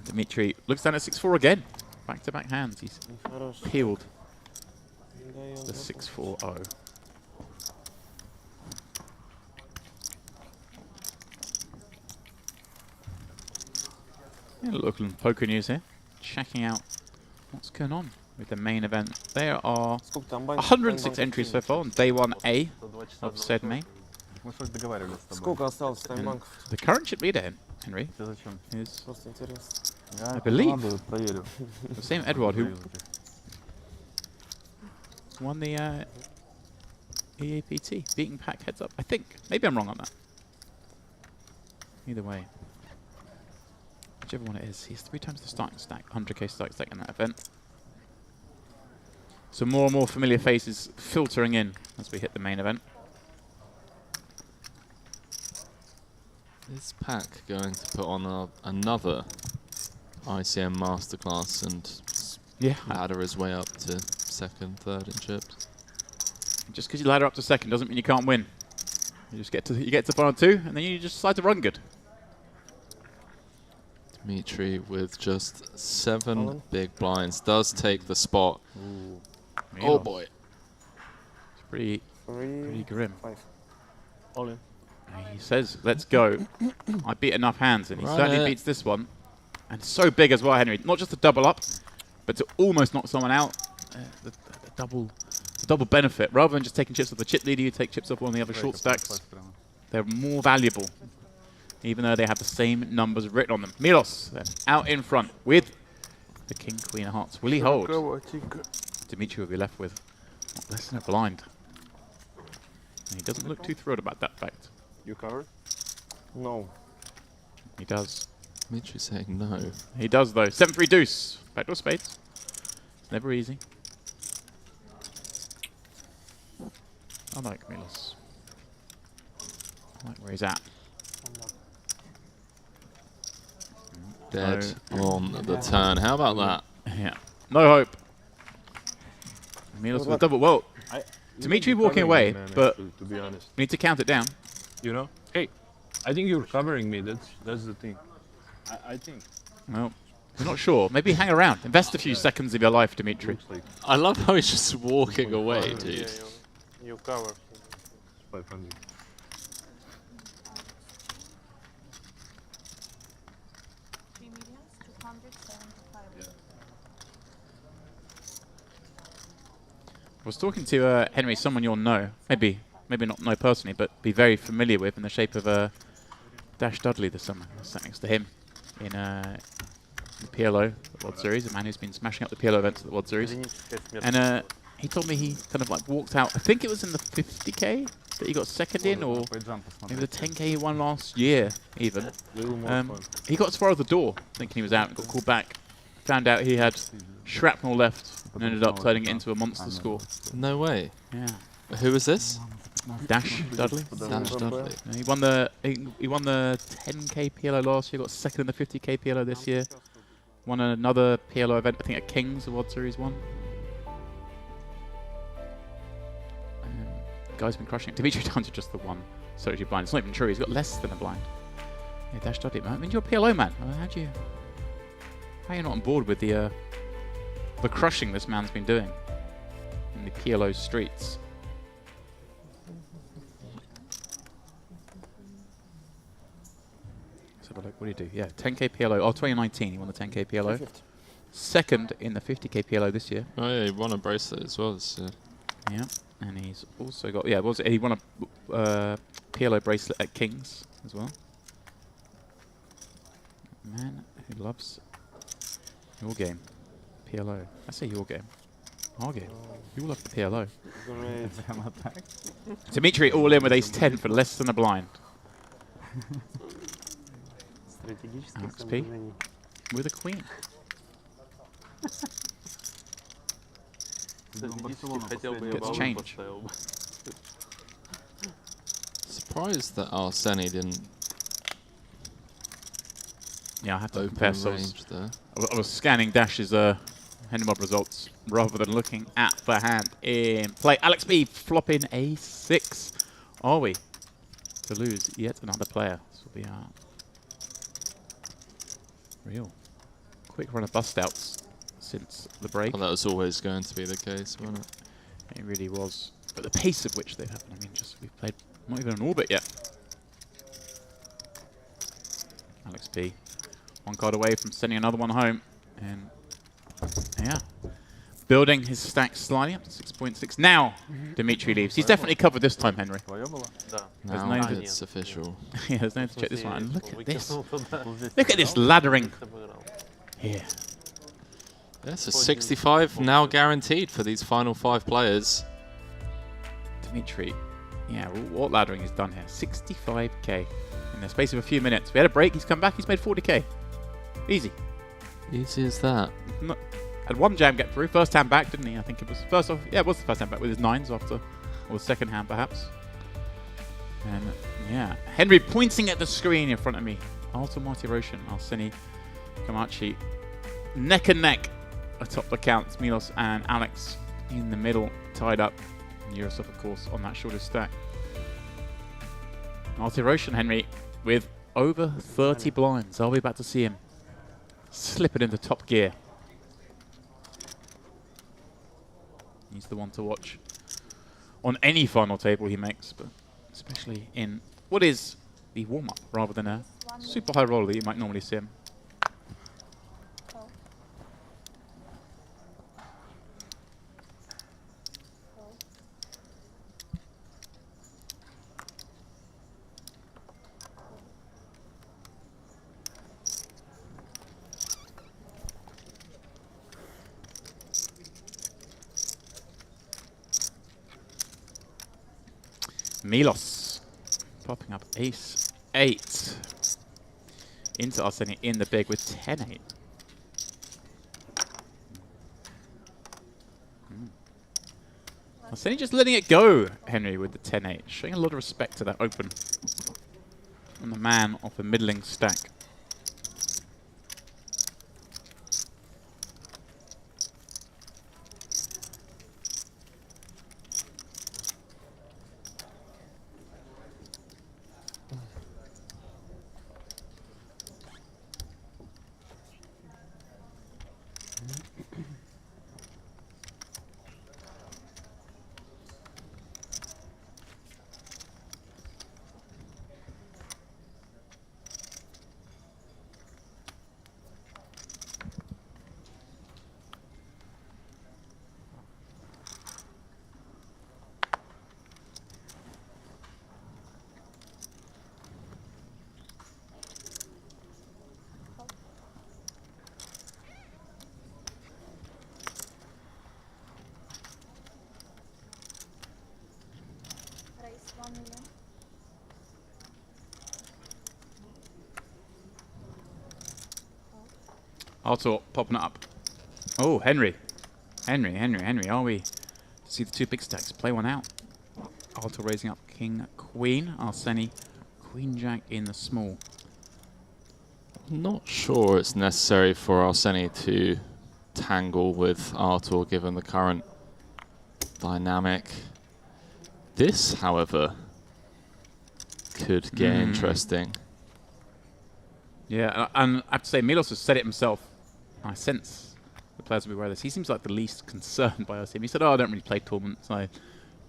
Dmitry looks down at 6-4 again. Back-to-back hands. He's peeled the 6-4-0. Yeah, local poker news here. Checking out what's going on with the main event. There are 106 entries so far on day 1A of said main.
Мы что-то договаривались с тобой.
Сколько осталось таймбанков?
The current chip leader Henry
Тебе зачем?
is
Просто интересно.
Я
I believe.
надо, проверю.
the same Edward who
Проверю.
won the EAPT, beating Pack heads up. I think. Maybe I'm wrong on that. Either way. Whichever one it is, he's 3 times the starting stack, 100k starting stack in that event. So more and more familiar faces filtering in as we hit the main event.
Is Pack going to put on another ICM masterclass and ladder his way up to 2nd, 3rd in chips?
Just because you ladder up to 2nd doesn't mean you can't win. You just get to final 2, and then you just decide to run good.
Dimitri with just 7 big blinds does take the spot. Oh boy.
It's pretty grim.
5.
All in.
He says, let's go. I beat enough hands, and he
Run
certainly
it.
beats this one. And so big as well, Henry. Not just to double up, but to almost knock someone out. The double benefit. Rather than just taking chips off the chip leader, you take chips off one of the other short stacks. They're more valuable, even though they have the same numbers written on them. Milos then out in front with the King, Queen of Hearts. Will he hold? Dimitri will be left with less than a blind. And he doesn't look too thrilled about that fact.
You covered? No.
He does.
Dimitri saying no.
He does though. 7-3 deuce. Backdoor spades. It's never easy. I like Milos. I like where he's at.
Dead on the turn. How about that?
Yeah. No hope. Milos with a double. Well, Dimitri walking away, but
to be honest,
we need to count it down.
you know, hey, I think you're covering me. That's the thing. I think.
Well, I'm not sure. Maybe hang around. Invest a few seconds of your life, Dimitri.
Looks like
I love how he's just walking away, dude.
You cover.
500.
I was talking to Henry, someone you'll know, maybe not know personally, but be very familiar with in the shape of Dash Dudley this summer. I sat next to him in the PLO World Series, a man who's been smashing up the PLO events at the World Series. And he told me he kind of like walked out, I think it was in the 50k that he got 2nd in, or maybe the 10k he won last year even. He got as far as the door thinking he was out and got called back. Found out he had shrapnel left and ended up turning it into a monster score.
No way.
Yeah.
Who was this?
Dash Dudley.
Dash Dudley.
He won the 10k PLO last year, got 2nd in the 50k PLO this year. Won another PLO event, I think at Kings, the World Series 1. Guy's been crushing it. Dimitri down to just the one Sochi blind. It's not even true, he's got less than a blind. Yeah, Dash Dudley, man. I mean, you're a PLO man. How are you not on board with the crushing this man's been doing in the PLO streets? Let's have a look. What did he do? Yeah, 10k PLO. Oh, 2019, he won the 10k PLO. 2nd in the 50k PLO this year.
Oh yeah, he won a bracelet as well this year.
Yeah, and he's also got, he won a PLO bracelet at Kings as well. Man who loves your game. PLO. I say your game. Our game. You all love the PLO. Dimitri all in with ace-10 for less than a blind. Alex P with a queen. Gets change.
Surprised that Arseni didn't.
Yeah, I have to
open
confess.
range there.
I was scanning Dash's Hendemob results rather than looking at the hand in play. Alex B flopping a6. Are we to lose yet another player? This will be our real quick run of bust outs since the break.
Well, that was always going to be the case, wasn't it?
It really was. But the pace of which they've happened, I mean, we've played not even an orbit yet. Alex P. One card away from sending another one home. And yeah, building his stack slightly up to 6.6. Now, Dimitri leaves. He's definitely covered this time, Henry.
Да.
There's
Now
no-
it's official.
Yeah, there's no need to check this one. And look at this.
Выкинул туда.
Look at this laddering
Обыграл.
here.
Yeah, so 65 now guaranteed for these final 5 players.
Dimitri, yeah, what laddering he's done here. 65k in the space of a few minutes. We had a break, he's come back, he's made 40k. Easy.
Easy as that.
Had one jam get through, first hand back, didn't he? I think it was first off. Yeah, it was the first hand back with his 9s after, or the second hand perhaps. And yeah, Henry pointing at the screen in front of me. Alto Marty Roshan, Arseni Kamachi, neck and neck atop the counts. Milos and Alex in the middle, tied up. And Yurosov, of course, on that shortest stack. Marty Roshan, Henry, with over 30 blinds. Are we about to see him slip it into top gear? He's the one to watch on any final table he makes, but especially in what is the warm-up rather than a super high roller that you might normally see him. Milos popping up ace 8 into Arseni in the big with 10-8. Arseni just letting it go, Henry, with the 10-8, showing a lot of respect to that open from the man off a middling stack. Alto popping it up. Oh, Henry. Henry. Are we to see the two big stacks play one out? Alto raising up King, Queen. Arseni, Queen, Jack in the small.
Not sure it's necessary for Arseni to tangle with Artur given the current dynamic. This, however, could get interesting.
Yeah, and I have to say, Milos has said it himself. I sense the players will be aware of this. He seems like the least concerned by us. He said, "Oh, I don't really play tournaments. I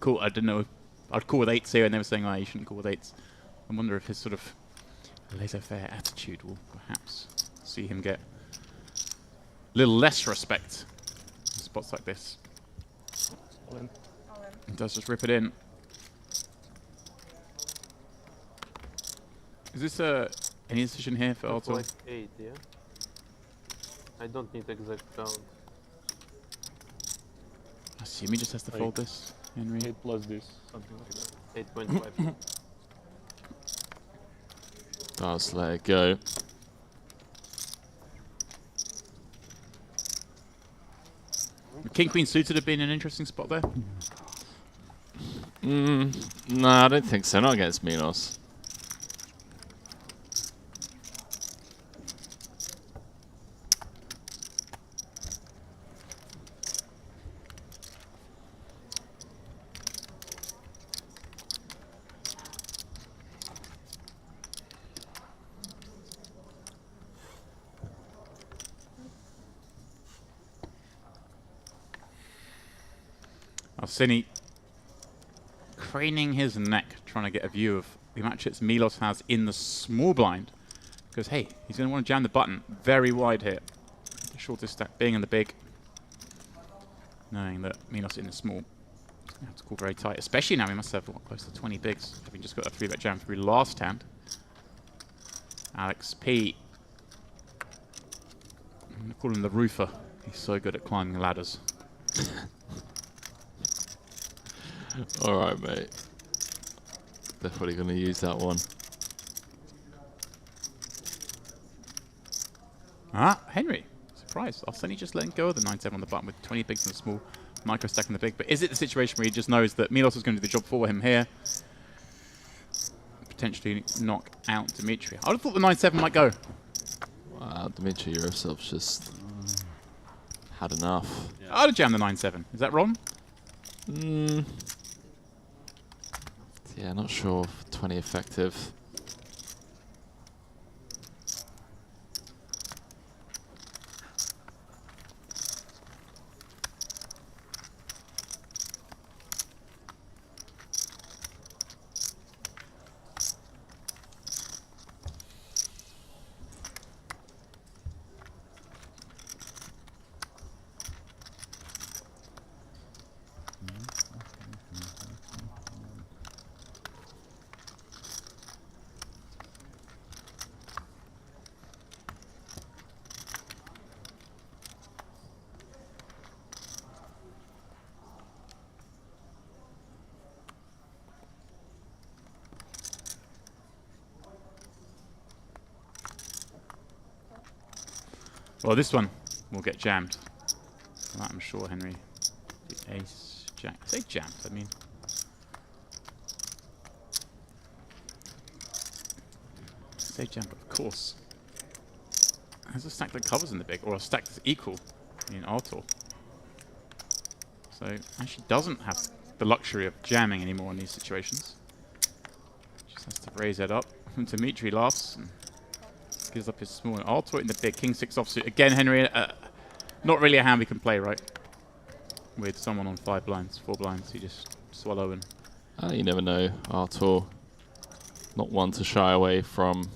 didn't know if I'd call with 8s here," and they were saying, "Oh, you shouldn't call with 8s." I wonder if his sort of laissez-faire attitude will perhaps see him get a little less respect in spots like this. He does just rip it in. Is this any decision here for Alto?
Like 8, yeah? I don't need exact count.
I assume he just has to fold this, Henry.
8 plus this, something like that.
8.5.
Does let it go.
King Queen suited have been an interesting spot there.
No, I don't think so. Not against Milos.
Arseni craning his neck, trying to get a view of the matchups Milos has in the small blind. Because, hey, he's going to want to jam the button very wide here. The shortest stack being in the big. knowing that Milos in the small. He's going to have to call very tight, especially now he must have close to 20 bigs, having just got a 3-bet jam through last hand. Alex P. I'm going to call him the roofer. He's so good at climbing ladders.
Alright, mate. Definitely going to use that one.
Ah, Henry. Surprise. Arseni just letting go of the 9-7 on the button with 20 bigs and a small, micro stacking the big. But is it the situation where he just knows that Milos is going to do the job for him here? Potentially knock out Dimitri. I would have thought the 9-7 might go.
Wow, Dmitry Yursov's just had enough.
Yeah. I would have jammed the 9-7. Is that wrong?
Yeah, not sure if 20 effective.
Well, this one will get jammed. That I'm sure, Henry. The ace, jack. I say jammed, I mean. I say jammed, but of course. There's a stack that covers in the big, or a stack that's equal in Artur. So, actually doesn't have the luxury of jamming anymore in these situations. Just has to raise that up. Dimitri laughs and gives up his small. Artur in the big, king 6 offsuit. Again, Henry, not really a hand we can play, right? With someone on 5 blinds, 4 blinds, you just swallow and...
You never know. Artur, not one to shy away from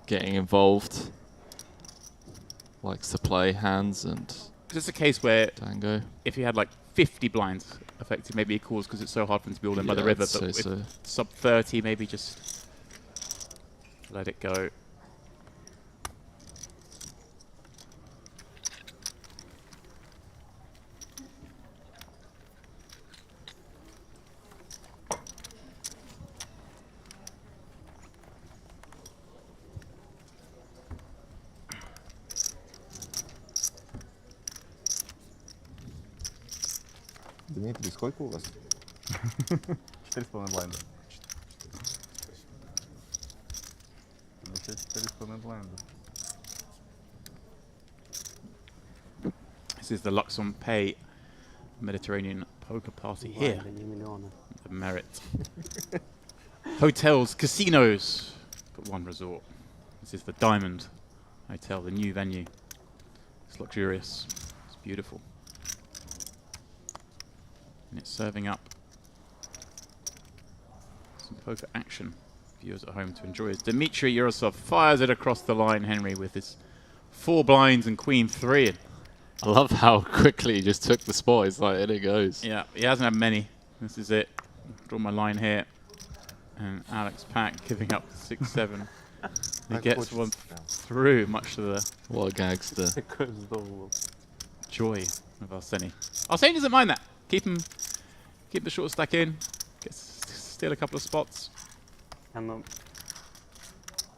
getting involved. Likes to play hands and...
Is this a case where
tango.
If he had like 50 blinds effective, maybe he calls because it's so hard for him to be all in by the river, but with sub 30, maybe just let it go.
Дмитрий, сколько у вас? 4,5 блайнда. 4,5 блайнда.
This is the luxonpay Mediterranean poker party here. The Merit. Hotels, casinos, but one resort. This is the Diamond Hotel, the new venue. It's luxurious. It's beautiful. And it's serving up some poker action for viewers at home to enjoy. As Dmitry Yursov fires it across the line, Henry, with his 4 blinds and queen 3.
I love how quickly he just took the spot. It's like, in it goes.
Yeah, he hasn't had many. This is it. Draw my line here. And Alex Pack giving up 6-7. He gets one through, much to the
what a gangster.
Joy of Arseni. Arseni doesn't mind that. Keep the short stack in. Steal a couple of spots.
And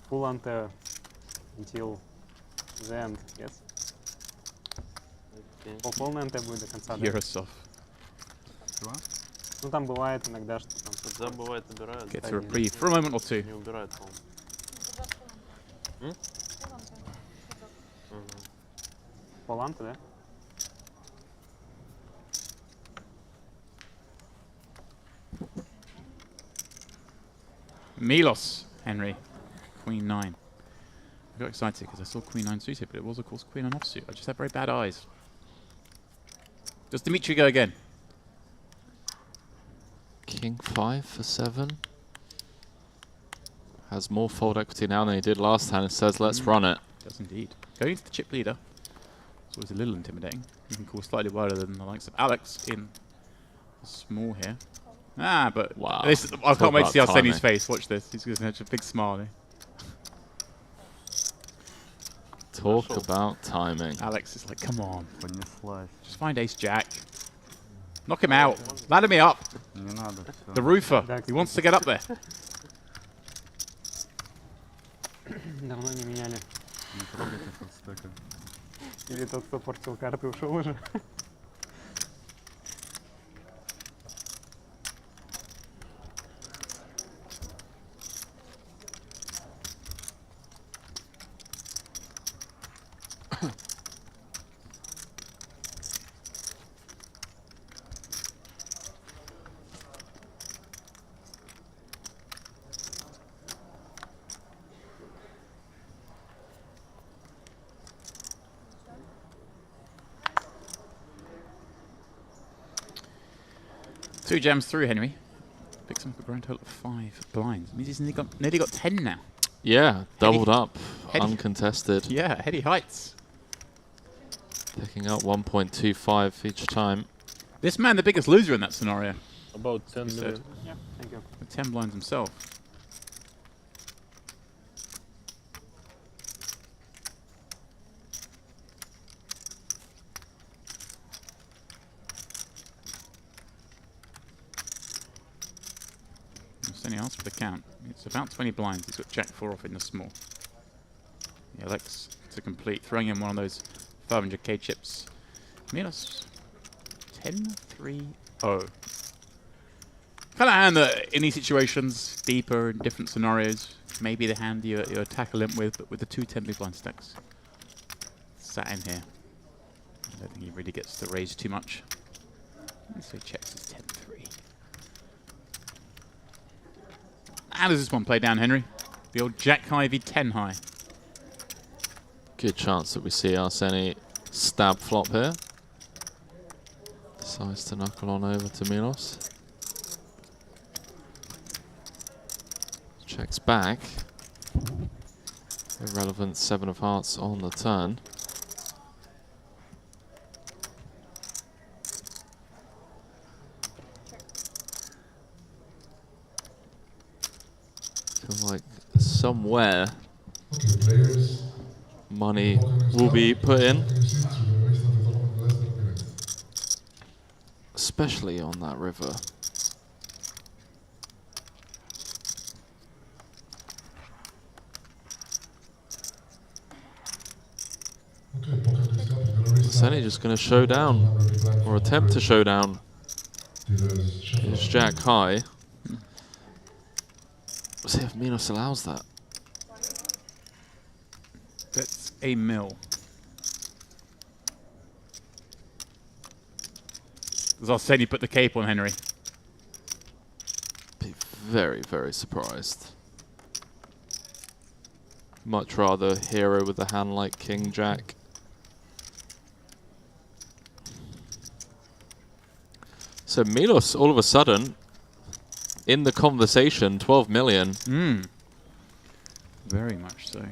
full ante until the end, yes? Полный ante будет до конца.
Yursov.
Ну там бывает иногда, что там...
Да, бывает, убирают.
Gets a reprieve for a moment or two.
Не убирают, по-моему.
Пол анте, да?
Milos, Henry, queen 9. I got excited because I saw queen 9 suited, but it was of course queen 9 offsuit. I just had very bad eyes. Does Dimitri go again?
King 5 for 7. Has more fold equity now than he did last time and says, let's run it.
Does indeed. Going to the chip leader. It's was a little intimidating. You can call slightly wider than the likes of Alex in the small here. Ah, but
Wow.
this, I can't wait to see
about
Arseni's
timing.
face. Watch this. He's going to have a big smile there.
Talk about timing.
Alex is like, come on.
Понеслась.
Just find ace jack. Knock him out. Ladder me up.
Не надо, всё.
The roofer. He wants to get up there.
Давно не меняли.
Не трогайте этот стекер.
Или тот, кто портил карты, ушел уже.
Two jams through, Henry. Picks him up a grand total of 5 blinds. Means he's nearly got 10 now.
Yeah, doubled up,
Heady.
uncontested.
Yeah, heady heights.
Picking up 1.25 each time.
This man, the biggest loser in that scenario.
About 10
He said.
million.
Yeah, thank you.
With 10 blinds himself. Only asked for the count. It's about 20 blinds. He's got jack 4 off in the small. Yeah, Alex to complete, throwing in one of those 500k chips. Milos 10-3-0. Kind of hand that in these situations, deeper in different scenarios, maybe the hand you attack a limp with, but with the 2 10 big blind stacks sat in here, I don't think he really gets to raise too much. So he checks his 10-3. How does this one play down, Henry? The old jack high v 10 high.
Good chance that we see Arseni stab flop here. Decides to knuckle on over to Milos. Checks back. Irrelevant 7 of hearts on the turn. Feel like somewhere
Okay, players.
money will be put in, especially on that river. Arseni just going to show down, or attempt to show down. It's jack high. We'll see if Milos allows that.
That's a mill. Does Arseni put the cape on Henry?
Be very, very surprised. Much rather hero with a hand like King Jack. So Milos, all of a sudden, in the conversation, 12 million.
Very much so.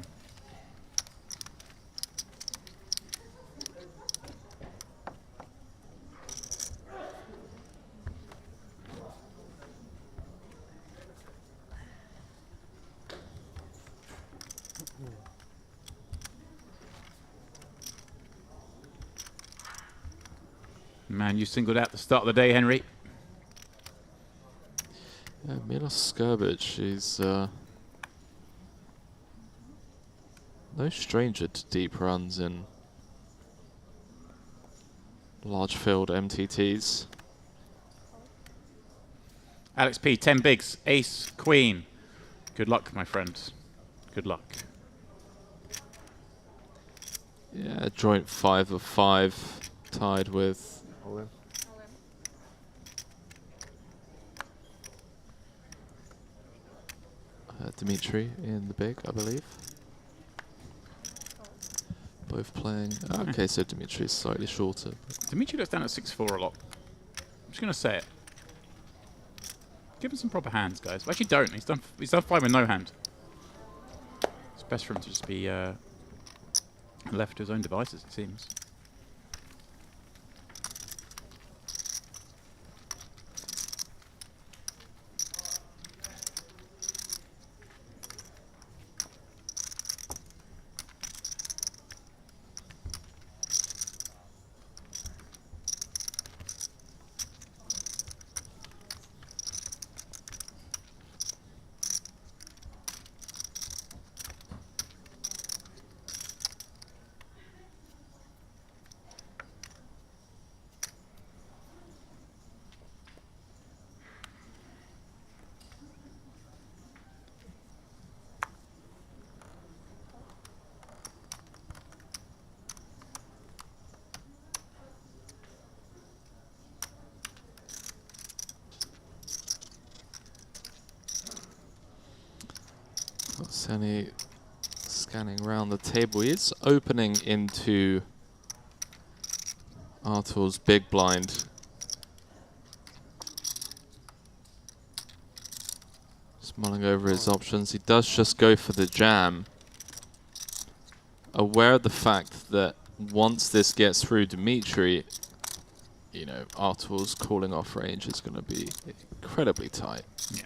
Man, you singled out the start of the day, Henry.
Yeah, Milos Skrbic is no stranger to deep runs in large field MTTs.
Alex P, 10 bigs, ace, queen. Good luck, my friends. Good luck.
Yeah, joint 5 of 5, tied with Dimitri in the big, I believe. Both playing. Okay, so Dimitri's slightly shorter.
Dimitri goes down at 6-4 a lot. I'm just going to say it. Give him some proper hands, guys. Well, actually, don't. He's done 5 with no hand. It's best for him to just be left to his own devices, it seems.
Seni scanning around the table. He's opening into Artur's big blind. Just mulling over his options. He does just go for the jam. Aware of the fact that once this gets through Dimitri, you know, Artur's calling off range is going to be incredibly tight.
Yeah.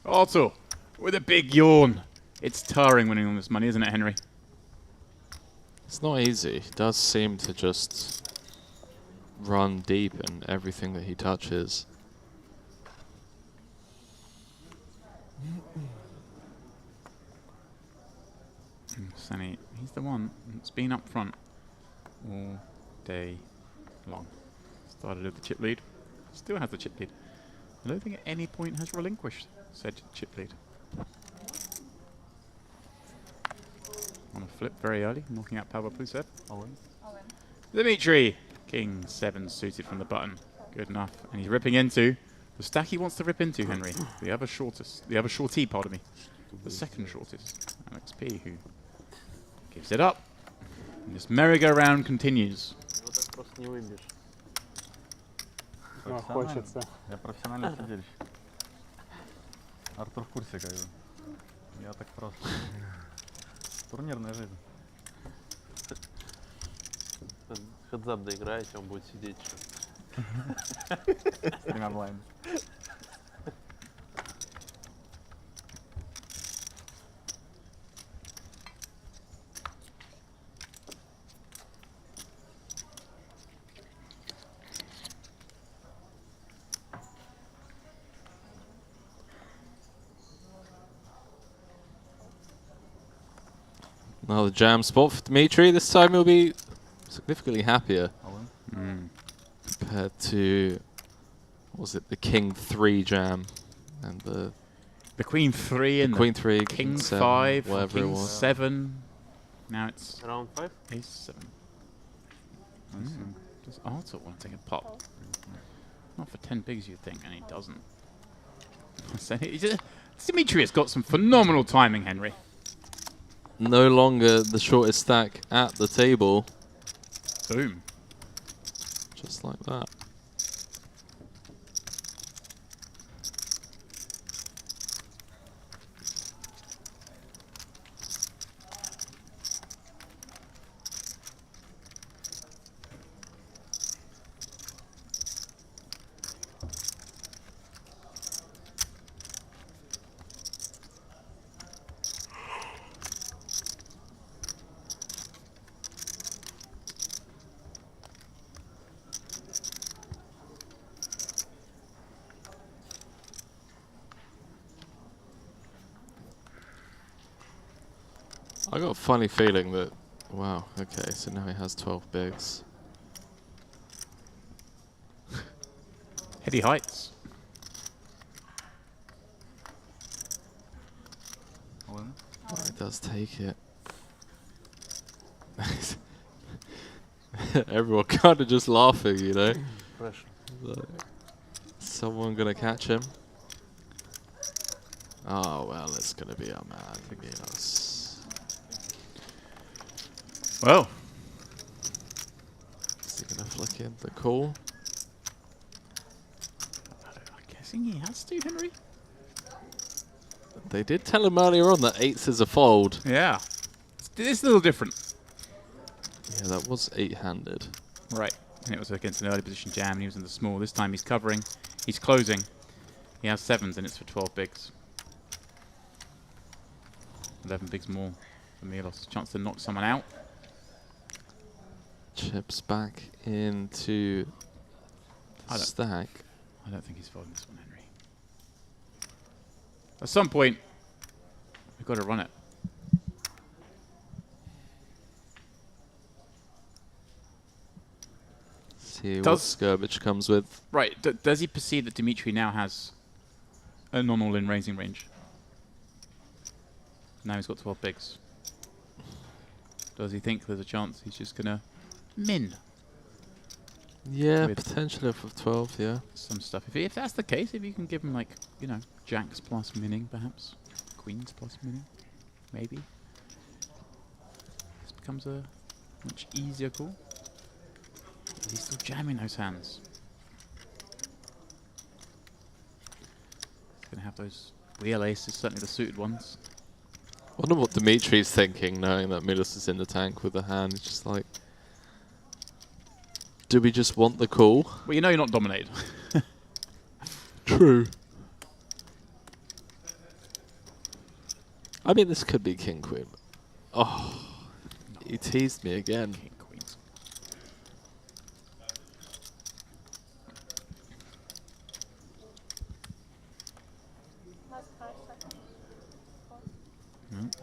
Artur, with a big yawn. It's tiring winning all this money, isn't it, Henry?
It's not easy. He does seem to just run deep in everything that he touches.
Seni, he's the one that's been up front all day long. Started with the chip lead, still has the chip lead. I don't think at any point has relinquished said chip lead. On a flip very early, knocking out Pavel Plusev. Dimitri, King 7 suited from the button. Good enough. And he's ripping into the stack he wants to rip into, Henry. The other shortee, pardon me. The second shortest, Alex P, who gives it up. And this merry-go-round continues.
Ну, хочется.
Я профессиональный сидельщик. Артур в курсе, как бы. Я так просто. Турнирная жизнь.
Хедзап доиграете, он будет сидеть еще.
Стрим онлайн.
Another jam spot for Dimitri. This time he'll be significantly happier compared to, what was it, the King 3 jam and the
Queen 3 and
Queen 3,
King
7,
5,
whatever
King
it was.
7. Now it's
Round 5?
Ace 7. Does Artur want to take a pop? Not for 10 bigs, you'd think, and he doesn't. Dimitri has got some phenomenal timing, Henry.
No longer the shortest stack at the table.
Boom.
Just like that. I got a funny feeling that, wow, okay, so now he has 12 bigs.
Heady heights.
Oh, he does take it. Everyone kind of just laughing, you know?
Pressure.
Like, someone gonna catch him? Oh, well, it's gonna be our man, Milos.
Well,
is he gonna flick in the call?
I'm guessing he has to, Henry.
They did tell him earlier on that 8s is a fold.
Yeah. It's a little different.
Yeah, that was 8-handed.
Right. And it was against an early position jam, and he was in the small. This time he's covering. He's closing. He has 7s, and it's for 12 bigs. 11 bigs more for Milos. Chance to knock someone out.
Chips back into the stack.
I don't think he's folding this one, Henry. At some point, we've got to run it.
see what Skirvich comes with.
Right. Does he perceive that Dimitri now has a non-all-in raising range? Now he's got 12 bigs. Does he think there's a chance he's just going to min?
Yeah, potentially off of 12, yeah.
Some stuff. If that's the case, if you can give him, like, you know, jacks plus minning, perhaps. Queens plus minning, maybe. This becomes a much easier call. He's still jamming those hands. He's going to have those wheel aces, certainly the suited ones.
I wonder what Dimitri's thinking, knowing that Milos is in the tank with the hand. It's just like, do we just want the call?
Well, you know you're not dominated.
True. I mean, this could be King Queen. Oh, no. He teased me again.
King Queens.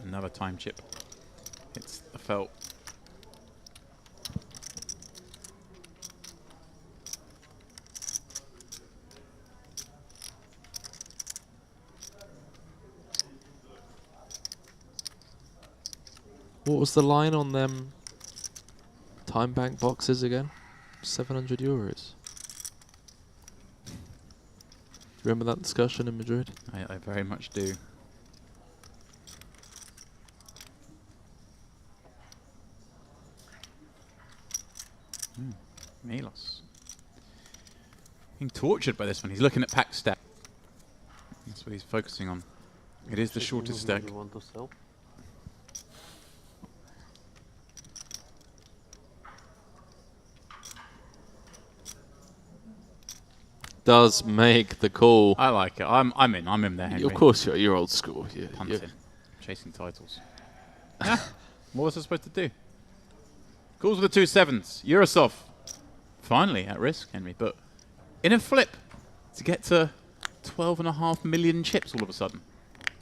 Another time chip. It's the felt.
What was the line on them time bank boxes again? 700 euros. Do you remember that discussion in Madrid?
I very much do. Milos. Being tortured by this one. He's looking at pack stack. That's what he's focusing on. It is the shortest stack.
You want to sell?
Does make the call.
I like it. I'm in there, Henry.
Of course you're old school.
Punting. Chasing titles. What was I supposed to do? Calls with the 2 sevens. Yurosov. Finally at risk, Henry. But in a flip to get to 12.5 million chips all of a sudden.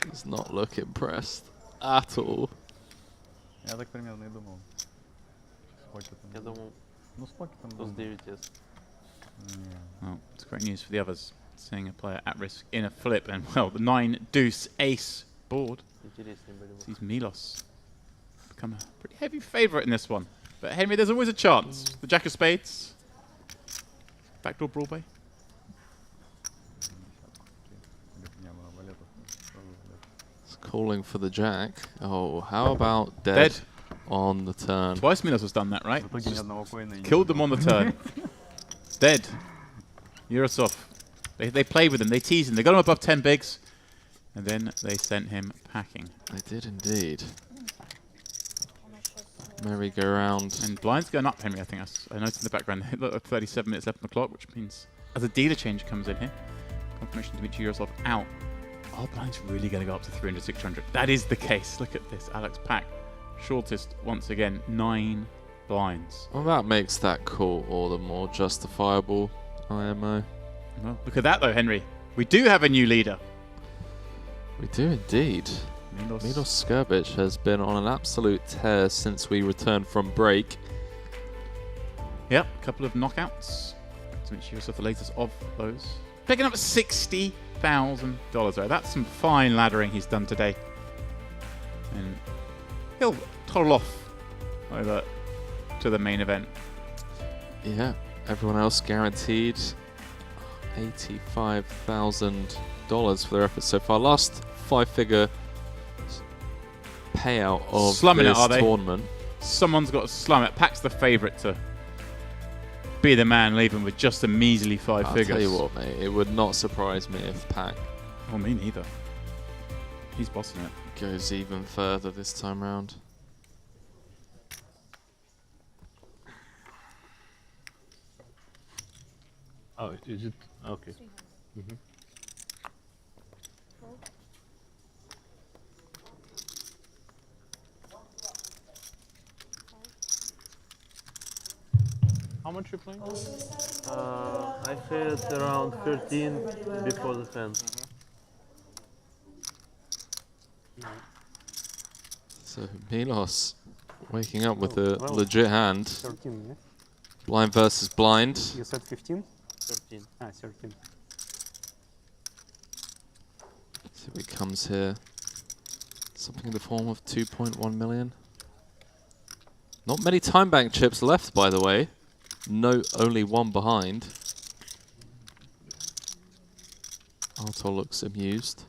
Does not look impressed at all.
Я так примерно и думал.
Я думал,
Ну, с покетом
plus 9S.
Well, it's great news for the others. Seeing a player at risk in a flip. And, well, the 9 deuce ace board sees Milos become a pretty heavy favourite in this one. But, Henry, there's always a chance. The jack of spades. Backdoor Broadway.
It's calling for the jack. Oh, how about dead on the turn?
Twice Milos has done that, right? Killed them on the turn. Dead. Yurosov. They played with him. They teased him. They got him above 10 bigs. And then they sent him packing.
They did indeed. Merry-go-round.
And blinds going up, Henry, I think. I noticed in the background. They look like 37 minutes left on the clock, which means as a dealer change comes in here, confirmation to Dmitry Yurosov out. Are blinds really going to go up to 300, 600? That is the case. Look at this. Alex Pack. Shortest, once again, 9 blinds.
Well, that makes that call all the more justifiable, IMO.
Well, look at that, though, Henry. We do have a new leader.
We do indeed. Milos Skirvich has been on an absolute tear since we returned from break.
Yep, a couple of knockouts. Dmitry Yurosov, the latest of those. Picking up $60,000. Right? That's some fine laddering he's done today. And he'll toddle off over to the main event.
Yeah, everyone else guaranteed $85,000 for their efforts so far. Last 5-figure payout of
Slumming
this
it, are they?
tournament.
Someone's got to slum it. Pack's the favourite to be the man leaving with just a measly 5 figures.
I'll tell you what, mate, it would not surprise me if Pack
Oh, me neither. He's bossing it.
Goes even further this time round.
Oh, is it? Okay. How much you playing?
I had around 13 before the hand.
So Milos waking up with a legit hand.
13, yeah?
Blind versus blind.
You said 15?
13.
Ah, 13.
See what comes here. Something in the form of 2.1 million. Not many time bank chips left, by the way. No, only one behind. Arthur looks amused.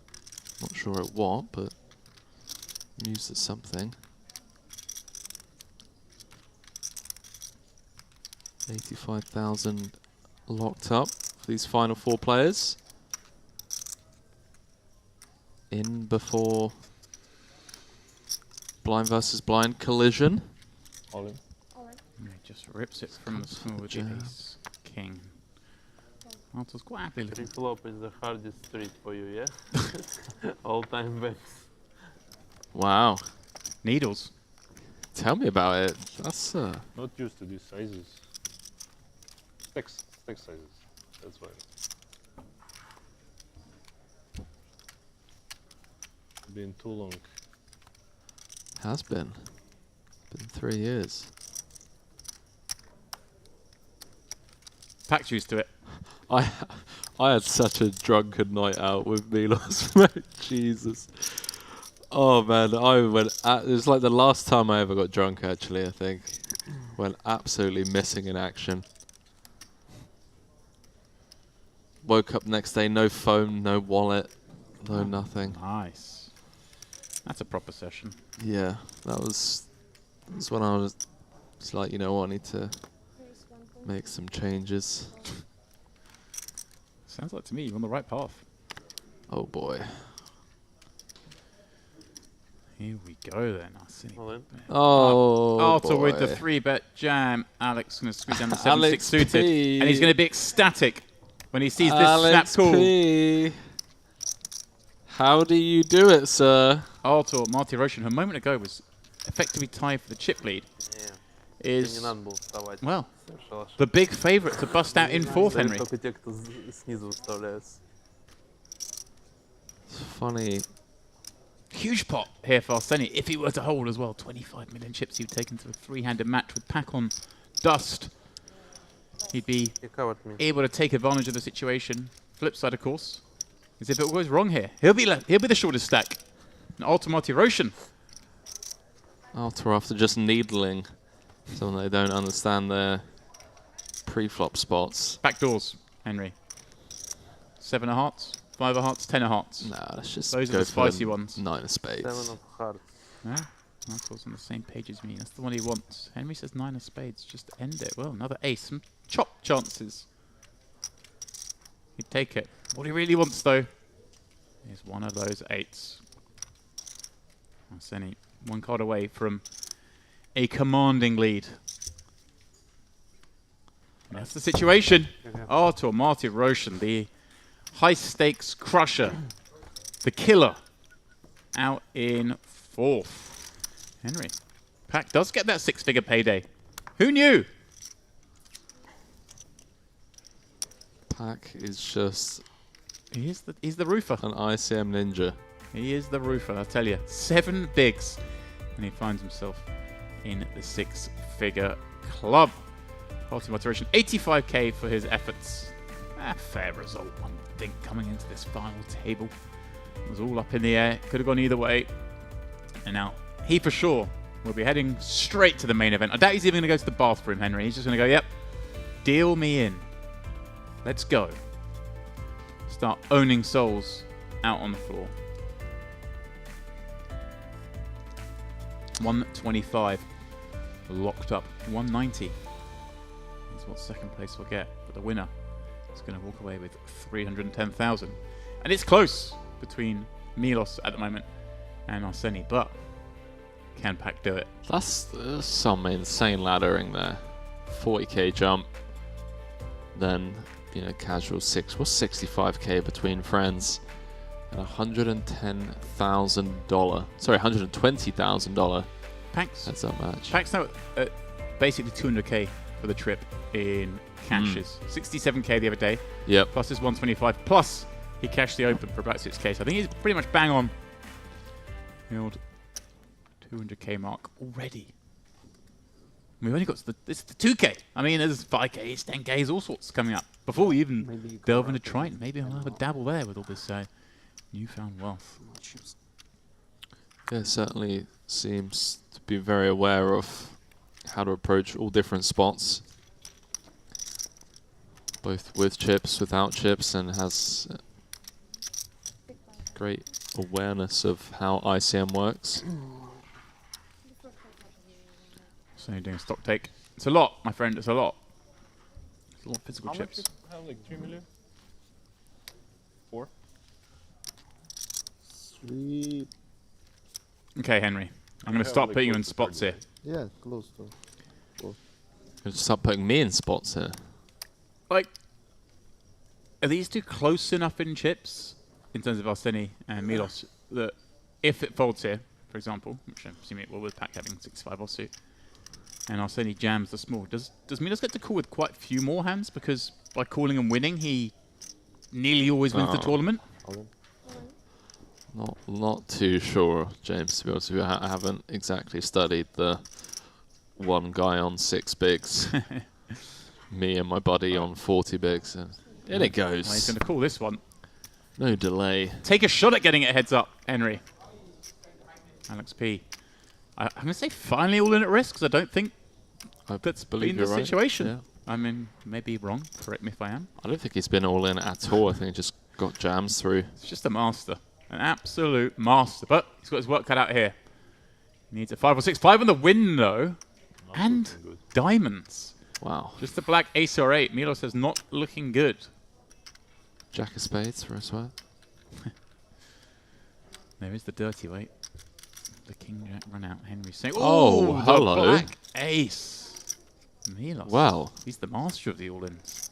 Not sure at what, but amused at something. 85,000 locked up for these final 4 players. In before blind versus blind collision.
All in.
He just rips it from the small with the ace king. Arthur's quite happy looking.
Pre-flop is the hardest street for you, yeah? All time bets.
Wow.
Needles.
Tell me about it. That's
Not used to these sizes. Six sizes. That's why. Been too long.
has been. Been 3 years.
Pack's used to it.
I had such a drunken night out with Milos, mate. Jesus. Oh man, I went. It was like the last time I ever got drunk. Actually, I think went absolutely missing in action. Woke up next day, no phone, no wallet, no nothing.
Nice. That's a proper session.
Yeah, that was when I was like, you know what, I need to make some changes.
Sounds like to me you're on the right path.
Oh boy.
Here we go then.
Oh,
Arthur with
boy.
the 3-bet jam. Alex going to squeeze down the 7-6
Alex
suited.
P.
And he's going to be ecstatic when he sees this
Alex
snap call.
P. How do you do it, sir?
Arthur, Marty Roshan, a moment ago was effectively tied for the chip lead.
Yeah.
Is,
Не надо было вставать.
well,
Совершил ошибку.
the big favourite to bust out in fourth, Henry.
Только те, кто снизу выставляются.
It's funny.
Huge pot here for Arseni. If he were to hold as well, 25 million chips he'd taken to a three-handed match with pack on dust. He'd be
He covered me.
able to take advantage of the situation. Flip side, of course, is if it all goes wrong here, he'll be the shortest stack. And Marty Roshan.
After just needling someone they don't understand their pre-flop spots.
Back doors, Henry. 7 of hearts, 5 of hearts, 10 of hearts.
Nah, let's just
Those are
go
the
for
spicy ones.
9 of spades.
7 of hearts.
Yeah, Arthur's on the same page as me. That's the one he wants. Henry says 9 of spades. Just end it. Well, another ace. Some chop chances. He'd take it. What he really wants, though, is one of those 8s. Arseni, 1 card away from a commanding lead. That's the situation. Arthur Marty Roshan, the high-stakes crusher, the killer, out in fourth. Henry, Pack does get that 6-figure payday. Who knew?
Pack is just
He's the roofer.
an ICM ninja.
He is the roofer, I tell you. 7 bigs, and he finds himself in the 6-figure club. Party motivation, 85k for his efforts. A fair result, one would think, coming into this final table. It was all up in the air. Could have gone either way. And now, he for sure will be heading straight to the main event. I doubt he's even going to go to the bathroom, Henry. He's just going to go, yep, deal me in. Let's go. Start owning souls out on the floor. 125 locked up. 190 is what second place will get, but the winner is going to walk away with 310,000. And it's close between Milos at the moment and Arseni, but can Pack do it?
That's some insane laddering there. 40k jump, then casual 6. What's 65k between friends? And $110,000. Sorry, $120,000.
Pack's
heads up match.
Pack's now basically 200k for the trip in cashes. 67k the other day.
Yep.
Plus his 125. Plus he cashed the open for about 6k. So I think he's pretty much bang on the old 200k mark already. We've only got this is the 2K. I mean, there's 5Ks, 10Ks, all sorts coming up. Before we even delve into Triton, maybe I'll have a dabble there with all this newfound wealth.
Yeah, certainly seems to be very aware of how to approach all different spots, both with chips, without chips, and has great awareness of how ICM works.
So you're doing stock take. It's a lot, my friend. It's a lot. It's a lot of physical
How
chips.
much you have, like 3 million? 4?
3.
Okay, Henry. I'm going to start putting you in spots here.
Yeah, close to.
Gonna start putting me in spots here.
Like, are these two close enough in chips, in terms of Arseni and Milos, that if it folds here, for example, which I'm assuming it will with Pack having 6-5 offsuit, and Arseni jams the small, does Milos get to call with quite a few more hands? Because by calling and winning, he nearly always wins the tournament.
Not too sure, James, to be honest with you. I haven't exactly studied the one guy on 6 bigs. Me and my buddy on 40 bigs. And in it goes.
Well, he's going to call this one.
No delay.
Take a shot at getting it heads up, Henry. Alex P. I'm going to say finally all in at risk, because I don't think that's been the situation.
Yeah.
I mean, maybe wrong. Correct me if I am.
I don't think he's been all in at all. I think he just got jams through.
It's just a master. An absolute master. But he's got his work cut out here. He needs a 5 or 6. 5 on the window. And diamonds.
Wow.
Just the black ace or 8. Milos says not looking good.
Jack of spades for us, what?
There is the dirty weight. The king jack run out. Henry saying,
oh, hello.
The black ace. Milos.
Wow.
He's the master of the all-ins.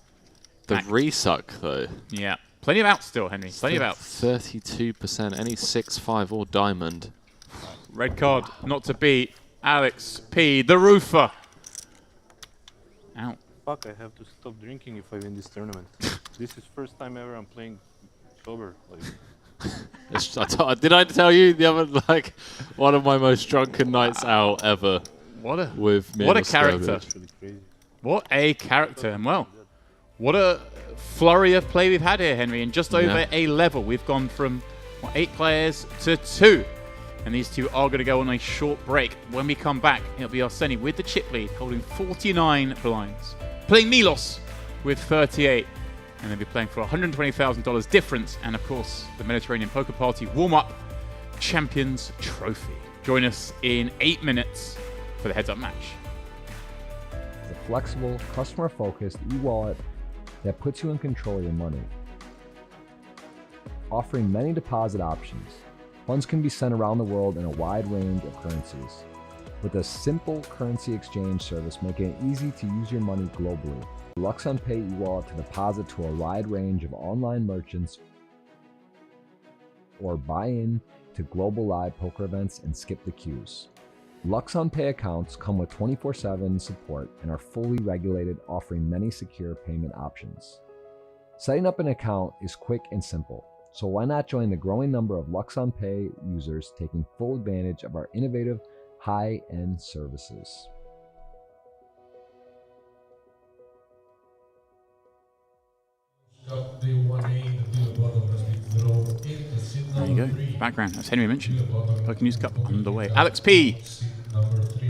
The resuck, though.
Yeah. Plenty of outs still, Henry. Plenty of outs.
32%. Any 6-5 or diamond.
Red card not to beat. Alex P, the roofer. Out.
Fuck, I have to stop drinking if I win this tournament. This is first time ever I'm playing sober. Like.
Did I tell you the other, like, one of my most drunken nights out ever?
What a
character.
What a character. And well, what a flurry of play we've had here, Henry. In just over a level, we've gone from 8 players to 2. And these two are going to go on a short break. When we come back, it'll be Arseni with the chip lead, holding 49 blinds. Playing Milos with 38. And they'll be playing for $120,000 difference. And of course, the Mediterranean Poker Party warm-up Champions Trophy. Join us in 8 minutes for the heads-up match.
It's a flexible, customer-focused e-wallet that puts you in control of your money. Offering many deposit options, funds can be sent around the world in a wide range of currencies. With a simple currency exchange service making it easy to use your money globally. LuxonPay e-wallet to deposit to a wide range of online merchants or buy in to global live poker events and skip the queues. LuxonPay accounts come with 24/7 support and are fully regulated, offering many secure payment options. Setting up an account is quick and simple. So why not join the growing number of LuxonPay users taking full advantage of our innovative, high-end services?
There you go. Background, as Henry mentioned. Poker News Cup underway. Alex P.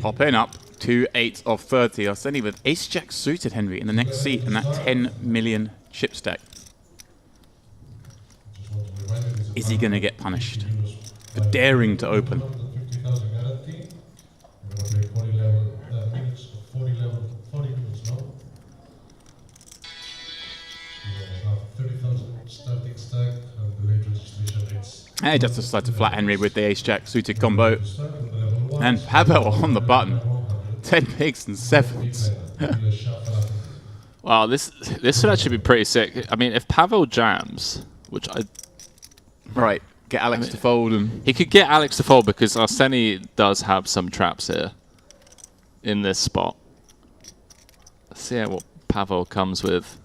Popping up to 8 of 30. Arseni with ace-jack suited, Henry, in the next seat and that 10 million chip stack. Is he going to get punished for daring to open? Hey, just decided to flat Henry with the ace-jack suited combo. And Pavel on the button. 10 pigs and 7s.
Wow, this would actually be pretty sick. I mean, if Pavel jams, which I...
Right, get Alex to fold. And
he could get Alex to fold because Arseni does have some traps here in this spot. Let's see what Pavel comes with.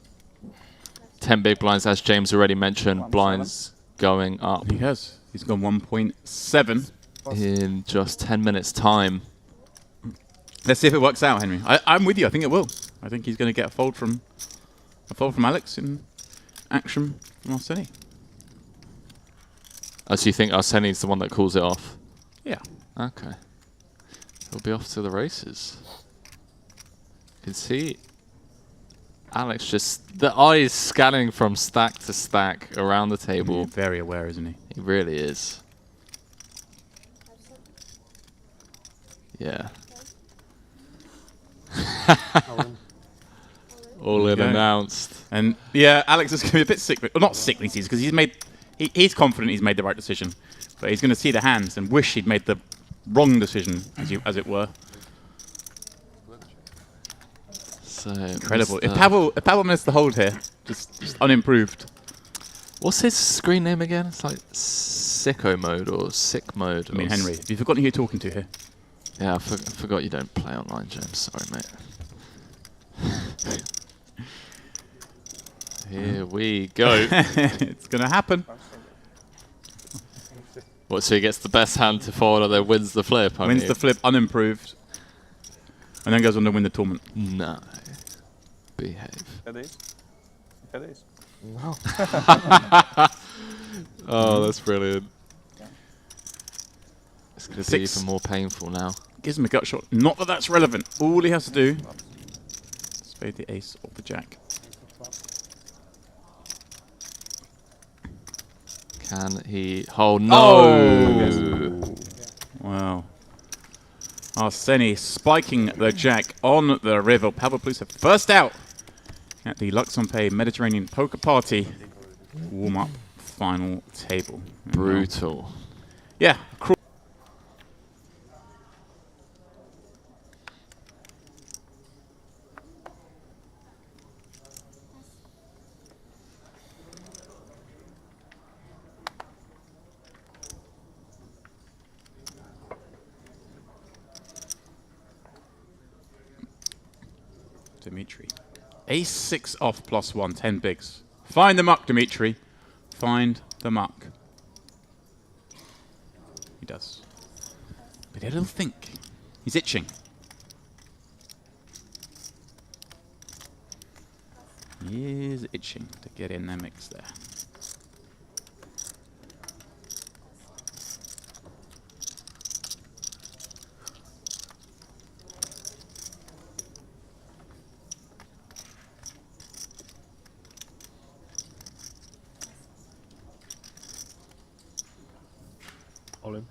10 big blinds, as James already mentioned. Blinds going up.
He has. He's gone 1.7.
In just 10 minutes' time.
Let's see if it works out, Henry. I'm with you. I think it will. I think he's going to get a fold from Alex in action from Arseni.
Oh, so you think Arseni's the one that calls it off?
Yeah.
Okay. He'll be off to the races. You can see Alex just the eyes scanning from stack to stack around the table.
He's very aware, isn't he?
He really is. Yeah. All in announced.
And yeah, Alex is going to be a bit sickly. Well, not sickly season, because he's confident he's made the right decision. But he's going to see the hands and wish he'd made the wrong decision, as it were.
So
incredible. If Pavel missed the hold here, just unimproved.
What's his screen name again? It's like sicko mode or sick mode.
I mean, Henry, have you forgotten who you're talking to here?
Yeah, I forgot you don't play online, James. Sorry, mate. Here we go.
It's going to happen.
What, so he gets the best hand to fold and then wins the flip?
Wins the flip, unimproved. And then goes on to win the tournament.
No. Behave.
Headache? Headache? No.
Oh, that's brilliant. It's going to be even more painful now.
Gives him a gut shot. Not that that's relevant. All he has to do is spade the ace or the jack.
Can he? Oh no!
Oh. Wow. Arseni spiking the jack on the river. Pavel Plusev first out at the Luxonpay Mediterranean Poker Party warm-up final table.
Brutal.
Yeah. Dimitri. Ace-6 off +1, 10 bigs. Find the muck, Dimitri. Find the muck. He does. But he'll think. He's itching. He is itching to get in their mix there.
All in.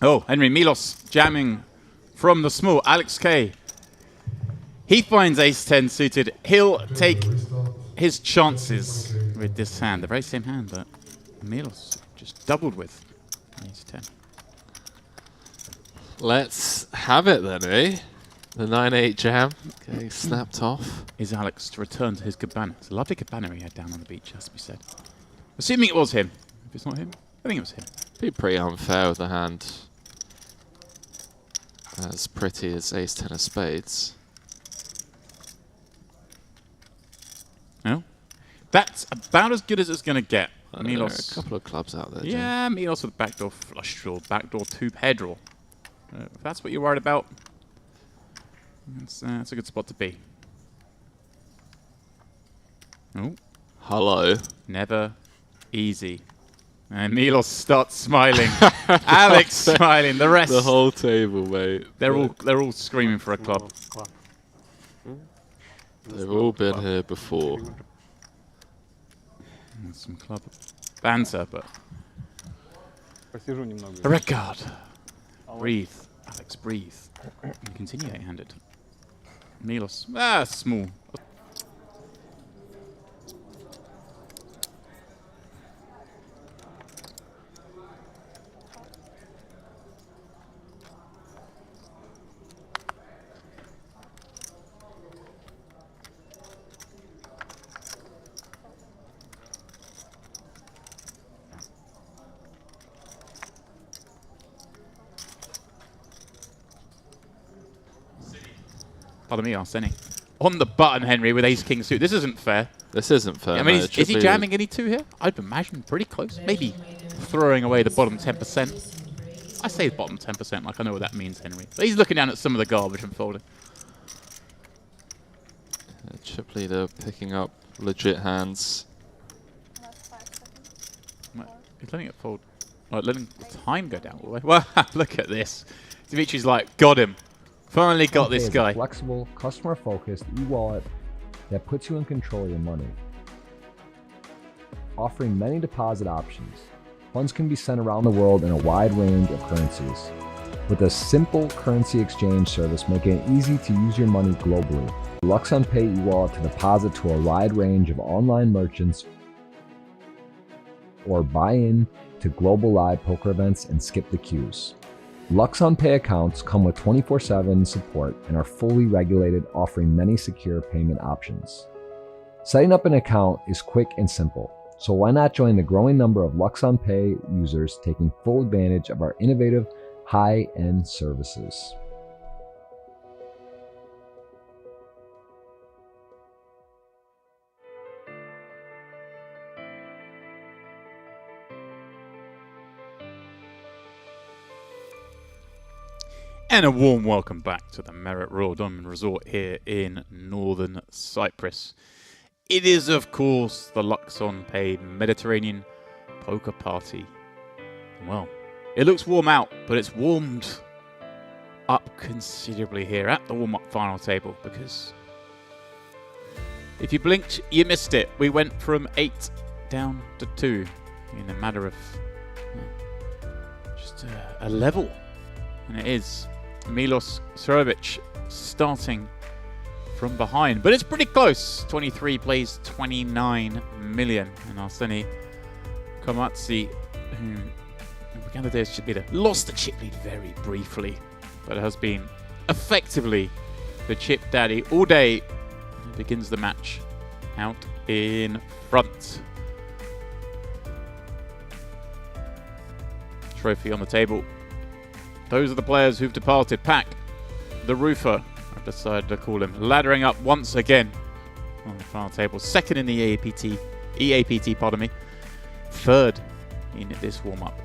Oh, Henry Milos jamming from the small. Alex K. He finds ace-10 suited. He'll take his chances with this hand. The very same hand that Milos just doubled with. Ace-10.
Let's have it then, eh? The 9-8 jam getting snapped off.
Is Alex to return to his cabana? It's a lovely cabana he had down on the beach, has to be said. Assuming it was him. If it's not him, I think it was him.
Be pretty unfair with the hand as pretty as ace-10 of spades.
No? That's about as good as it's going to get.
Milos. A couple of clubs out there,
yeah, Milos with backdoor flush draw, backdoor two-pair draw. If that's what you're worried about, that's a good spot to be. Oh.
Hello.
Never easy. And Milos starts smiling. Alex smiling. The rest.
The whole table, mate.
They're all screaming for a club.
They've all been here before.
And some club banter, but
Посижу немного.
a red card. Breathe, Alex, breathe. And continue eight-handed. Milos, small. Pardon me, Arseni. On the button, Henry, with ace-king suit. This isn't fair.
This isn't fair.
I mean, is he jamming any two here? I'd imagine pretty close. Maybe throwing away the bottom 10%. I say bottom 10%, like I know what that means, Henry. But he's looking down at some of the garbage and folding.
Chip leader picking up legit hands.
He's letting it fold. Like letting the time go down all the way. Wow, look at this. Dimitri's like, got him. Finally got this guy.
A flexible, customer-focused e-wallet that puts you in control of your money. Offering many deposit options, funds can be sent around the world in a wide range of currencies. With a simple currency exchange service making it easy to use your money globally. LuxonPay e-wallet to deposit to a wide range of online merchants or buy in to global live poker events and skip the queues. LuxonPay accounts come with 24/7 support and are fully regulated, offering many secure payment options. Setting up an account is quick and simple, so why not join the growing number of LuxonPay users taking full advantage of our innovative, high-end services.
And a warm welcome back to the Merit Royal Diamond Resort here in northern Cyprus. It is, of course, the LuxonPay Mediterranean Poker Party. Well, it looks warm out, but it's warmed up considerably here at the warm-up final table, because if you blinked, you missed it. We went from 8 down to 2 in a matter of just a level. And it is Milos Serovic starting from behind. But it's pretty close. 23 plays 29 million. And Arseni Komatsi, who began the day as chip leader, lost the chip lead very briefly, but has been effectively the chip daddy all day. He begins the match out in front. Trophy on the table. Those are the players who've departed. Pack, the roofer, I've decided to call him, laddering up once again on the final table. Second in the EAPT, pardon me. Third in this warm-up.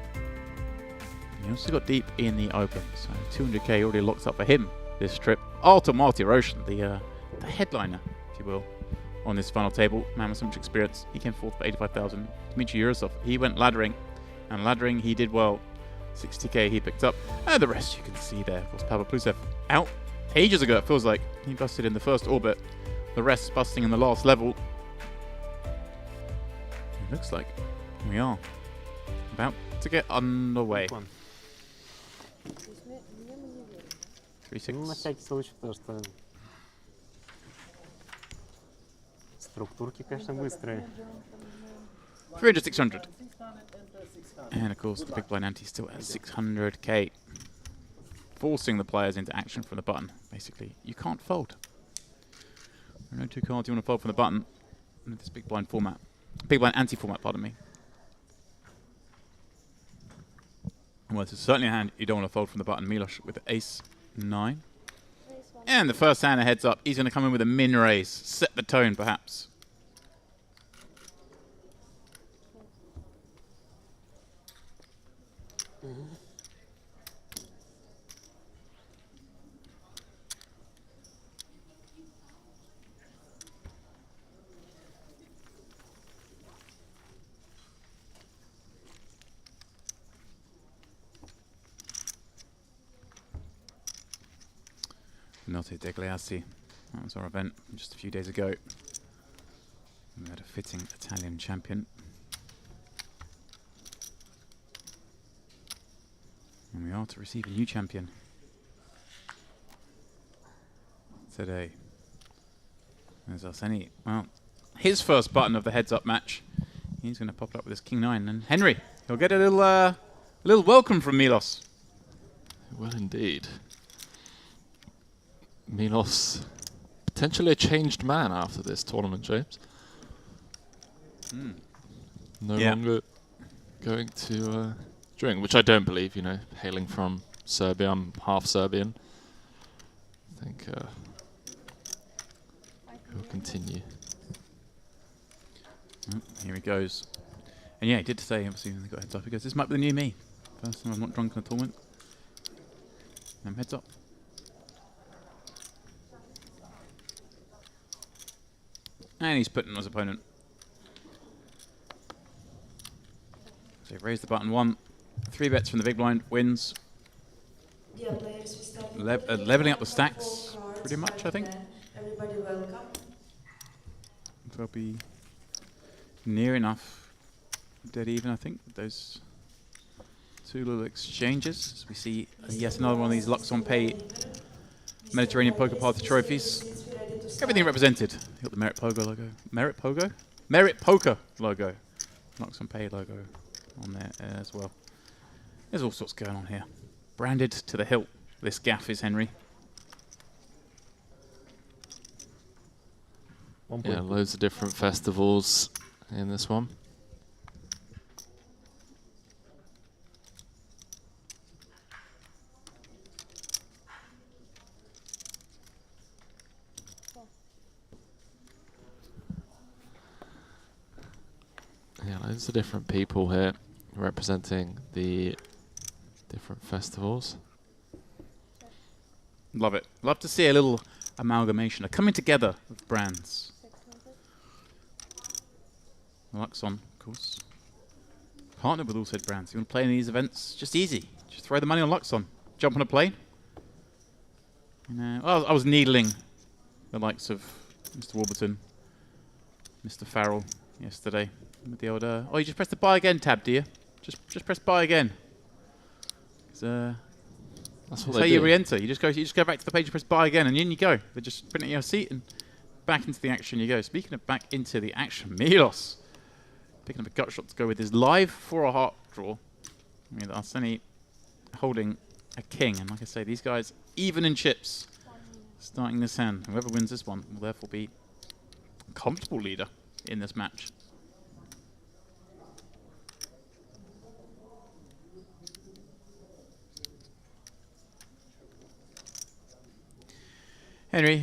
He also got deep in the open, so 200k already locked up for him this trip. Artur Marty Roshan, the headliner, if you will, on this final table. Man with so much experience. He came fourth for 85,000. Dmitry Yurosov, he went laddering, and laddering he did well. 60k he picked up, and the rest you can see there. Of course, Pavel Plusev out ages ago, it feels like. He busted in the first orbit, the rest busting in the last level. It looks like we are about to get underway. 3-6.
Ну, на всякий случай, потому что структурки, конечно, быстрые.
300, 600. And of course, the big blind ante still at 600k. Forcing the players into action from the button. Basically, you can't fold. There are no two cards you want to fold from the button in this big blind format. Big blind ante format, pardon me. Well, it's certainly a hand you don't want to fold from the button. Milos with ace 9. And the first hand heads up. He's going to come in with a min raise. Set the tone, perhaps. Notte Degliassi. That was our event just a few days ago. We had a fitting Italian champion. And we are to receive a new champion today. There's Arseni. Well, his first button of the heads-up match. He's going to pop it up with his King 9. And Henry, he'll get a little welcome from Milos.
Well, indeed. Milos, potentially a changed man after this tournament, James. No longer going to drink, which I don't believe, you know, hailing from Serbia. I'm half Serbian. I think he'll continue.
Here he goes. And yeah, he did say, obviously, when they got heads up, he goes, this might be the new me. First time I'm not drunk in a tournament. Heads up. And he's putting on his opponent. So he raised the button 1. 3 bets from the big blind wins. Leveling up the stacks pretty much, I think.
Everybody welcome.
They'll be near enough dead even, I think, with those 2 little exchanges. We see yes, another one of these luxonpay Mediterranean Poker Party trophies. Everything represented. You got the Merit Pogo logo. Merit Pogo? Merit Poker logo. luxonpay logo on there as well. There's all sorts going on here. Branded to the hilt. This gaff is Henry.
Yeah, loads of different festivals in this one. Yeah, loads of different people here representing the different festivals.
Love it. Love to see a little amalgamation, a coming together of brands. Luxon, of course. Partnered with all said brands. You want to play in these events? Just easy. Just throw the money on Luxon. Jump on a plane. Well, I was needling the likes of Mr. Warburton, Mr. Farrell yesterday with the old. Oh, you just press the buy again tab, do you? Just press buy again. That's how you re-enter. You just go back to the page, you press buy again, and in you go. They just print out your seat and back into the action you go. Speaking of back into the action, Milos picking up a gut shot to go with his live for a heart draw. I mean, Arseni holding a king, and like I say, these guys even in chips starting this hand. Whoever wins this one will therefore be a comfortable leader in this match. Henry,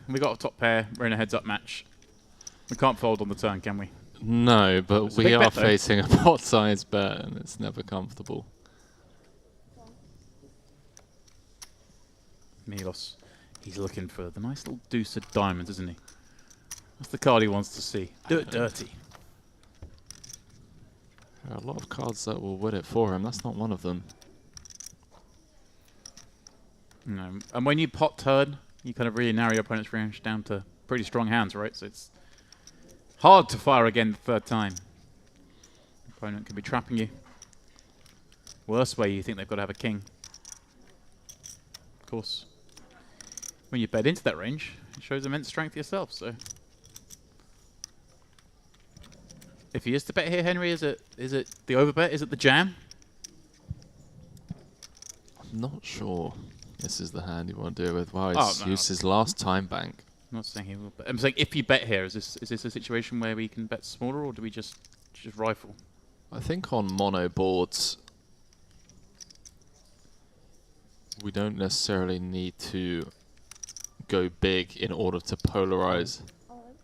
we got a top pair. We're in a heads-up match. We can't fold on the turn, can we?
No, but we are facing a pot-sized bet, and it's never comfortable.
Milos, he's looking for the nice little deuce of diamonds, isn't he? That's the card he wants to see. Do it dirty.
There are a lot of cards that will win it for him. That's not one of them.
No, and when you pot turn, you kind of really narrow your opponent's range down to pretty strong hands, right? So it's hard to fire again the third time. Opponent can be trapping you. Worst way, you think they've got to have a king. Of course, when you bet into that range, it shows immense strength yourself. So, if he is to bet here, Henry, is it the overbet? Is it the jam?
I'm not sure. This is the hand you want to do it with. Wow, he's used his last time bank.
I'm not saying he will, but I'm saying if you bet here, is this a situation where we can bet smaller, or do we just rifle?
I think on mono boards, we don't necessarily need to go big in order to polarize.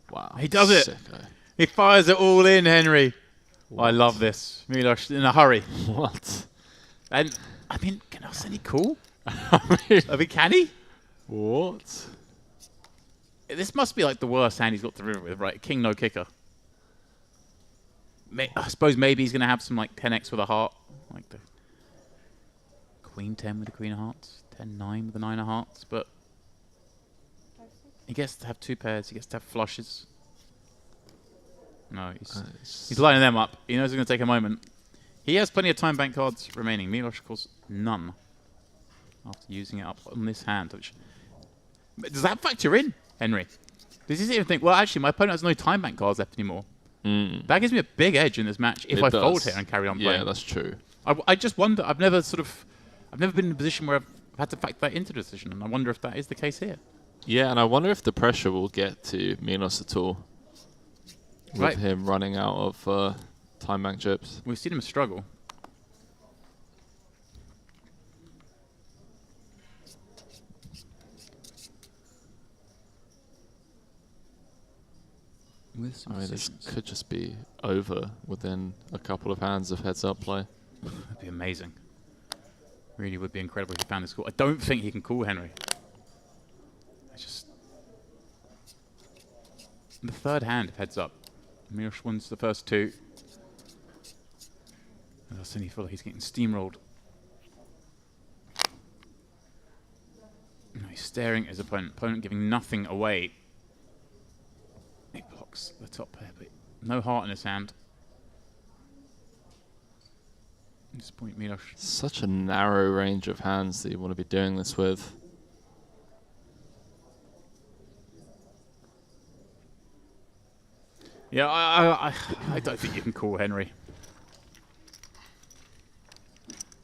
Wow,
he does it.
Sicko.
He fires it all in, Henry. Oh, I love this. Milos in a hurry.
What?
And I mean, can Arseni cool? I mean, can he?
What?
This must be like the worst hand he's got to river with, right? King no kicker. I suppose maybe he's going to have some like 10x with a heart, like the Queen 10 with the Queen of Hearts, 10-9 with the 9 of Hearts, but he gets to have 2 pairs. He gets to have flushes. No, he's lining them up. He knows it's going to take a moment. He has plenty of time bank cards remaining. Milos, of course, none. After using it up on this hand, which does that factor in, Henry? Does he even think, well, actually, my opponent has no time bank cards left anymore? That gives me a big edge in this match if I fold here and carry on playing.
Yeah, that's true.
I just wonder. I've never been in a position where I've had to factor that into the decision, and I wonder if that is the case here.
Yeah, and I wonder if the pressure will get to Milos at all with him running out of time bank chips.
We've seen him struggle. With some
I mean, this
decisions.
could just be over within a couple of hands of heads-up play.
That'd be amazing. Really would be incredible if he found this call. I don't think he can call Henry. It's just the third hand of heads up. Miloš wins the first two. And Arseni Fuller, he's getting steamrolled. No, he's staring at his opponent. Opponent giving nothing away. He blocks the top pair, but no heart in his hand. At this point, Miloš.
Such a narrow range of hands that you want to be doing this with.
Yeah, I don't think you can call Henry.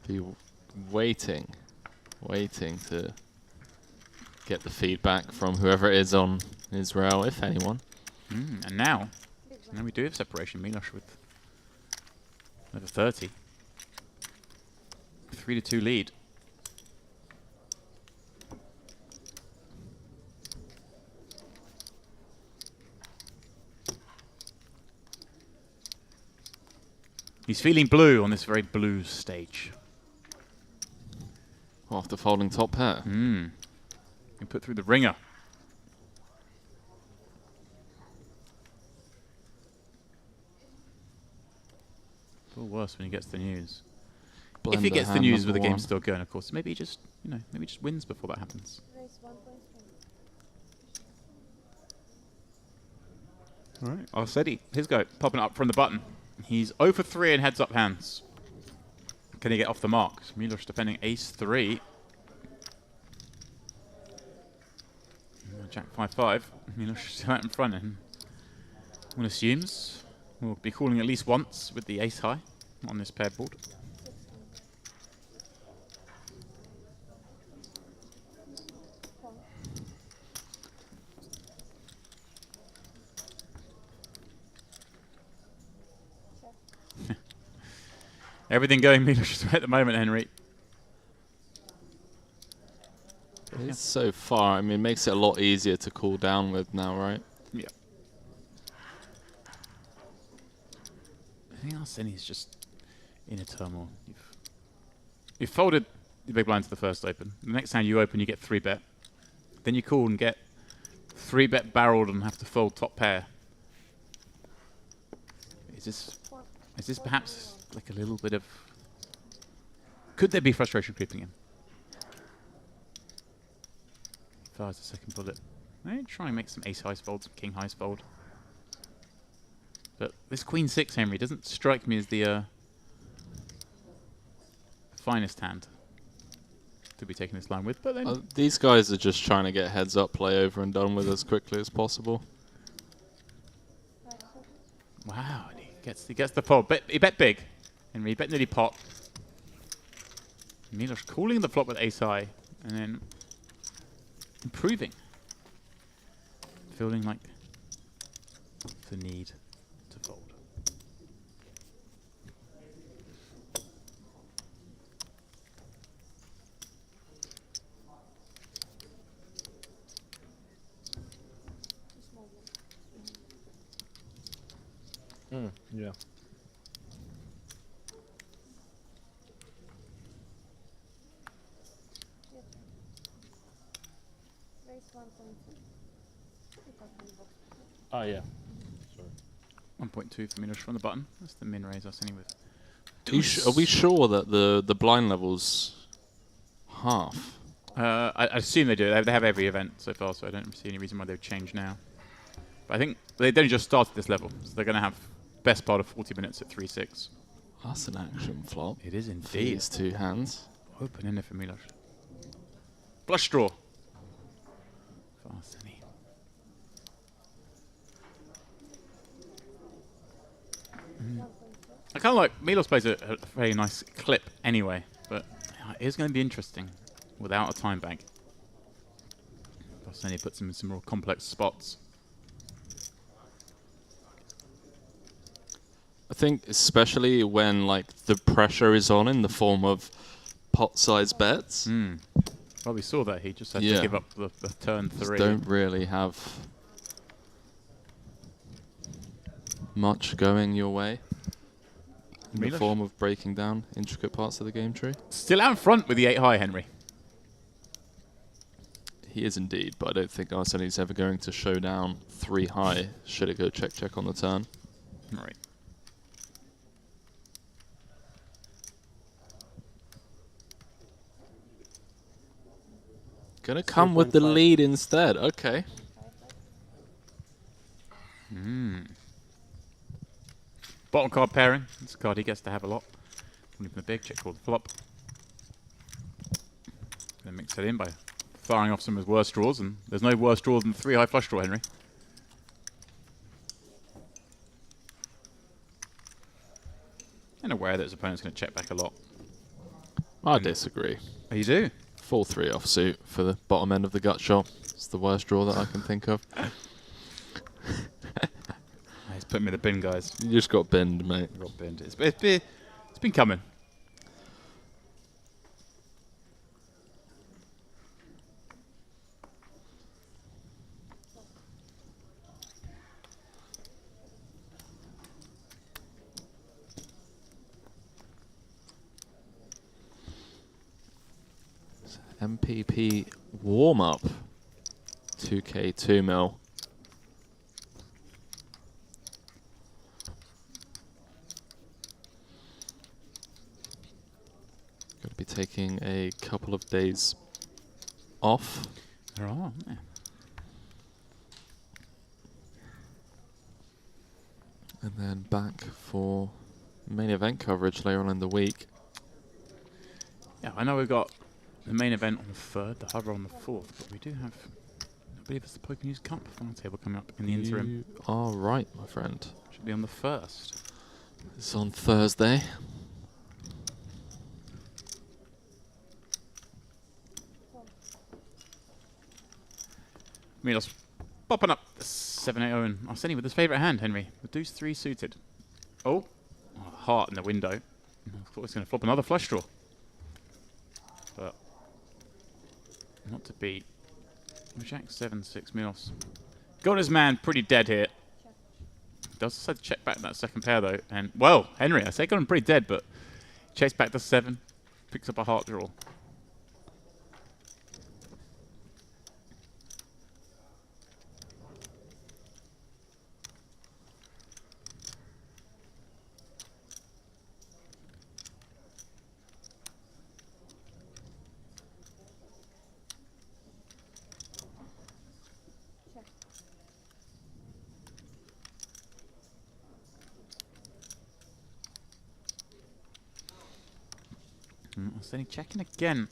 Be waiting to get the feedback from whoever it is on his rail, if anyone.
And now we do have separation. Miloš with over 30. 3-2 lead. He's feeling blue on this very blue stage.
After folding top pair.
He put through the ringer. A little worse when he gets the news. If he gets the news with the game still going, of course, maybe he just, maybe he just wins before that happens. All right, Arseni, his go, popping up from the button. He's 0 for 3 in heads-up hands. Can he get off the mark? Miloš defending ace-3. Jack 5-5. Miloš still out in front, and one assumes we'll be calling at least once with the ace-high on this paired board. Everything going Miloš's way at the moment, Henry.
It's so far. I mean, it makes it a lot easier to cool down with now, right?
Yeah. I think Arseni's just in a turmoil. You've folded the big blind to the first open. The next hand you open, you get 3-bet. Then you call and get 3-bet barreled and have to fold top pair. Is this perhaps like a little bit of... Could there be frustration creeping in? Fires the second bullet. Try and make some ace-highs fold, some king-highs fold. But this queen-6, Henry, doesn't strike me as the finest hand to be taking this line with. But then
these guys are just trying to get heads-up play over and done with as quickly as possible.
Wow, and he gets the pot. He bet big. Henry bet nearly pot. Miloš calling the flop with ace-high, and then improving. Feeling like the need to fold.
Yeah. Oh yeah. Sorry.
1.2 for Miloš from the button. That's the min raise Arseni with.
Are we sure that the blind level's half?
I assume they do. They have every event so far, so I don't see any reason why they would change now. But I think they only just started this level, so they're going to have best part of 40 minutes at 3-6.
That's an action flop.
It is
For
indeed.
these two hands.
Open in there for Miloš. Flush draw. For Arseni. I kind of like Miloš plays a very nice clip anyway, but it is going to be interesting without a time bank. Arseni puts him in some more complex spots.
I think especially when like the pressure is on in the form of pot size bets.
Well, we saw that he just had to give up the turn
Just
3.
don't really have much going your way in the
Milos?
form of breaking down intricate parts of the game tree?
Still out in front with the 8 high, Henry.
He is indeed, but I don't think Arseni's ever going to show down 3 high should it go check on the turn.
Right.
Gonna come with the lead instead. Okay.
Bottom card pairing. This card he gets to have a lot. Even the big check called flop. Gonna mix that in by firing off some of his worst draws, and there's no worse draw than 3 high flush draw, Henry. And aware that his opponent's going to check back a lot.
I disagree.
Oh, you do?
Full 3 offsuit for the bottom end of the gut shot. It's the worst draw that I can think of.
He's putting me in the bin, guys.
You just got binned, mate.
Got binned. It's been coming.
MPP warm-up. 2K 2 mil. Going to be taking a couple of days off.
There are, aren't there?
And then back for main event coverage later on in the week.
Yeah, I know we've got the main event on the 3rd, the hover on the 4th, but we do have, I believe it's the Poker News Cup final table coming up in the interim.
You are right, my friend.
Should be on the 1st.
It's on Thursday.
Milos popping up the 7-8-0, and Arseni with his favourite hand, Henry. The deuce 3 suited. Oh, heart in the window. I thought he was going to flop another flush draw. But not to beat. Jack 7-6 Milos. Got his man pretty dead here. Does decide to check back that second pair though, and well, Henry, I say got him pretty dead, but chase back to 7, picks up a heart draw. Then he checking again.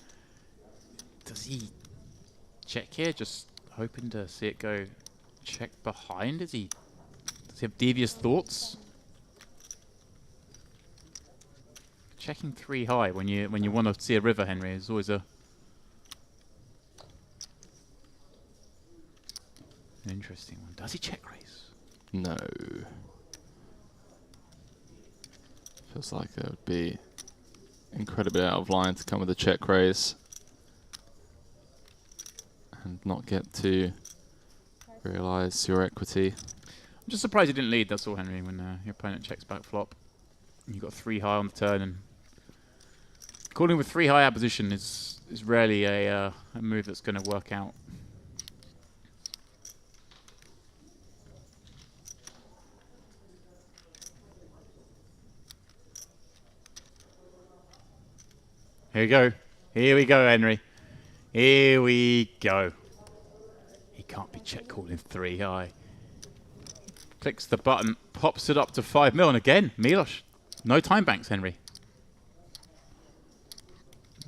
Does he check here? Just hoping to see it go check behind? Does he have devious thoughts? Checking 3 high when you want to see a river, Henry, is always an interesting one. Does he check raise?
No. Feels like it would be incredibly out of line to come with a check raise and not get to realise your equity.
I'm just surprised you didn't lead, that's all, Henry, when your opponent checks back flop. You got 3 high on the turn, and calling with 3 high out position is rarely a move that's going to work out. Here we go. Here we go, Henry. Here we go. He can't be check calling 3 high. Clicks the button, pops it up to 5 mil, and again, Milos. No time banks, Henry.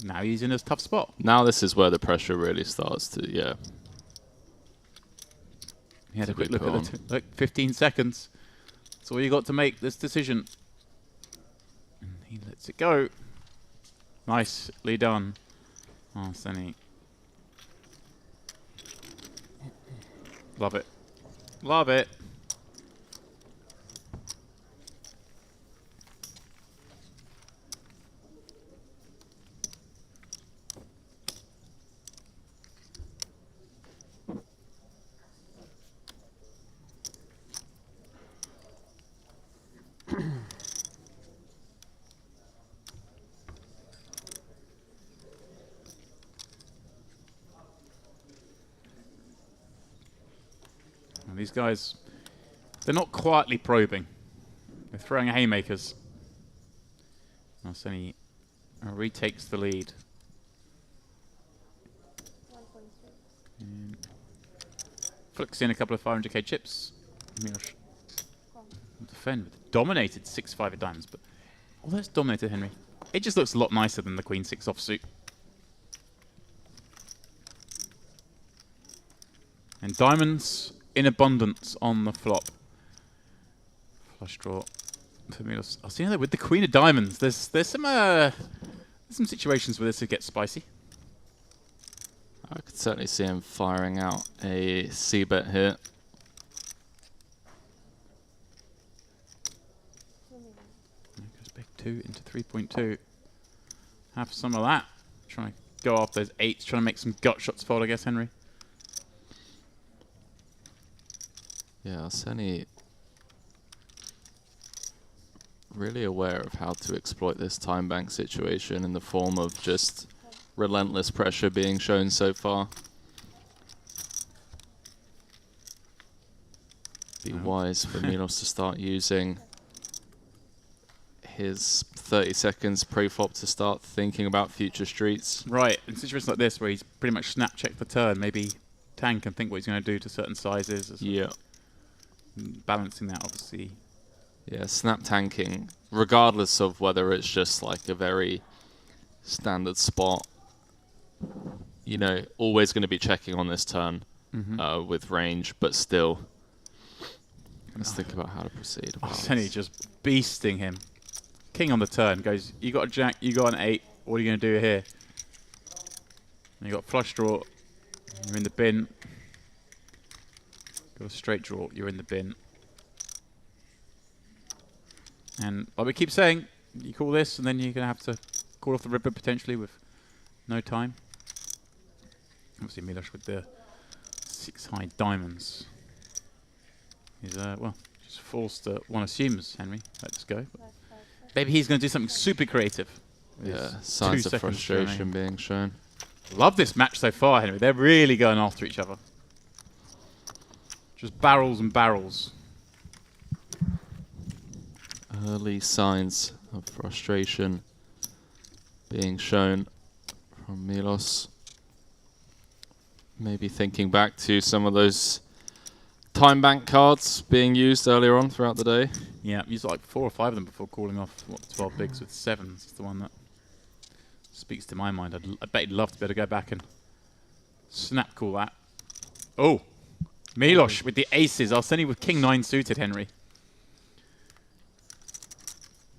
Now he's in a tough spot.
Now this is where the pressure really starts to, yeah.
He had a quick look at the look, 15 seconds. That's all you got to make this decision. And he lets it go. Nicely done. Oh, Senny. Love it. Love it. these guys, they're not quietly probing. They're throwing haymakers. Arseni retakes the lead. Flicks in a couple of 500k chips. Milosh defend with dominated 6-5 of diamonds, but although it's dominated Henry, it just looks a lot nicer than the Queen 6 offsuit. And diamonds in abundance on the flop. Flush draw for Milos. I'll see that with the Queen of Diamonds. There's some situations where this could get spicy.
I could certainly see him firing out a C-bet here.
Goes big 2 into 3.2. Have some of that. Trying to go off those 8s, trying to make some gut shots fold, I guess, Henry.
Yeah, Arseni really aware of how to exploit this time bank situation in the form of just relentless pressure being shown so far. Be wise for Milos to start using his 30 seconds pre-flop to start thinking about future streets.
Right, in situations like this where he's pretty much snap checked the turn, maybe Tang can think what he's going to do to certain sizes.
Yeah.
Balancing that, obviously.
Yeah, snap tanking, regardless of whether it's just like a very standard spot, you know, always going to be checking on this turn with range, but still. Let's think about how to proceed.
Arseni just beasting him. King on the turn goes, you got a jack, you got an 8, what are you going to do here? And you got flush draw, you're in the bin. Got a straight draw, you're in the bin. And like we keep saying, you call this and then you're going to have to call off the river potentially with no time. Obviously Milos with the 6 high diamonds. He's, well, just forced to, one assumes, Henry, let's go. But maybe he's going to do something super creative.
Yeah, signs of frustration being shown.
Love this match so far, Henry. They're really going after each other. Just barrels and barrels.
Early signs of frustration being shown from Milos. Maybe thinking back to some of those time bank cards being used earlier on throughout the day.
Yeah, used like 4 or 5 of them before calling off, what, 12 bigs with 7s. It's the one that speaks to my mind. I bet he'd love to be able to go back and snap call that. Oh! Milos with the aces. Arseni with king 9 suited, Henry.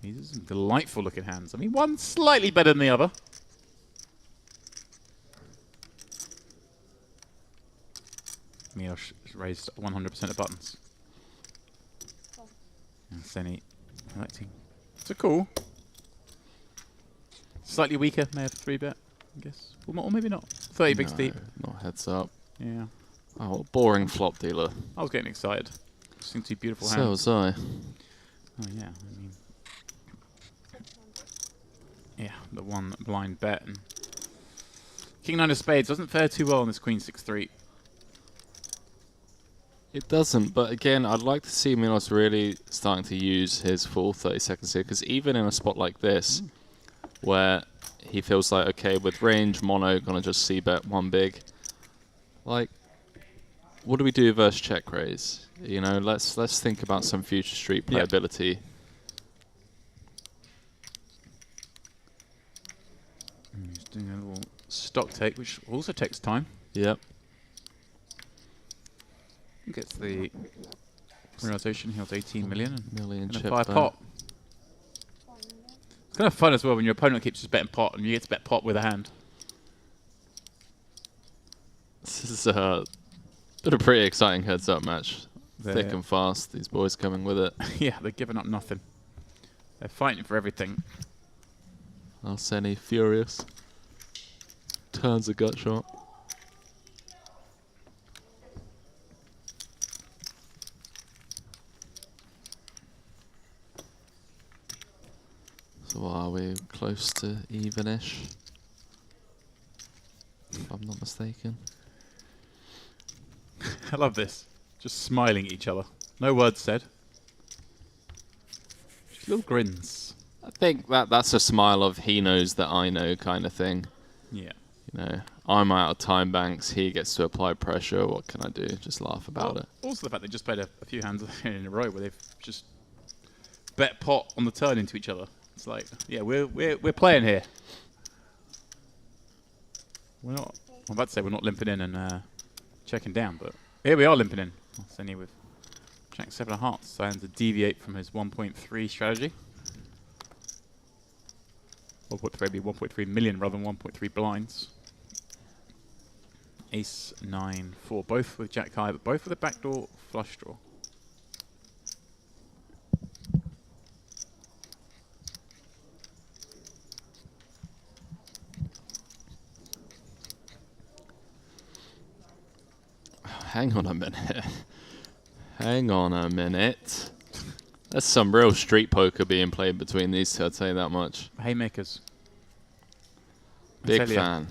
These are some delightful looking hands. I mean, one slightly better than the other. Milos raised 100% of buttons. Arseni electing. It's a call. Slightly weaker, may have 3-bet, I guess. Or maybe not. 30 bigs deep.
Not heads up.
Yeah.
Oh, boring flop dealer.
I was getting excited. Seemed to be beautiful
So
hands.
was I.
Oh yeah, I mean, yeah, the one blind bet. And king 9 of spades doesn't fare too well on this queen 6-3.
It doesn't, but again, I'd like to see Milos really starting to use his full 30 seconds here, because even in a spot like this, where he feels like, okay, with range, mono, gonna just c-bet 1 big, like, what do we do versus check raise? You know, let's think about some future street playability.
He's doing a little stock take, which also takes time.
Yep.
Gets the realization he has 18 million and
chip
a 5 pot. It's kind of fun as well when your opponent keeps just betting pot and you get to bet pot with a hand.
This is been a pretty exciting heads-up match. Thick and fast, these boys coming with it.
Yeah, they're giving up nothing. They're fighting for everything.
Arseni furious. Turns a gut shot. So are we close to even-ish? If I'm not mistaken.
I love this. Just smiling at each other. No words said. Just little grins.
I think that's a smile of he knows that I know kind of thing.
Yeah.
You know, I'm out of time banks. He gets to apply pressure. What can I do? Just laugh about it.
Also, the fact they just played a few hands in a row where they've just bet pot on the turn into each other. It's like, yeah, we're playing here. We're not. I'm about to say we're not limping in and checking down, but here we are limping in. Sending with Jack 7 of hearts, trying to deviate from his 1.3 strategy. 1.3 be 1.3 million rather than 1.3 blinds. Ace 9 4, both with Jack high, but both with a backdoor flush draw.
Hang on a minute. Hang on a minute. There's some real street poker being played between these two, I'll tell you that much.
Haymakers.
Big fan.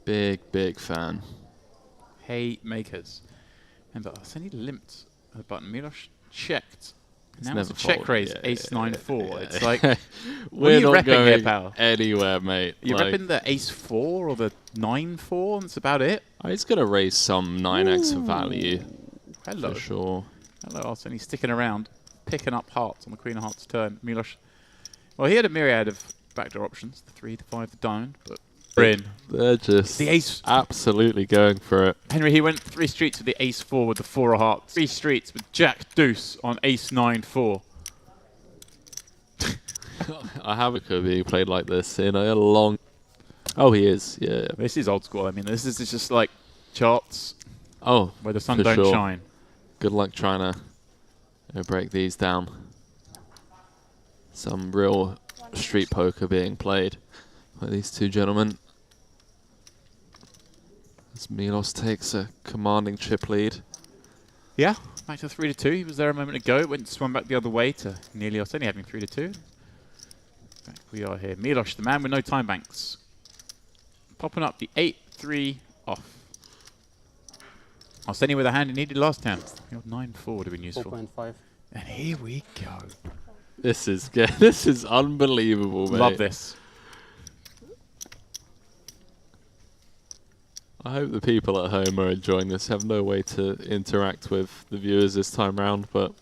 Big fan.
Haymakers. Remember, Arseny limped the button. Milos checked.
It's
Now
never
it's a check
fold.
raise,
Yeah,
ace
yeah,
9-4.
yeah.
It's like, what
We're
are you
not
repping here,
going
pal?
anywhere, mate.
You're
Like,
repping the ace 4 or the 9-4, and that's about it?
he's going to raise some 9x of value.
Hello.
For sure.
Hello, Arseny sticking around, picking up hearts on the Queen of Hearts turn. Milos, well, he had a myriad of backdoor options, the 3, the 5, the diamond, but we're in.
They're just
The ace.
absolutely going for it.
Henry, he went 3 streets with the ace 4 with the 4 of hearts. 3 streets with Jack Deuce on ace 9-4.
I have it could be played like this in a long... Oh, he is. Yeah.
This is old school. I mean, this is just like charts
Oh,
where the sun
for
don't
sure.
shine.
Good luck trying to break these down. Some real street poker being played by these two gentlemen. As Milos takes a commanding chip lead.
Yeah, back to 3-2. He was there a moment ago. It went swung back the other way to nearly Arseny having 3-2. Back we are here. Milos, the man with no time banks. Popping up the 8-3 off. Arseny with a hand he needed last time. 9-4 would have been useful.
4.5.
And here we go.
This is unbelievable, mate.
Love this.
I hope the people at home are enjoying this. Have no way to interact with the viewers this time round, but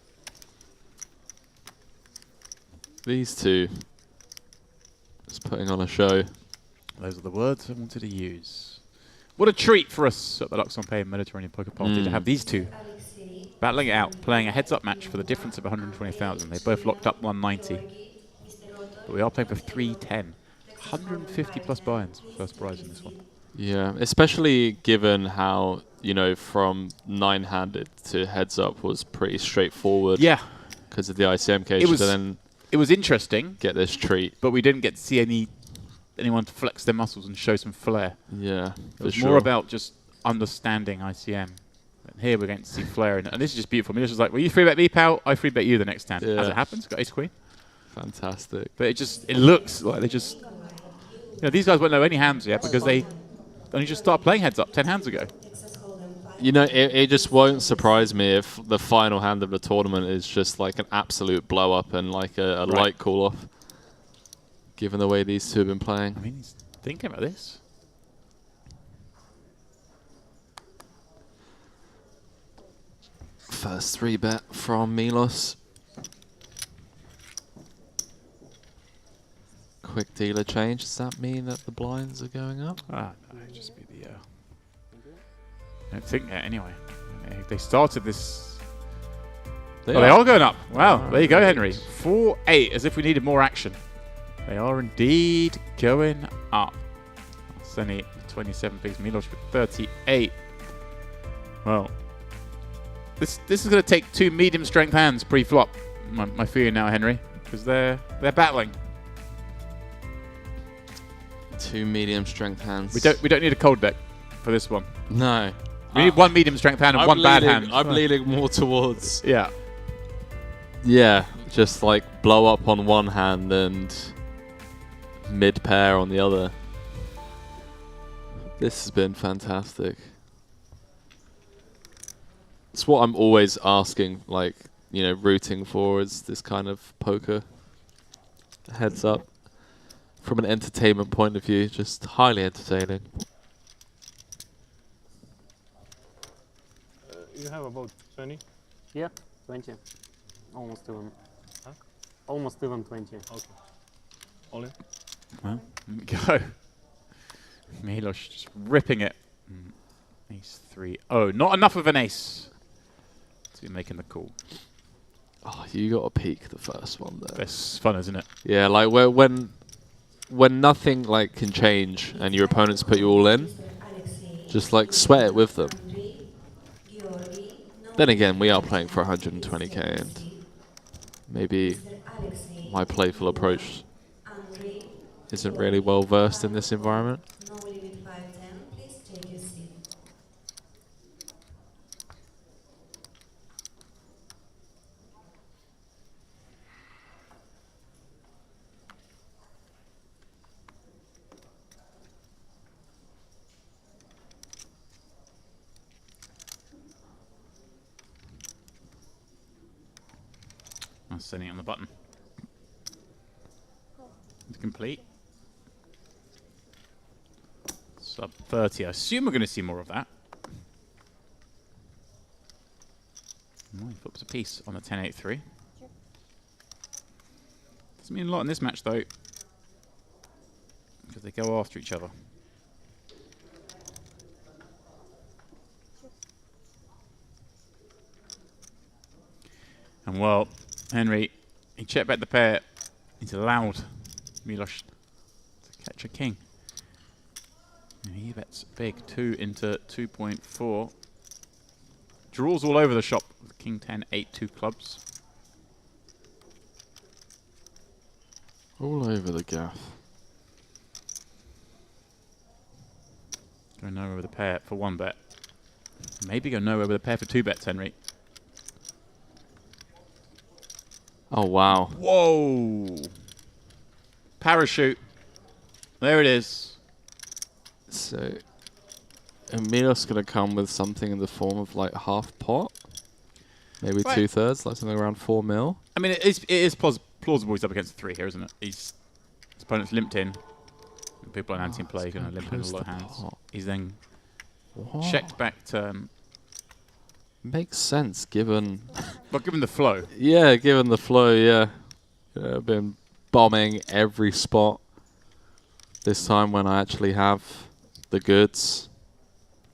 these two just putting on a show.
Those are the words I wanted to use. What a treat for us at the luxonpay Mediterranean Poker Party to have these two battling it out, playing a heads-up match for the difference of 120,000. They both locked up 190. But we are playing for 310. 150 plus buy-ins, first prize in this one.
Yeah, especially given how, you know, from 9-handed to heads-up was pretty straightforward.
Yeah.
Because of the ICM cage.
It was interesting.
Get this treat.
But we didn't get to see anyone to flex their muscles and show some flair.
Yeah,
it was more about just understanding ICM. And here we're going to see flair. And this is just beautiful. Milos was like, well, you 3-bet me, pal. I 3-bet you the next time.
Yeah.
As it happens, got ace-queen.
Fantastic.
But it looks like they just... You know, these guys won't know any hands yet because they only just started playing heads up 10 hands ago.
You know, it just won't surprise me if the final hand of the tournament is just like an absolute blow up and like a light cool off. Given the way these two have been playing.
I mean, he's thinking about this.
First 3-bet from Milos. Quick dealer change. Does that mean that the blinds are going up?
No, it'd just be the... I don't think that anyway. They started this... They are going up. Wow, there you go, Henry. 4-8, as if we needed more action. They are indeed going up. Arseny 27 bigs, Milos with 38. Well, this is going to take 2 medium strength hands pre-flop. My fear now, Henry, because they're battling.
2 medium strength hands.
We don't need a cold deck for this one.
No.
We need 1 medium strength hand and 1 bad hand.
I'm leaning more towards...
Yeah.
Yeah, just like blow up on one hand and mid pair on the other. This has been fantastic. It's what I'm always asking, like, you know, rooting for is this kind of poker heads up. From an entertainment point of view, just highly entertaining.
You have about 20?
Yeah, 20. Almost even.
Huh?
Almost even 20.
Okay. All in?
Well, go. Milos just ripping it. Ace 3. Oh, not enough of an ace to be making the call.
Oh, you got to peek the first one there.
That's fun, isn't it?
Yeah, like when nothing like can change and your opponents put you all in, just like sweat it with them. Then again, we are playing for 120k, and maybe my playful approach isn't really well versed in this environment.
I'm sending it on the button. It's complete. Sub 30. I assume we're going to see more of that. He flips a piece on the 10-8-3. Doesn't mean a lot in this match though, because they go after each other. And well, Henry, he checked back the pair. He's allowed Milos to catch a king. And he bets big, 2 into 2.4. Draws all over the shop with King 10, 8, 2 clubs.
All over the gaff.
Go nowhere with a pair for 1 bet. Maybe go nowhere with a pair for 2 bets, Henry.
Oh, wow.
Whoa! Parachute. There it is.
So, Milos going to come with something in the form of like half pot? Maybe
Right.
2/3, like something around 4 mil?
I mean, it is plausible he's up against 3 here, isn't it? His opponent's limped in. People on anti play going to limp in a
close
lot of
to
hands.
pot.
He's then
What?
checked back turn.
Makes sense given...
But given the flow.
Yeah, given the flow, yeah. I've been bombing every spot this time when I actually have the goods.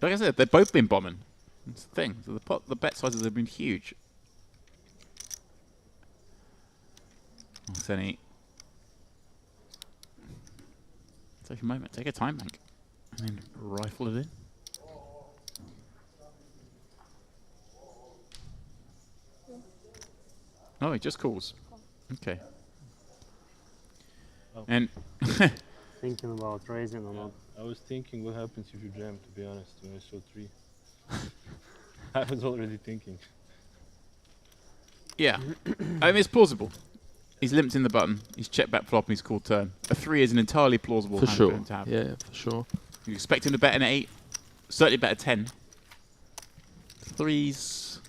Like I said, they've both been bombing. That's the thing. So the bet sizes have been huge. Senny. Take a moment. Take a time bank. And then rifle it in. Oh, he just calls. Okay.
Oh.
And
Thinking about raising or not.
I was thinking what happens if you jam, to be honest, when I saw 3. I was already thinking.
yeah, I mean it's plausible. He's limped in the button. He's checked back flop and he's called turn. A 3 is an entirely plausible
For
hand
sure.
for him to have.
Yeah, for sure.
You expect him to bet an 8. Certainly bet a 10. 3's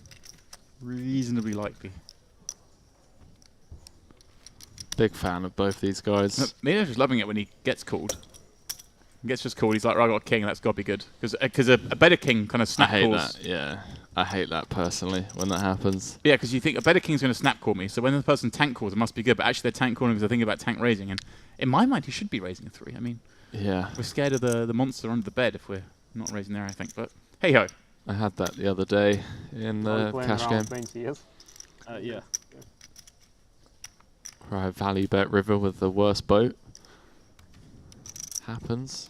reasonably likely.
Big fan of both these guys.
Milo's just loving it when he gets called. He gets just called. He's like, right, I got a king. That's got to be good. Because a better king kind of
I
snap
hate
calls.
that, yeah. I hate that personally when that happens.
Yeah, because you think a better king's going to snap call me. So when the person tank calls, it must be good. But actually, they're tank calling because they're thinking about tank raising. And in my mind, he should be raising a 3. I mean,
Yeah.
we're scared of the monster under the bed if we're not raising there, I think. But hey ho.
I had that the other day in the
Playing
cash
around
game.
20 years.
Yeah.
Where I value bet river with the worst boat. Happens.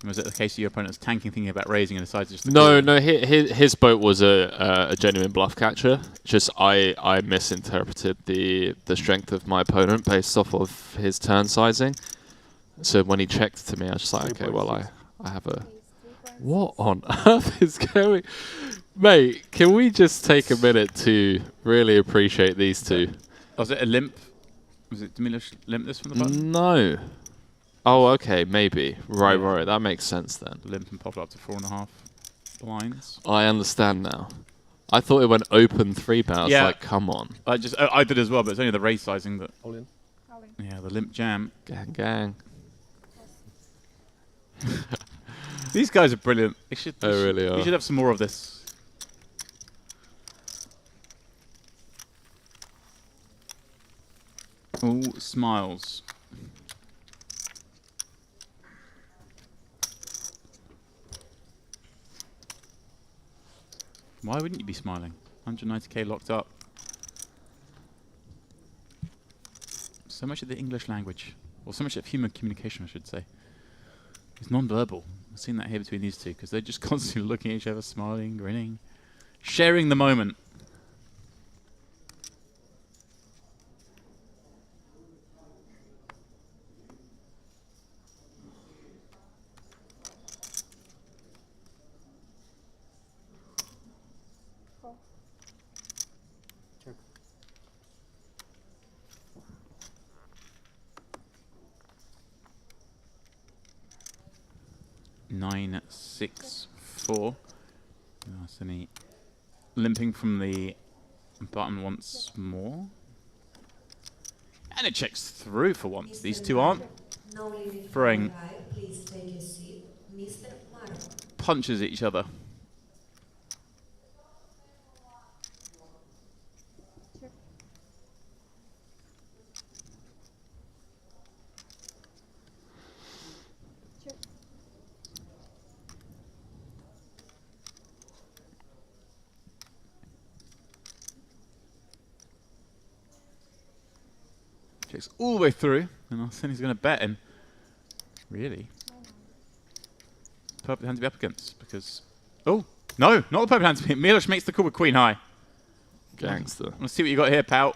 Was it the case of your opponent's tanking, thinking about raising, and decides just to
No,
call?
his boat was a genuine bluff catcher. Just I misinterpreted the strength of my opponent based off of his turn sizing. So when he checked to me, I was just like, okay, well I have a... What on earth is going... Mate, can we just take a minute to really appreciate these two?
Was it a limp? Was it Milos limp this from the button?
No. Oh, okay, maybe. Right, that makes sense then.
Limp and pop it up to 4.5 blinds.
I understand now. I thought it went open 3-bet. I was
Yeah.
like, come on.
I did as well, but it's only the raise sizing that.
All in.
Yeah, the limp jam.
Gang.
These guys are brilliant. They should.
They really are.
We should have some more of this. All smiles. Why wouldn't you be smiling? 190k locked up. So much of the English language, or so much of human communication, I should say, is non-verbal. I've seen that here between these two, because they're just constantly looking at each other, smiling, grinning, sharing the moment.
Check.
Nine, 6, 4. Arseny limping from the button once more. And it checks through for once. These two aren't throwing punches at each other. Checks all the way through, and Arseny's going to bet him. Really? Perfect hand to be up against, because... Oh, no, not the perfect hand to be. Milos makes the call with queen high.
Gangster.
Let's see what you got here, pal.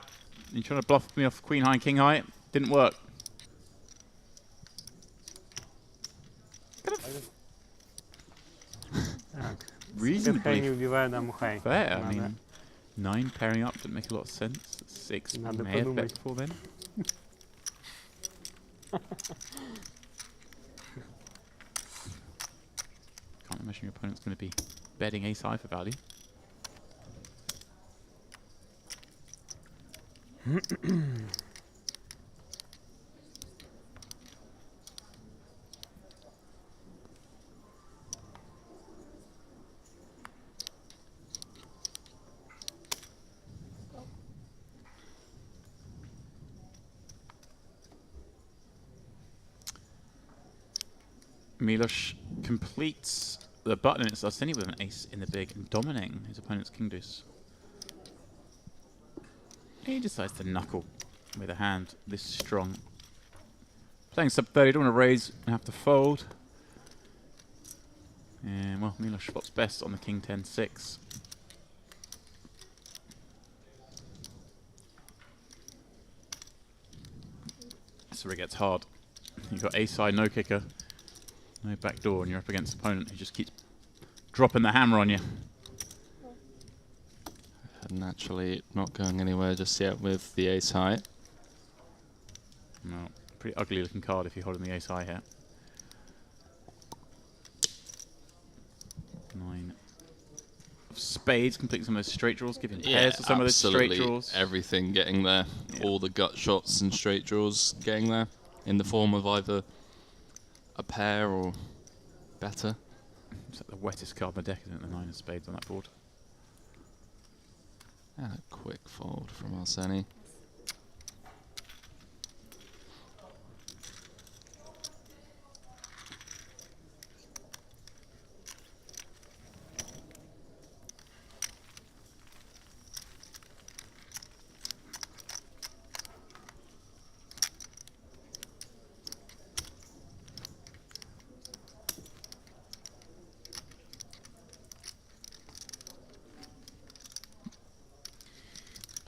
You trying to bluff me off queen high and king high? Didn't work. Reasonably
не убивая даму хай.
fair. I mean, 9 pairing up didn't make a lot of sense. 6
Надо
may have bet
подумать.
before then. Can't imagine your opponent's going to be betting ace high for value. Milos completes the button and it's Arseny with an ace in the big and dominating his opponent's king deuce. He decides to knuckle with a hand this strong. Playing sub 30, don't want to raise and have to fold. And well, Milos flops best on the king 10-6. That's where it gets hard. You've got ace high, no kicker. No back door, and you're up against an opponent who just keeps dropping the hammer on you.
And naturally not going anywhere just yet with the ace high.
No, pretty ugly looking card if you're holding the ace high here. 9 of spades, completing some of those straight draws, giving pairs to some of those straight draws.
Everything getting there.
Yeah.
All the gut shots and straight draws getting there in the form of either a pair or better.
It's like the wettest card in the deck, isn't it? The 9 of spades on that board.
And a quick fold from Arseny.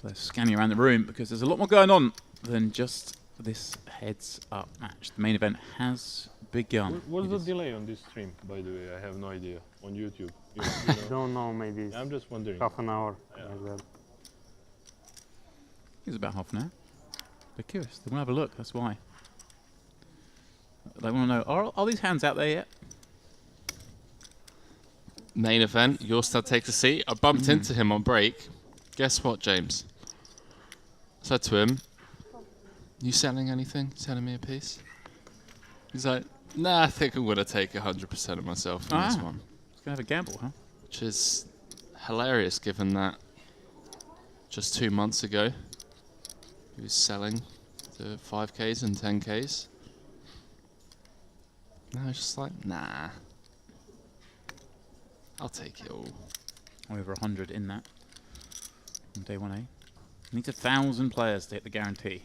Players scanning around the room because there's a lot more going on than just this heads-up match. The main event has begun.
What's
It
the
is-
delay on this stream, by the way? I have no idea. On YouTube. You know?
Don't know, maybe it's
I'm just wondering.
half an hour.
Yeah.
Like that.
It's about half an hour. They're curious. They want to have a look. That's why. They want to know, are these hands out there yet?
Main event, you'll still take a seat. I bumped into him on break. Guess what, James? Said to him, you selling anything? Selling me a piece? He's like, nah, I think I'm going to take 100% of myself on this one.
He's going to have a gamble, huh?
Which is hilarious given that just 2 months ago he was selling to 5Ks and 10Ks. Now he's just like, nah. I'll take it all.
Over 100 in that. On day 1A. Needs 1,000 players to hit the guarantee.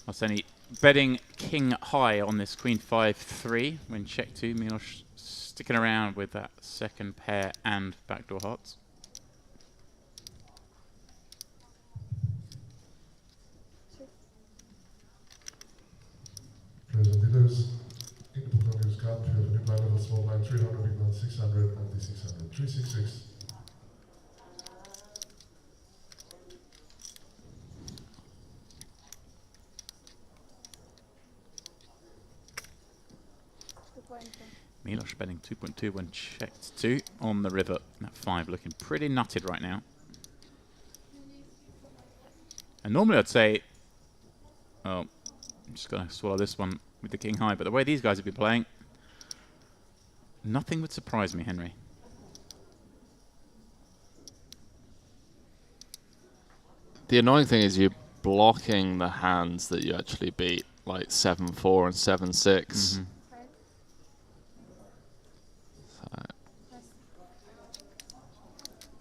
Arseni betting king high on this queen 5-3 when check 2. Milos sticking around with that second pair and backdoor hearts.
Players and dealers, in the book on news card, we have a new blind level small blind 300, big blind 600, and the 600. 366.
Milos betting 2.2 when checked 2 on the river. That 5 looking pretty nutted right now. And normally I'd say, oh, I'm just going to swallow this one with the king high. But the way these guys have been playing, nothing would surprise me, Henry.
The annoying thing is you're blocking the hands that you actually beat, like 7-4 and 7-6.
Mm-hmm.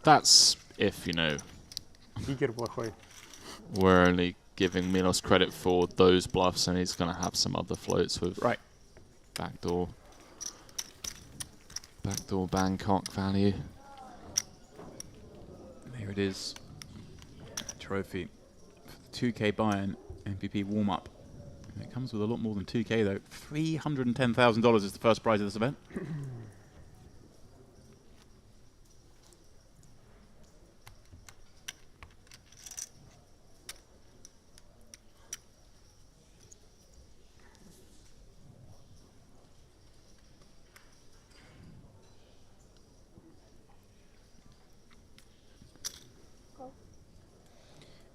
That's if, you know,
Кикер плохой.
we're only giving Milos credit for those bluffs and he's going to have some other floats with backdoor Bangkok value.
There it is. Trophy. 2K buy-in, MPP warm-up. It comes with a lot more than 2K though. $310,000 is the first prize of this event.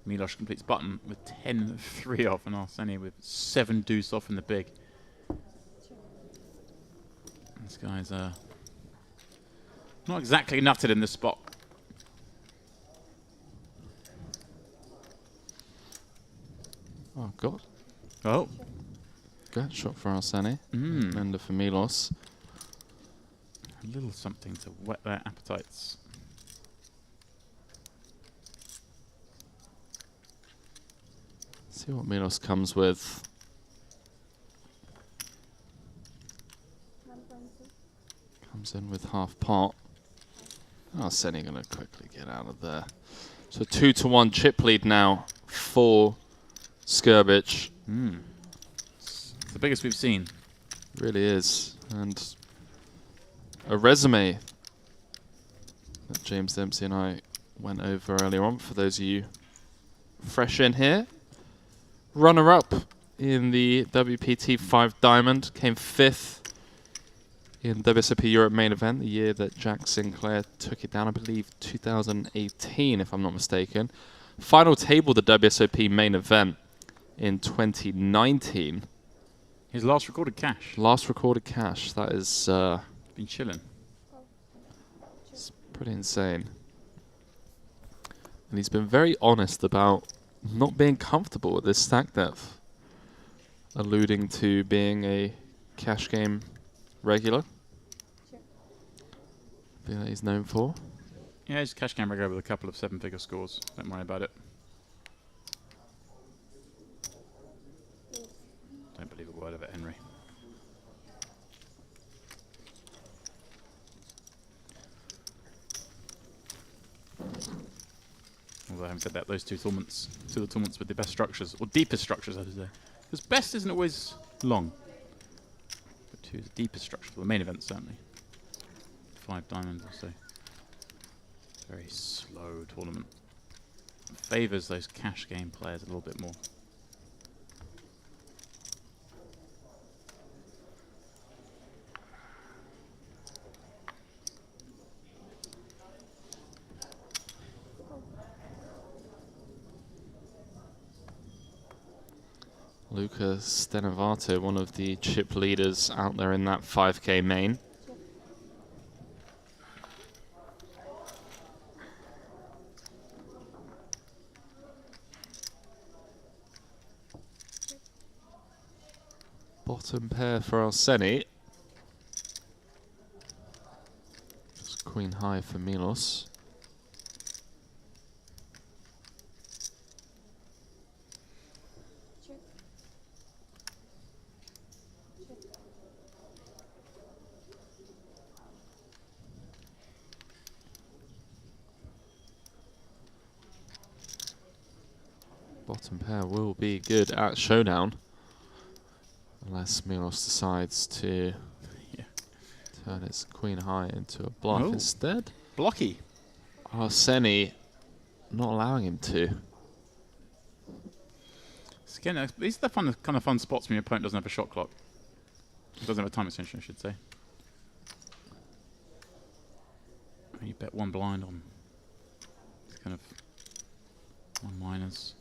Milos completes button with 10-3 off and Arseni with 7 deuce off in the big. This guy's not exactly nutted in this spot.
Oh, God.
Oh.
Good shot for Arseni. Ender for Milos.
A little something to whet their appetites.
See what Milos comes with. Comes in with half pot. Arseni going to quickly get out of there. So 2-1 chip lead now for Skrbich.
It's the biggest we've seen.
Really is. And a resume that James Dempsey and I went over earlier on for those of you fresh in here. Runner-up in the WPT 5 Diamond, came 5th in WSOP Europe main event, the year that Jack Sinclair took it down, I believe 2018 if I'm not mistaken. Final table the WSOP main event in 2019.
His last recorded cash.
Last recorded cash, that is
been chilling.
It's pretty insane. And he's been very honest about not being comfortable with this stack depth, alluding to being a cash game regular. Thing that he's known for.
Yeah, he's a cash game regular with a couple of 7-figure scores. Don't worry about it. Don't believe a word of it, Henry. Although having said that, those two of the tournaments with the best structures, or deepest structures, I should say. Because best isn't always long. But 2 is the deepest structure for the main event, certainly. 5 diamonds or so. Very slow tournament. Favours those cash game players a little bit more.
Luca Stenovato, one of the chip leaders out there in that 5K main. Bottom pair for Arseni. Just queen high for Milos. Bottom pair will be good at showdown, unless Milos decides to turn its queen high into a bluff instead.
Blocky.
Arseni not allowing him to.
Again, these are the kind of fun spots when your opponent doesn't have a shot clock. Doesn't have a time extension, I should say. You bet one blind on it's kind of one minors.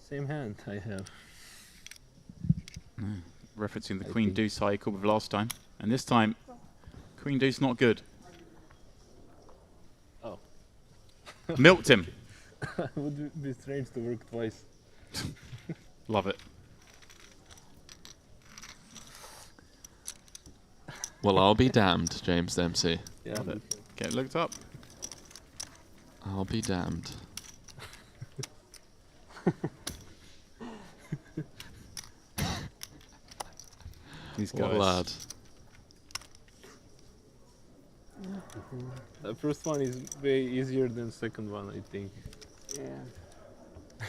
Same hand I have.
Referencing the Queen Deuce high called with last time, and this time Queen Deuce not good.
Oh.
Milked him.
It would be strange to work twice.
Love it.
Well, I'll be damned, James Dempsey.
Yeah.
Love it. Get looked up.
I'll be damned.
These
What
guys.
a lad.
The first one is way easier than second one, I think.
Yeah.
I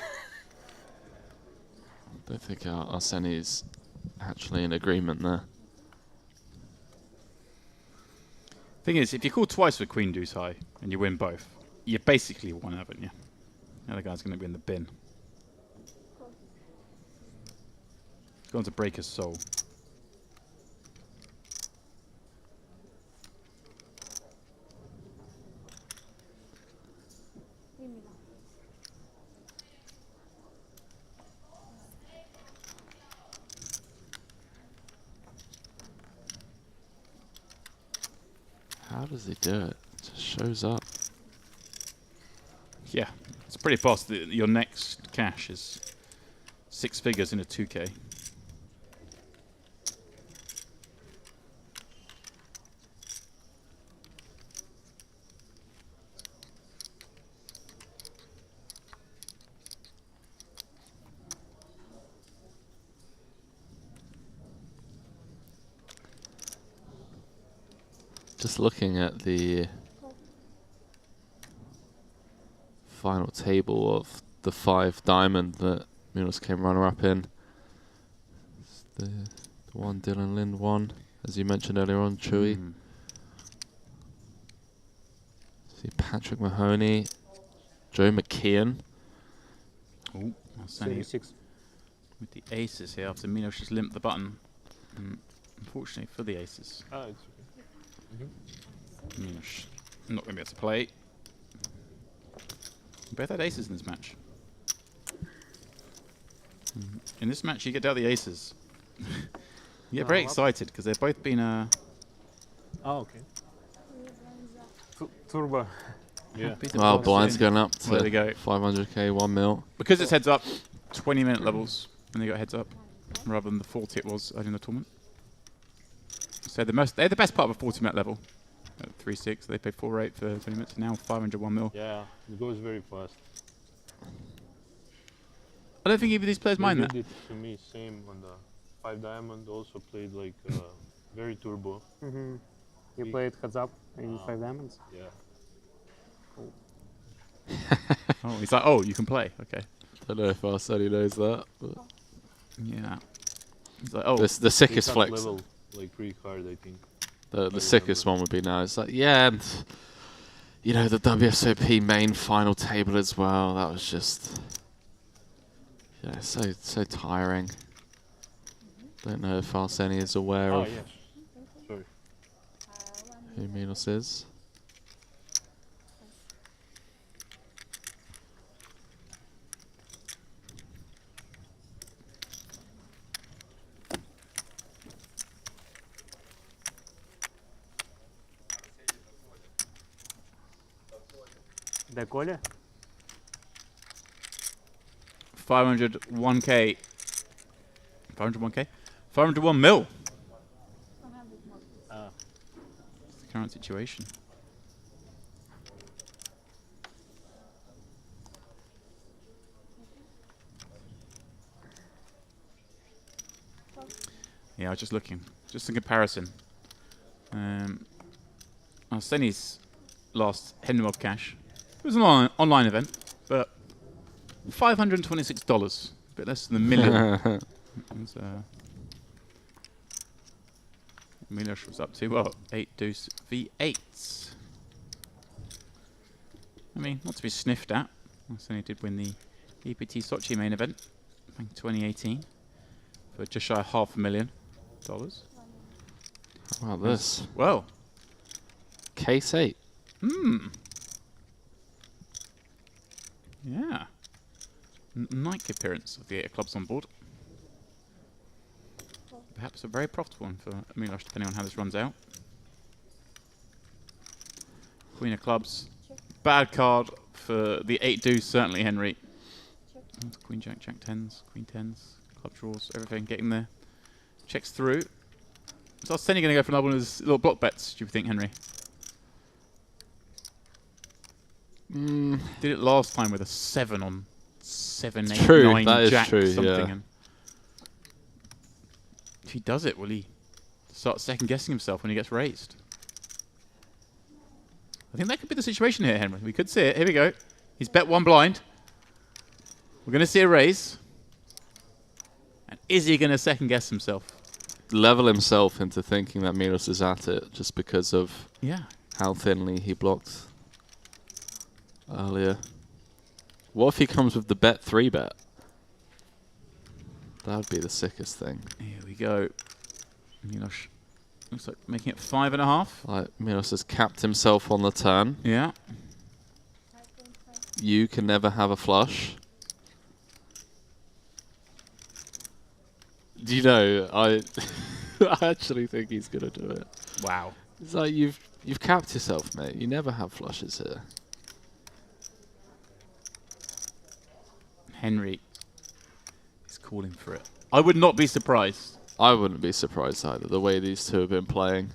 don't think Arseni is actually in agreement there.
Thing is, if you call twice with Queen Deuce high and you win both, you basically won, haven't you? The other guy's going to be in the bin. Going to break his soul.
How does he do it? Just shows up.
Yeah, it's pretty boss. Your next cash is 6 figures in a 2K.
Just looking at the final table of the 5 diamond that Milos came runner-up in. It's the one Dylan Lind won, as you mentioned earlier on, Chewy. See Patrick Mahoney, Joe McKeon.
Oh, with the aces here after Milos just limped the button. Unfortunately for the aces.
Ah, it's okay.
Milos not going to be able to play. Both had aces in this match. In this match, you get out the aces. You get very excited because they've both been.
Oh, okay. Turbo.
Yeah.
Wow, blind's going up
There they go.
to 500k, 1 mil.
Because it's heads up, 20-minute levels, and they got heads up rather than the 40 it was early in the tournament. So they're the best part of a 40-minute level. At 3-6, they paid 4-8 for 20 minutes. Now 501 mil.
Yeah, it goes very fast.
I don't think either of these players mind
They
that.
did it to me, same on the 5 diamond, also played like very turbo.
You played heads up in 5 diamonds?
Yeah.
Oh, he's like, oh, you can play. Okay.
Don't know if Arseni knows that. But
Yeah. He's like, oh.
the sickest
They cut
flex.
level like pretty hard, I think.
The sickest one would be now. It's like, yeah, and you know, the WSOP main final table as well. That was just, yeah, so tiring. Don't know if Arseni is aware of
yes. Sorry.
who Milos is.
Да, Коля?
501k. 501k? 501 mil. It's the current situation. Yeah, I was just looking. Just in comparison. Arseni's last Henry Mob Cash. It was an online event, but $526. A bit less than $1 million. Miloš was up to, well, 8 deuce V8s. I mean, not to be sniffed at. Arseni did win the EAPT Sochi main event back in 2018 for just shy of $500,000.
How about this?
Well.
Case 8.
Yeah. Nike appearance of the 8 clubs on board. Perhaps a very profitable one for Miloš, depending on how this runs out. Queen of clubs. Bad card for the 8 deuce, certainly, Henry. Queen jack, jack 10s, queen 10s, club draws, everything getting there. Checks through. So Arseni going to go for another one of his little block bets, do you think, Henry? Did it last time with a 7 on 7, 8, 9 jack something.
Yeah.
And if he does it, will he start second guessing himself when he gets raised? I think that could be the situation here, Henry. We could see it. Here we go. He's bet 1 blind. We're going to see a raise. And is he going to second guess himself?
Level himself into thinking that Miloš is at it just because of how thinly he blocked earlier. What if he comes with the bet 3 bet? That would be the sickest thing.
Here we go. Miloš looks like making it 5.5.
Like Miloš has capped himself on the turn.
Yeah.
You can never have a flush. Do you know, I actually think he's gonna do it.
Wow.
It's like you've capped yourself, mate. You never have flushes here.
Henry is calling for it. I would not be surprised.
I wouldn't be surprised either, the way these two have been playing.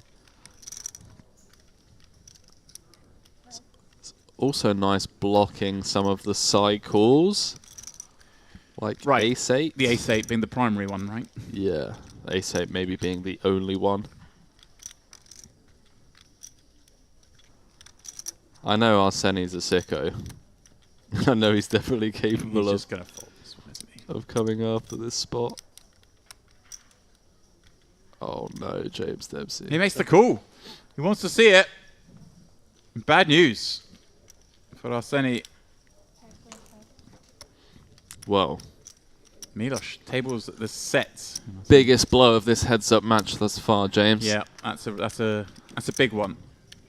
It's also nice blocking some of the side calls. Like ace 8.
The ace 8 being the primary one, right?
Yeah. Ace 8 maybe being the only one. I know Arseni's a sicko. I know he's definitely capable
He's just gonna fold this one, isn't he?
of coming after this spot. Oh no, James Dempsey.
He makes the call. He wants to see it. Bad news for Arseni.
Well,
Miloš tables the sets.
Biggest blow of this heads-up match thus far, James.
Yeah, that's a big one.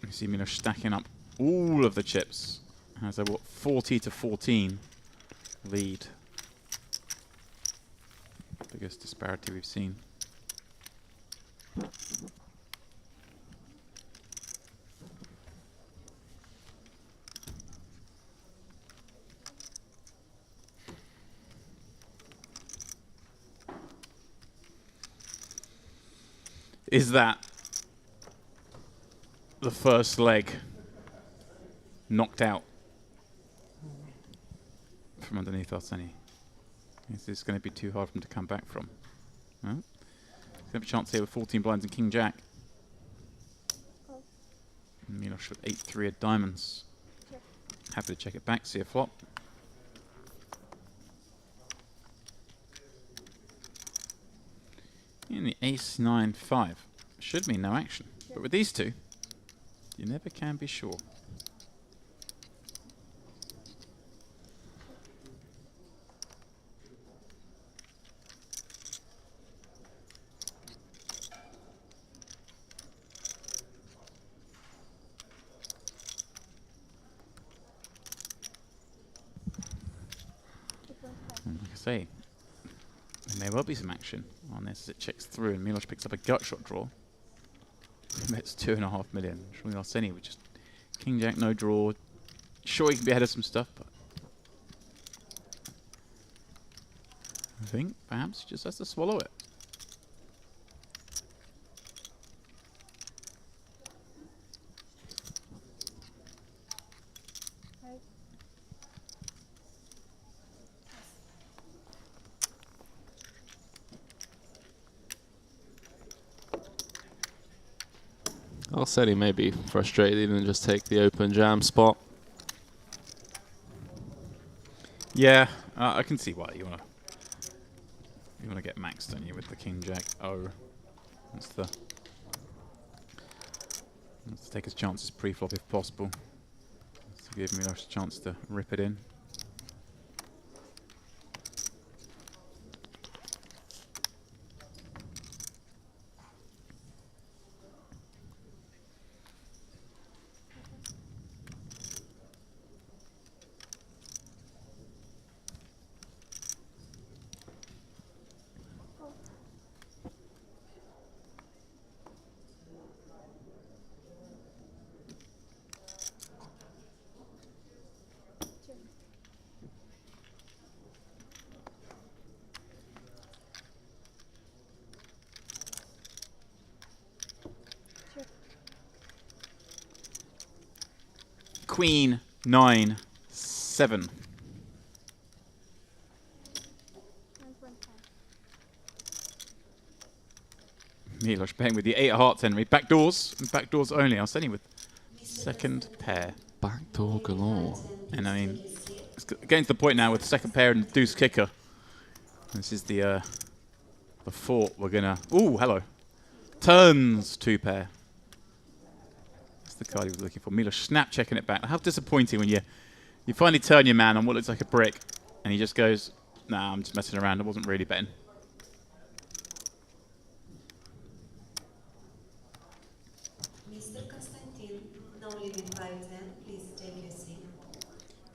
You see Miloš stacking up all of the chips. Has a 40-14 lead. Biggest disparity we've seen. Is that the first leg knocked out from underneath Arseni? Is this going to be too hard for him to come back from? No? He's going to have a chance here with 14 blinds and King Jack. And Miloš with 8-3 of diamonds. Happy to check it back, see a flop. In the ace-9-5. Should mean no action. But with these two, you never can be sure. And like I say, there may well be some action on this as it checks through and Miloš picks up a gut shot draw. That's 2.5 million. Showing Arseni with just King Jack, no draw, Sure, he can be ahead of some stuff, but I think perhaps he just has to swallow it.
I said he may be frustrated and just take the open jam spot.
Yeah, I can see why you wanna get maxed, don't you, with the King Jack O. Let's take his chances pre-flop if possible. To give me a chance to rip it in. Queen 9 7. Miloš playing with the 8 of hearts, Henry. Backdoors, and backdoors only. I was sending with second pair.
Backdoor galore.
And I mean, it's getting to the point now with second pair and deuce kicker. This is the fort we're gonna. Ooh, hello. Turns 2 pair. That's the card he was looking for. Miloš snap checking it back. How disappointing when you finally turn your man on what looks like a brick, and he just goes, "Nah, I'm just messing around. I wasn't really betting."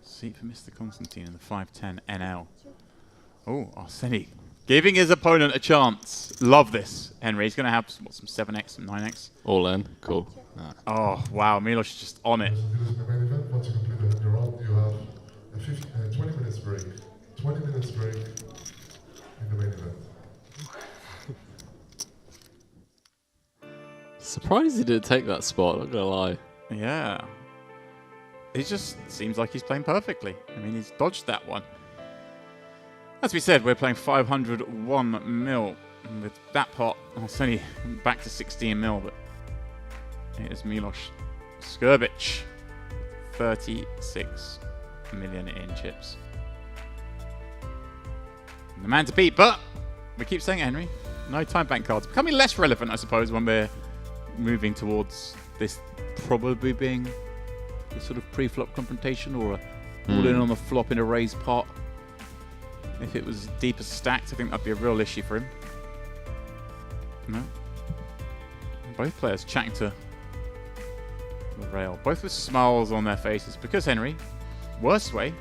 Seat for Mr. Constantine in the 5-10 NL. Oh, Arseni giving his opponent a chance. Love this, Henry. He's going to have what, some 7x and 9x.
All in. Cool. Nah.
Oh, wow. Miloš is just on it.
Once you complete the round, you have a 20 minutes break. 20 minutes break in the main event.
Surprised he didn't take that spot, not gonna lie.
Yeah. He just seems like he's playing perfectly. I mean, he's dodged that one. As we said, we're playing 501 mil. And with that pot, it's only back to 16 mil, but here's Miloš Skrbić. 36 million in chips. And the man to beat, but we keep saying it, Henry. No time bank cards. Becoming less relevant, I suppose, when we're moving towards this probably being a sort of pre-flop confrontation or a all-in on the flop in a raised pot. If it was deeper stacked, I think that'd be a real issue for him. No. Both players chatting to the rail, both with smiles on their faces, because Henry, worst way,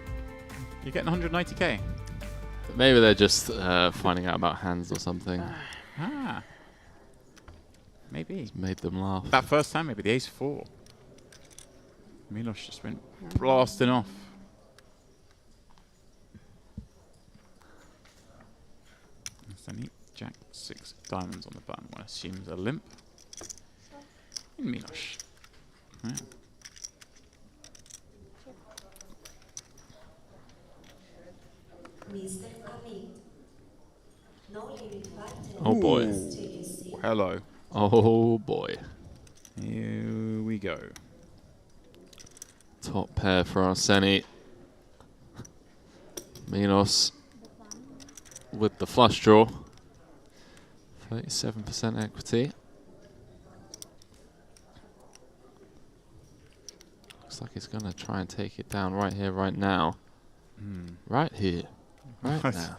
you're getting 190k.
Maybe they're just finding out about hands or something.
Maybe.
It's made them laugh.
That first time, maybe the ace-4. Miloš just went blasting off. Then Jack 6 diamonds on the button. One assumes a limp. In Miloš. Yeah.
Oh boy.
Ooh, hello.
Oh boy.
Here we go.
Top pair for Arseni. Miloš with the flush draw. 37% equity. Looks like he's going to try and take it down right here, right now. Right here. Right now.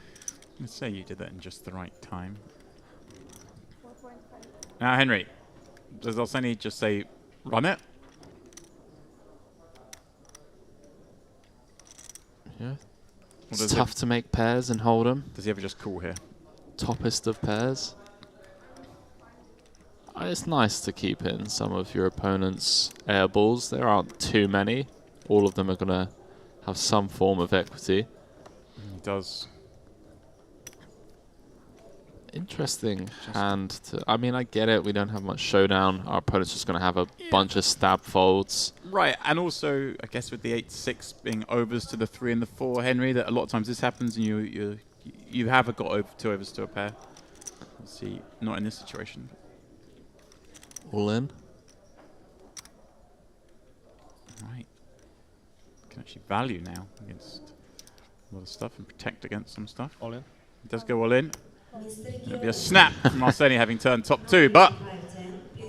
Let's say you did that in just the right time. Now, Henry, does Arseni just say, run it?
Yeah. It's tough to make pairs and hold them.
Does he ever just call here?
Toppest of pairs. It's nice to keep in some of your opponent's air balls. There aren't too many. all of them are going to have some form of equity.
He does.
Interesting hand. I mean, I get it. We don't have much showdown. Our opponent's just going to have a bunch of stab folds.
Right, and also, I guess with the 8-6 being overs to the 3 and the 4, Henry, that a lot of times this happens and you have got over 2 overs to a pair. Let's see, not in this situation.
All in.
Right. Can actually value now against a lot of stuff and protect against some stuff.
All in.
He does go all in. It'll be a snap from Arseni having turned top 2, but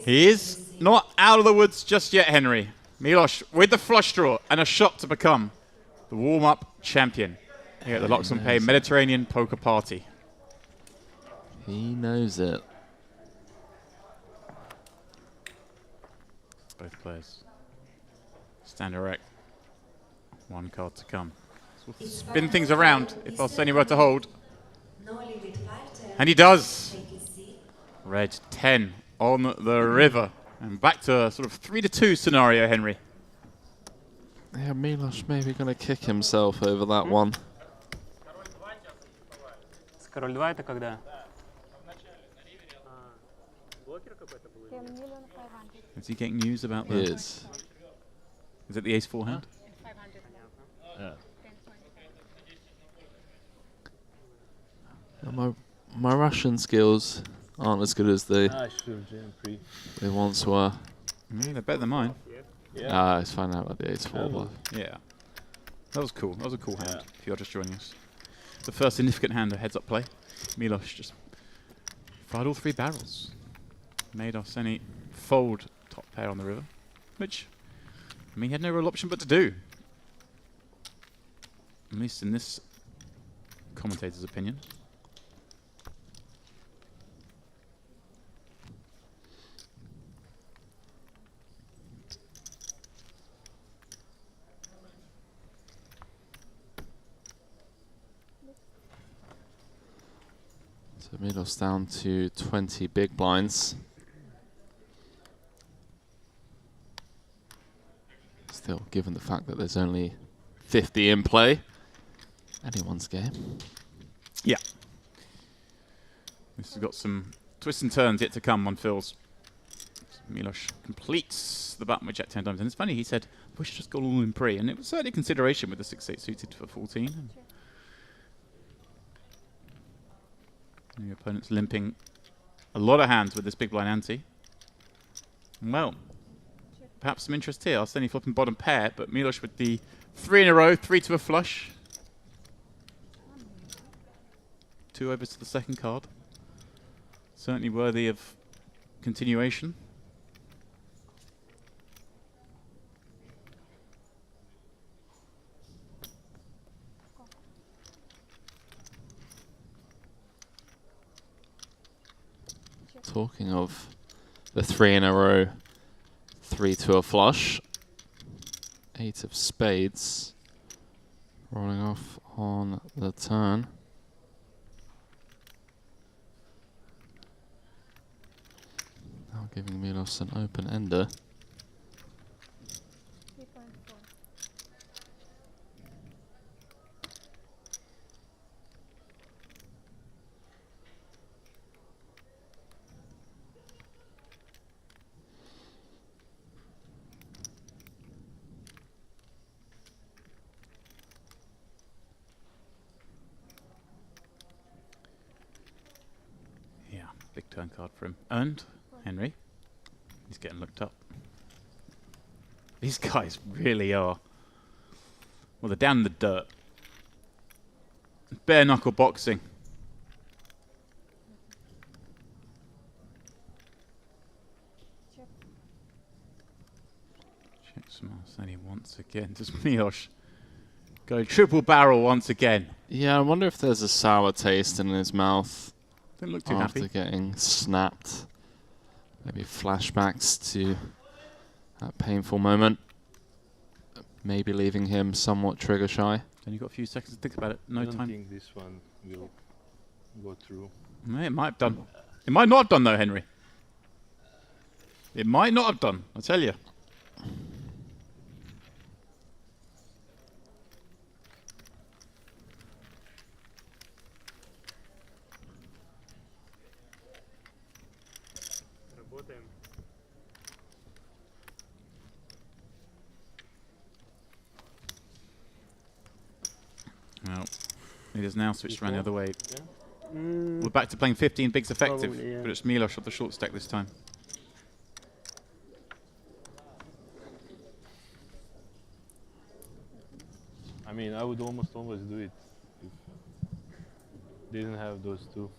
he is not out of the woods just yet, Henry. Milos with the flush draw and a shot to become the warm-up champion here at the luxonpay Mediterranean Poker Party.
He knows it.
Both players stand erect. One card to come. So we'll spin things around if Arseni were to hold. And he does. Red 10 on the river. And back to a sort of 3-2 scenario, Henry.
Yeah, Milos maybe going to kick himself over that one.
С король 2 это когда?
Is he getting news about
He
that?
is.
Is it the ace 4 hand?
Yeah.
My Russian skills aren't as good as they
Sure, jam pre.
once were.
They're better than mine.
Yeah.
Let's find out about the ace 4 bluff.
Yeah. That was cool. That was a cool hand, if you're just joining us. The first significant hand of heads-up play. Milos just fired all 3 barrels. Made Arseni fold top pair on the river, which, I mean, he had no real option but to do. At least in this commentator's opinion.
So Milos down to 20 big blinds. Still, given the fact that there's only 50 in play, anyone's game.
Yeah. This has got some twists and turns yet to come on Phil's. Milos completes the button with Jack 10 times. And it's funny, he said, we should just go all in pre. And it was certainly a consideration with the 6-8 suited for 14. And your opponent's limping a lot of hands with this big blind ante. Well, perhaps some interest here. Arseni flopping bottom pair, but Milos with the 3 in a row, 3 to a flush. 2 overs to the second card. Certainly worthy of continuation.
Talking of the 3 in a row, 3 to a flush. 8 of spades rolling off on the turn. Now giving Milos an open ender.
Big turn card for him. And Henry, he's getting looked up. These guys really are. Well, they're down in the dirt. Bare knuckle boxing. Checks Arseni once again. Does Milos go triple barrel once again?
Yeah, I wonder if there's a sour taste in his mouth.
Don't look too
after
happy.
Getting snapped. Maybe flashbacks to that painful moment. Maybe leaving him somewhat trigger shy.
Then you've got a few seconds to think about it. No
I don't
time.
think this one will go through.
It might have done. It might not have done though, Henry. It might not have done, I tell you.
Работаем.
Well, it has now switched around the other way.
Yeah.
We're back to playing 15 bigs effective,
Probably, yeah.
but it's Milos of the short stack this time.
I mean, I would almost always do it if didn't have those two.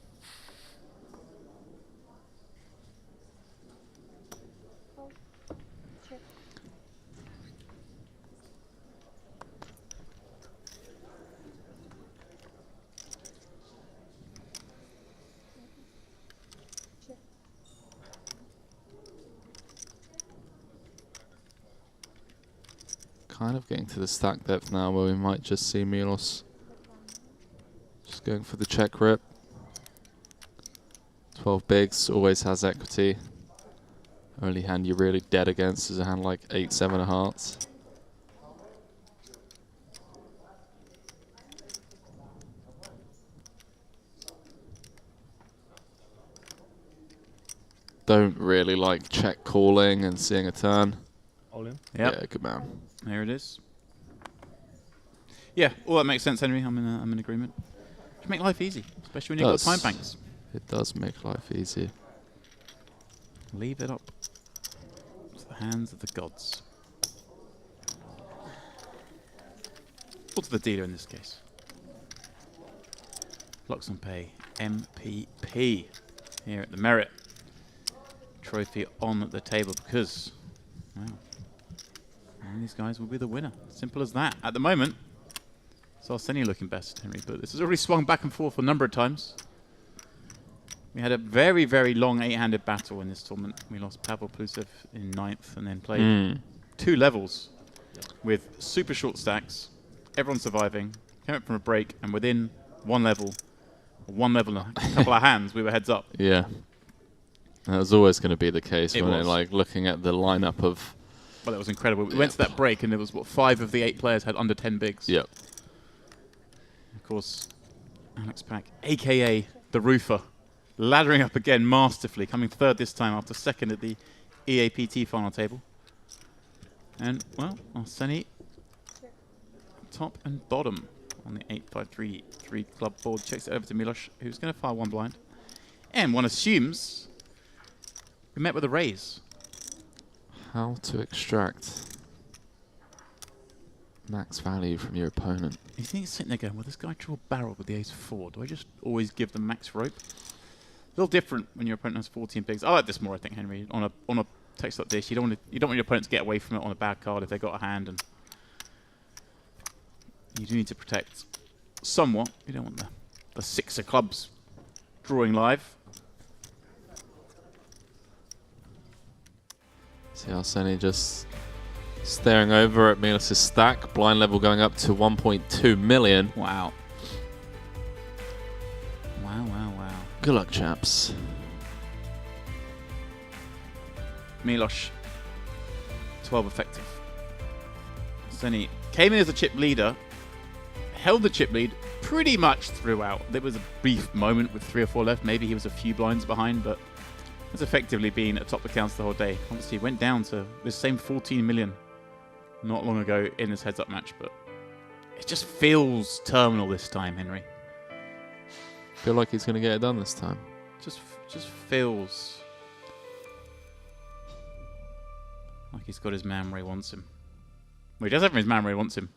Kind of getting to the stack depth now where we might just see Milos just going for the check rip. 12 bigs, always has equity. Only hand you're really dead against is a hand like 8-7 of hearts. Don't really like check calling and seeing a turn.
All in?
Yep.
Yeah, good man.
There it is. Yeah, all that makes sense, Henry. I'm in agreement. Should make life easy, especially when you've got time banks.
It does make life easy.
Leave it up to the hands of the gods. Or to the dealer in this case. luxonpay MPP here at the Merit. Trophy on the table because, wow, one of these guys will be the winner. Simple as that. At the moment, it's Arseni looking best, Henry, but this has already swung back and forth a number of times. We had a very, very long 8-handed battle in this tournament. We lost Pavel Plusev in 9th and then played 2 levels with super short stacks, everyone surviving, came up from a break, and within one level and a couple of hands, we were heads up.
Yeah. That was always going to be the case,
It
wasn't
was.
it? Like looking at the lineup of...
Well, it was incredible. We went to that break and there was, what, 5 of the 8 players had under 10 bigs.
Yep.
Of course, Alex Pack, a.k.a. the Roofer, laddering up again masterfully, coming 3rd this time after 2nd at the EAPT final table. And, well, Arseni, top and bottom on the 8-5-3 club board. Checks it over to Milos, who's going to fire 1 blind. And one assumes we met with a raise.
How to extract max value from your opponent.
You think he's sitting there going, well, this guy drew a barrel with the ace-4. Do I just always give them max rope? A little different when your opponent has 14 bigs. I like this more, I think, Henry. On a text like this, you don't want your opponent to get away from it on a bad card if they got a hand, and you do need to protect somewhat. You don't want the 6 of clubs drawing live.
See Arseni just staring over at Milos' stack. Blind level going up to 1.2 million.
Wow. Wow, wow, wow.
Good luck, chaps.
Milos, 12 effective. Arseni came in as a chip leader, held the chip lead pretty much throughout. There was a brief moment with 3 or 4 left. Maybe he was a few blinds behind, but has effectively been atop the counts the whole day. Obviously, he went down to this same 14 million not long ago in this heads-up match, but it just feels terminal this time, Henry.
Feel like he's going to get it done this time.
Just feels like he's got his man where he wants him. Well, he does have his man where he wants him.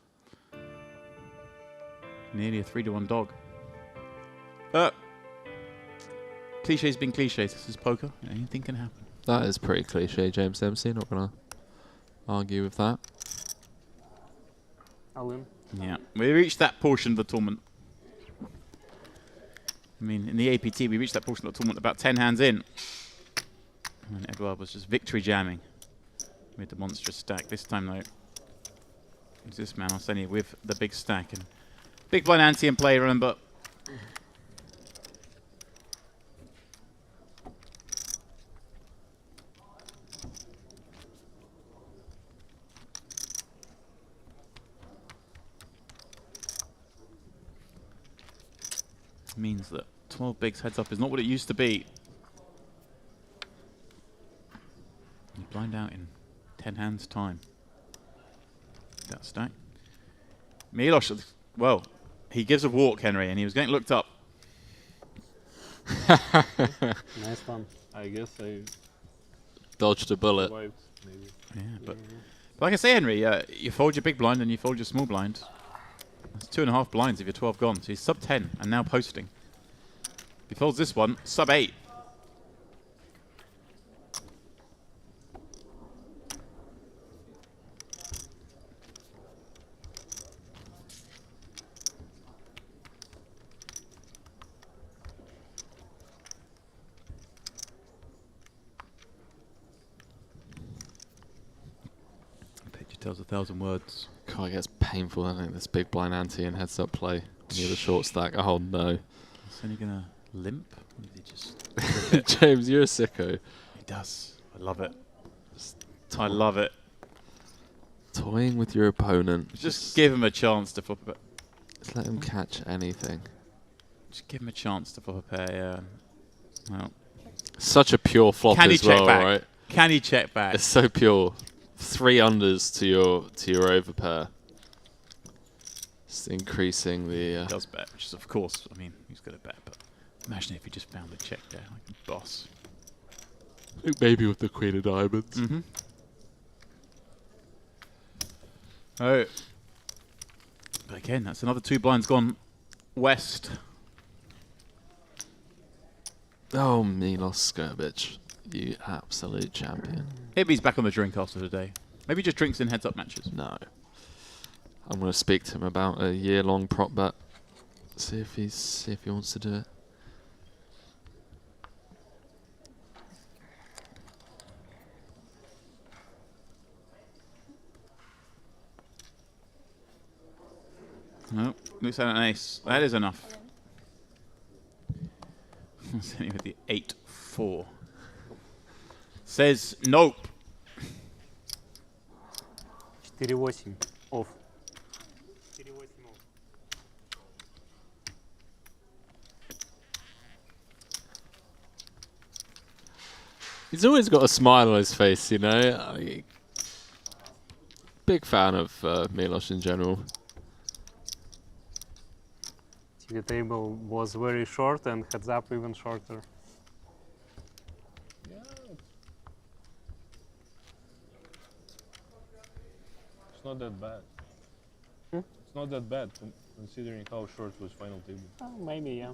Nearly a 3-to-1 dog. Cliches being cliches. This is poker. Anything can happen.
That is pretty cliche, James Dempsey. Not going to argue with that.
All in.
Yeah, we reached that portion of the tournament. I mean, in the APT, we reached that portion of the tournament about 10 hands in. And Edouard was just victory jamming with the monstrous stack. This time, though, it's this man, Arseni, with the big stack. And big blind ante in play, remember. Means that 12 bigs heads up is not what it used to be. blind out in 10 hands time. That stack. Milos, well, he gives a walk, Henry, and he was getting looked up.
Nice one.
I guess I
Dodged a bullet.
survived, maybe.
Yeah, but like I say, Henry, you fold your big blind and you fold your small blind. That's 2.5 blinds if you're 12 gone. So he's sub 10 and now posting. If he folds this one, sub 8. Picture tells 1,000 words.
God, it gets painful, I think, this big blind ante and heads up play near the short stack. Oh no.
Is he gonna limp? Or did he just
James, you're a sicko.
He does. I love it. I love it.
Toying with your opponent.
Just give him a chance to flop a pair.
Just let him catch anything.
Just give him a chance to flop a pair, yeah. Well,
Such a pure flop
can he
as
check
well,
back?
right?
Can he check back?
It's so pure. 3 unders to your overpair. Just increasing the.
Does bet, which is of course, I mean, he's got to bet, but imagine if he just found the check there, like a boss.
I think maybe with the queen of diamonds.
Mm-hmm. Oh. But again, that's another 2 blinds gone west.
Oh, Milos Skrbich, you absolute champion.
Maybe he's back on the drink after today. Maybe he just drinks in heads-up matches.
No. I'm going to speak to him about a year-long prop bet. See if he wants to do it.
No, looks like an ace. That is enough. Sitting with the 8-4. Says nope.
4-8. Off. 4-8 off.
He's always got a smile on his face, you know. Big fan of Milos in general.
The table was very short and heads up even shorter.
Yeah. It's not that bad. It's not that bad considering how short was final table.
Oh, maybe, yeah.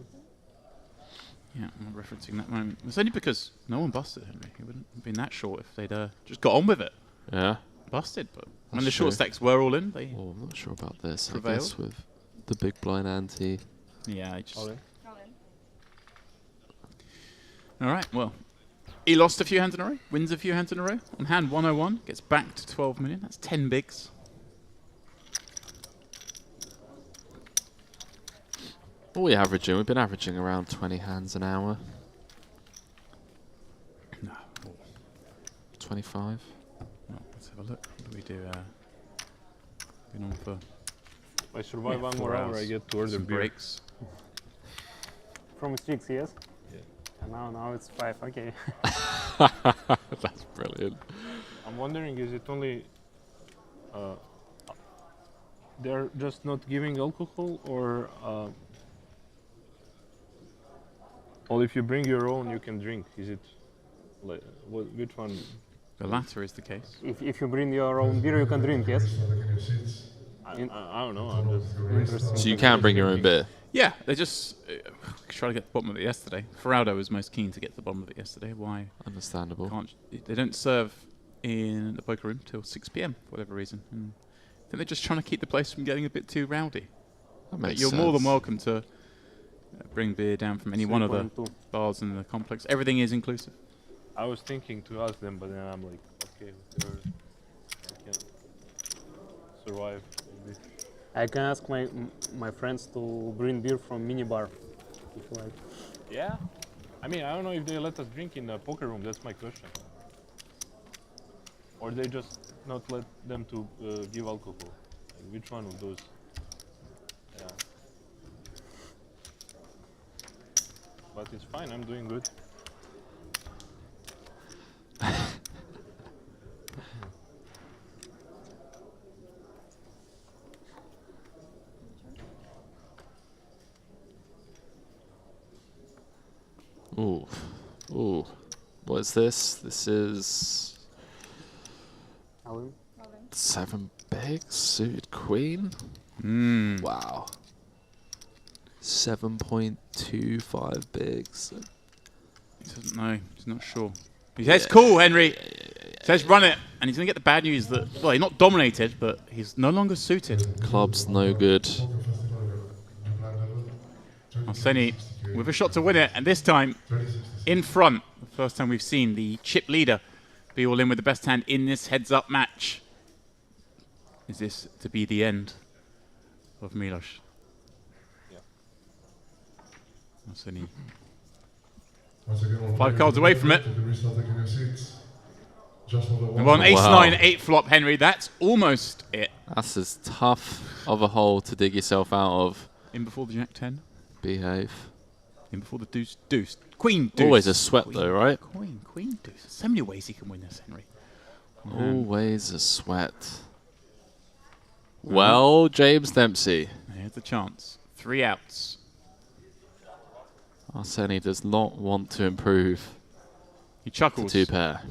Yeah, I'm not referencing that moment. It's only because no one busted Henry. He wouldn't have been that short if they'd just got on with it.
Yeah.
Busted, but when
That's
the short
true.
stacks were all in, they
Oh, I'm not sure about this.
prevailed.
I guess with the big blind ante.
Yeah, I just...
All in.
All right, well, he lost a few hands in a row, wins a few hands in a row. On hand 101, gets back to 12 million. That's 10 bigs.
What are we averaging? We've been averaging around 20 hands an hour.
No,
25.
well, let's have a look. What do we do? Been on for
If I survive one
4
more hour,
hours.
I get to order
Some
beer.
breaks.
From 6, yes?
Yeah.
And now it's 5, okay.
That's brilliant.
I'm wondering, is it only they're just not giving alcohol, or if you bring your own, you can drink? Is it like which one?
The latter is the case.
If you bring your own beer, you can drink, yes?
I don't know. I'm just
Interesting.
So you can bring your own beer.
Yeah, they just try to get to the bottom of it yesterday. Ferraldo was most keen to get to the bottom of it yesterday. Why
Understandable.
can't they don't serve in the poker room till 6 p.m. for whatever reason. And I think they're just trying to keep the place from getting a bit too rowdy.
That
But
makes
you're
sense.
more than welcome to bring beer down from any one of the
3.2.
bars in the complex. Everything is inclusive.
I was thinking to ask them, but then I'm like, okay, whatever. I can survive with this.
I can ask my friends to bring beer from minibar, if you like.
Yeah. I mean, I don't know if they let us drink in the poker room. That's my question. Or they just not let them to give alcohol. Like, which one of those? Yeah. But it's fine. I'm doing good.
What is this? This is
Alan?
7 bigs, suited queen. Wow. 7.25 bigs.
He doesn't know. He's not sure. He says, cool, Henry. Says, run it. And he's going to get the bad news that, well, he's not dominated, but he's no longer suited.
Club's no good.
Arseni with a shot to win it, and this time in front. The first time we've seen the chip leader be all in with the best hand in this heads-up match. Is this to be the end of Milos?
Yeah.
Arseni 5 cards away from it. And we're on ace-9, 8 flop, Henry. That's almost it.
That's as tough of a hole to dig yourself out of.
In before the jack-10.
Behave.
In before the deuce. Queen deuce.
Always a sweat though, right?
Queen deuce. So many ways he can win this, Henry.
Always a sweat. Well, James Dempsey.
Here's the chance. 3 outs.
Arseni does not want to improve.
He chuckles.
To 2 pair.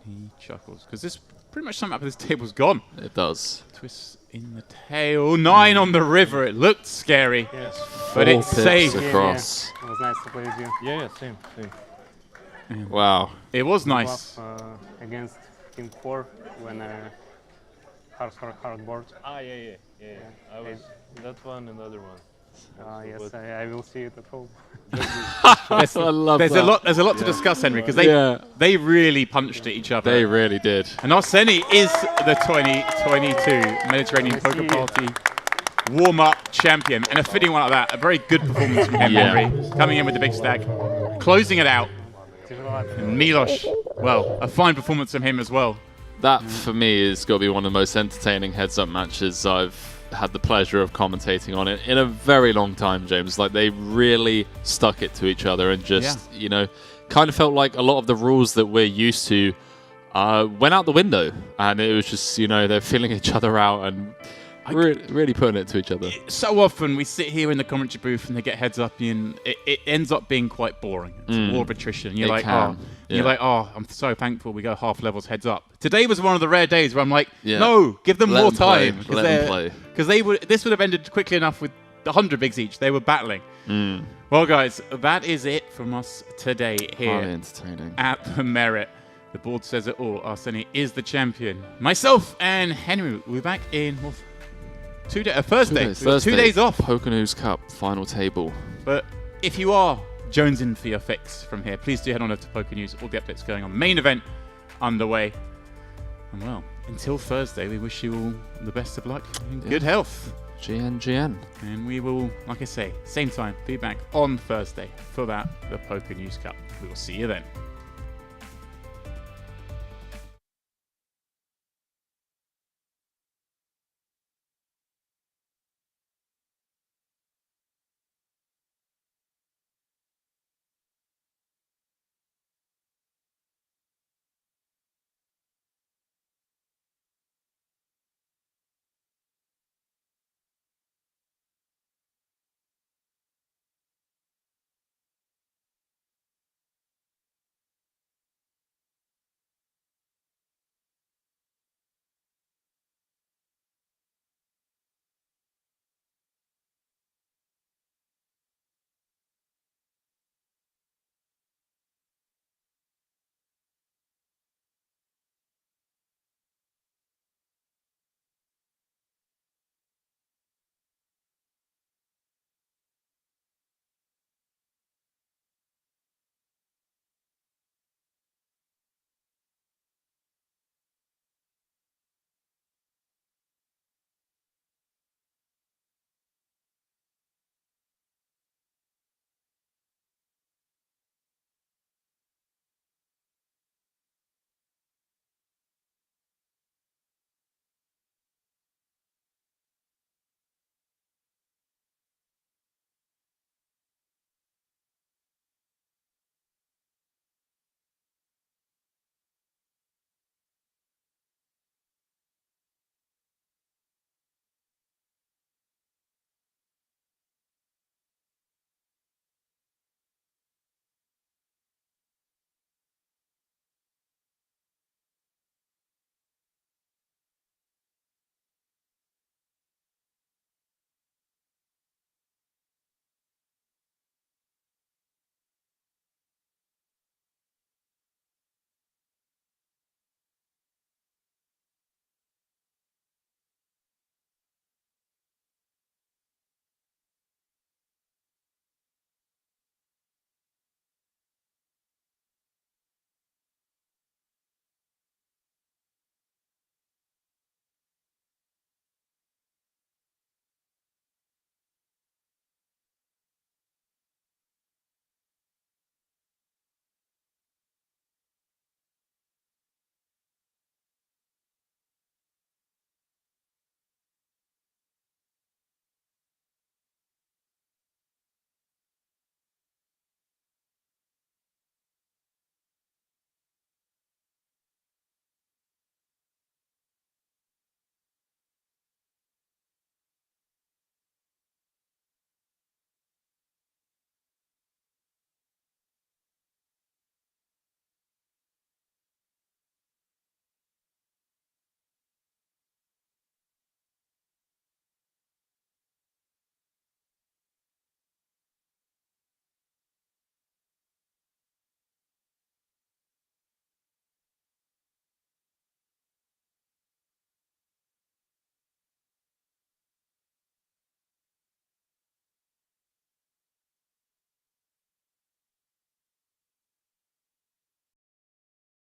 He chuckles. Because this pretty much sum up this table's gone.
It does.
Twists in the tail. 9 on the river. It looked scary.
Yes.
But it's
4
safe.
pips across.
It was nice to play with you.
Yeah, same.
Wow.
It was nice.
Against King 4 when hard board.
Yeah. I was that one and the other one.
Yes, I will see it at home.
There's a lot to discuss, Henry, because they really punched at each other.
They really did.
And Arseni is the 2022 Mediterranean Poker Party warm-up champion, and a fitting one like that. A very good performance from him, Henry, coming in with the big stack, closing it out. And Milos, well, a fine performance from him as well.
That, for me, has got to be one of the most entertaining heads-up matches I've had the pleasure of commentating on it in a very long time, James. Like, they really stuck it to each other and just, you know, kind of felt like a lot of the rules that we're used to went out the window. And it was just, you know, they're feeling each other out and really putting it to each other.
So often we sit here in the commentary booth and they get heads up and it ends up being quite boring. It's a war of attrition. You're like, I'm so thankful we go half levels heads up. Today was one of the rare days where I'm like, no, give them more time.
Let them play.
Because this would have ended quickly enough with 100 bigs each. They were battling. Well, guys, that is it from us today here at the Merit. The board says it all. Arseni is the champion. Myself and Henry will be back in Thursday. 2 days off.
Poker News Cup final table.
But if you are jonesing for your fix from here, please do head on over to Poker News. All the updates going on. Main event underway. And well, until Thursday, we wish you all the best of luck and good health.
GN.
And we will, like I say, same time, be back on Thursday for the Poker News Cup. We will see you then.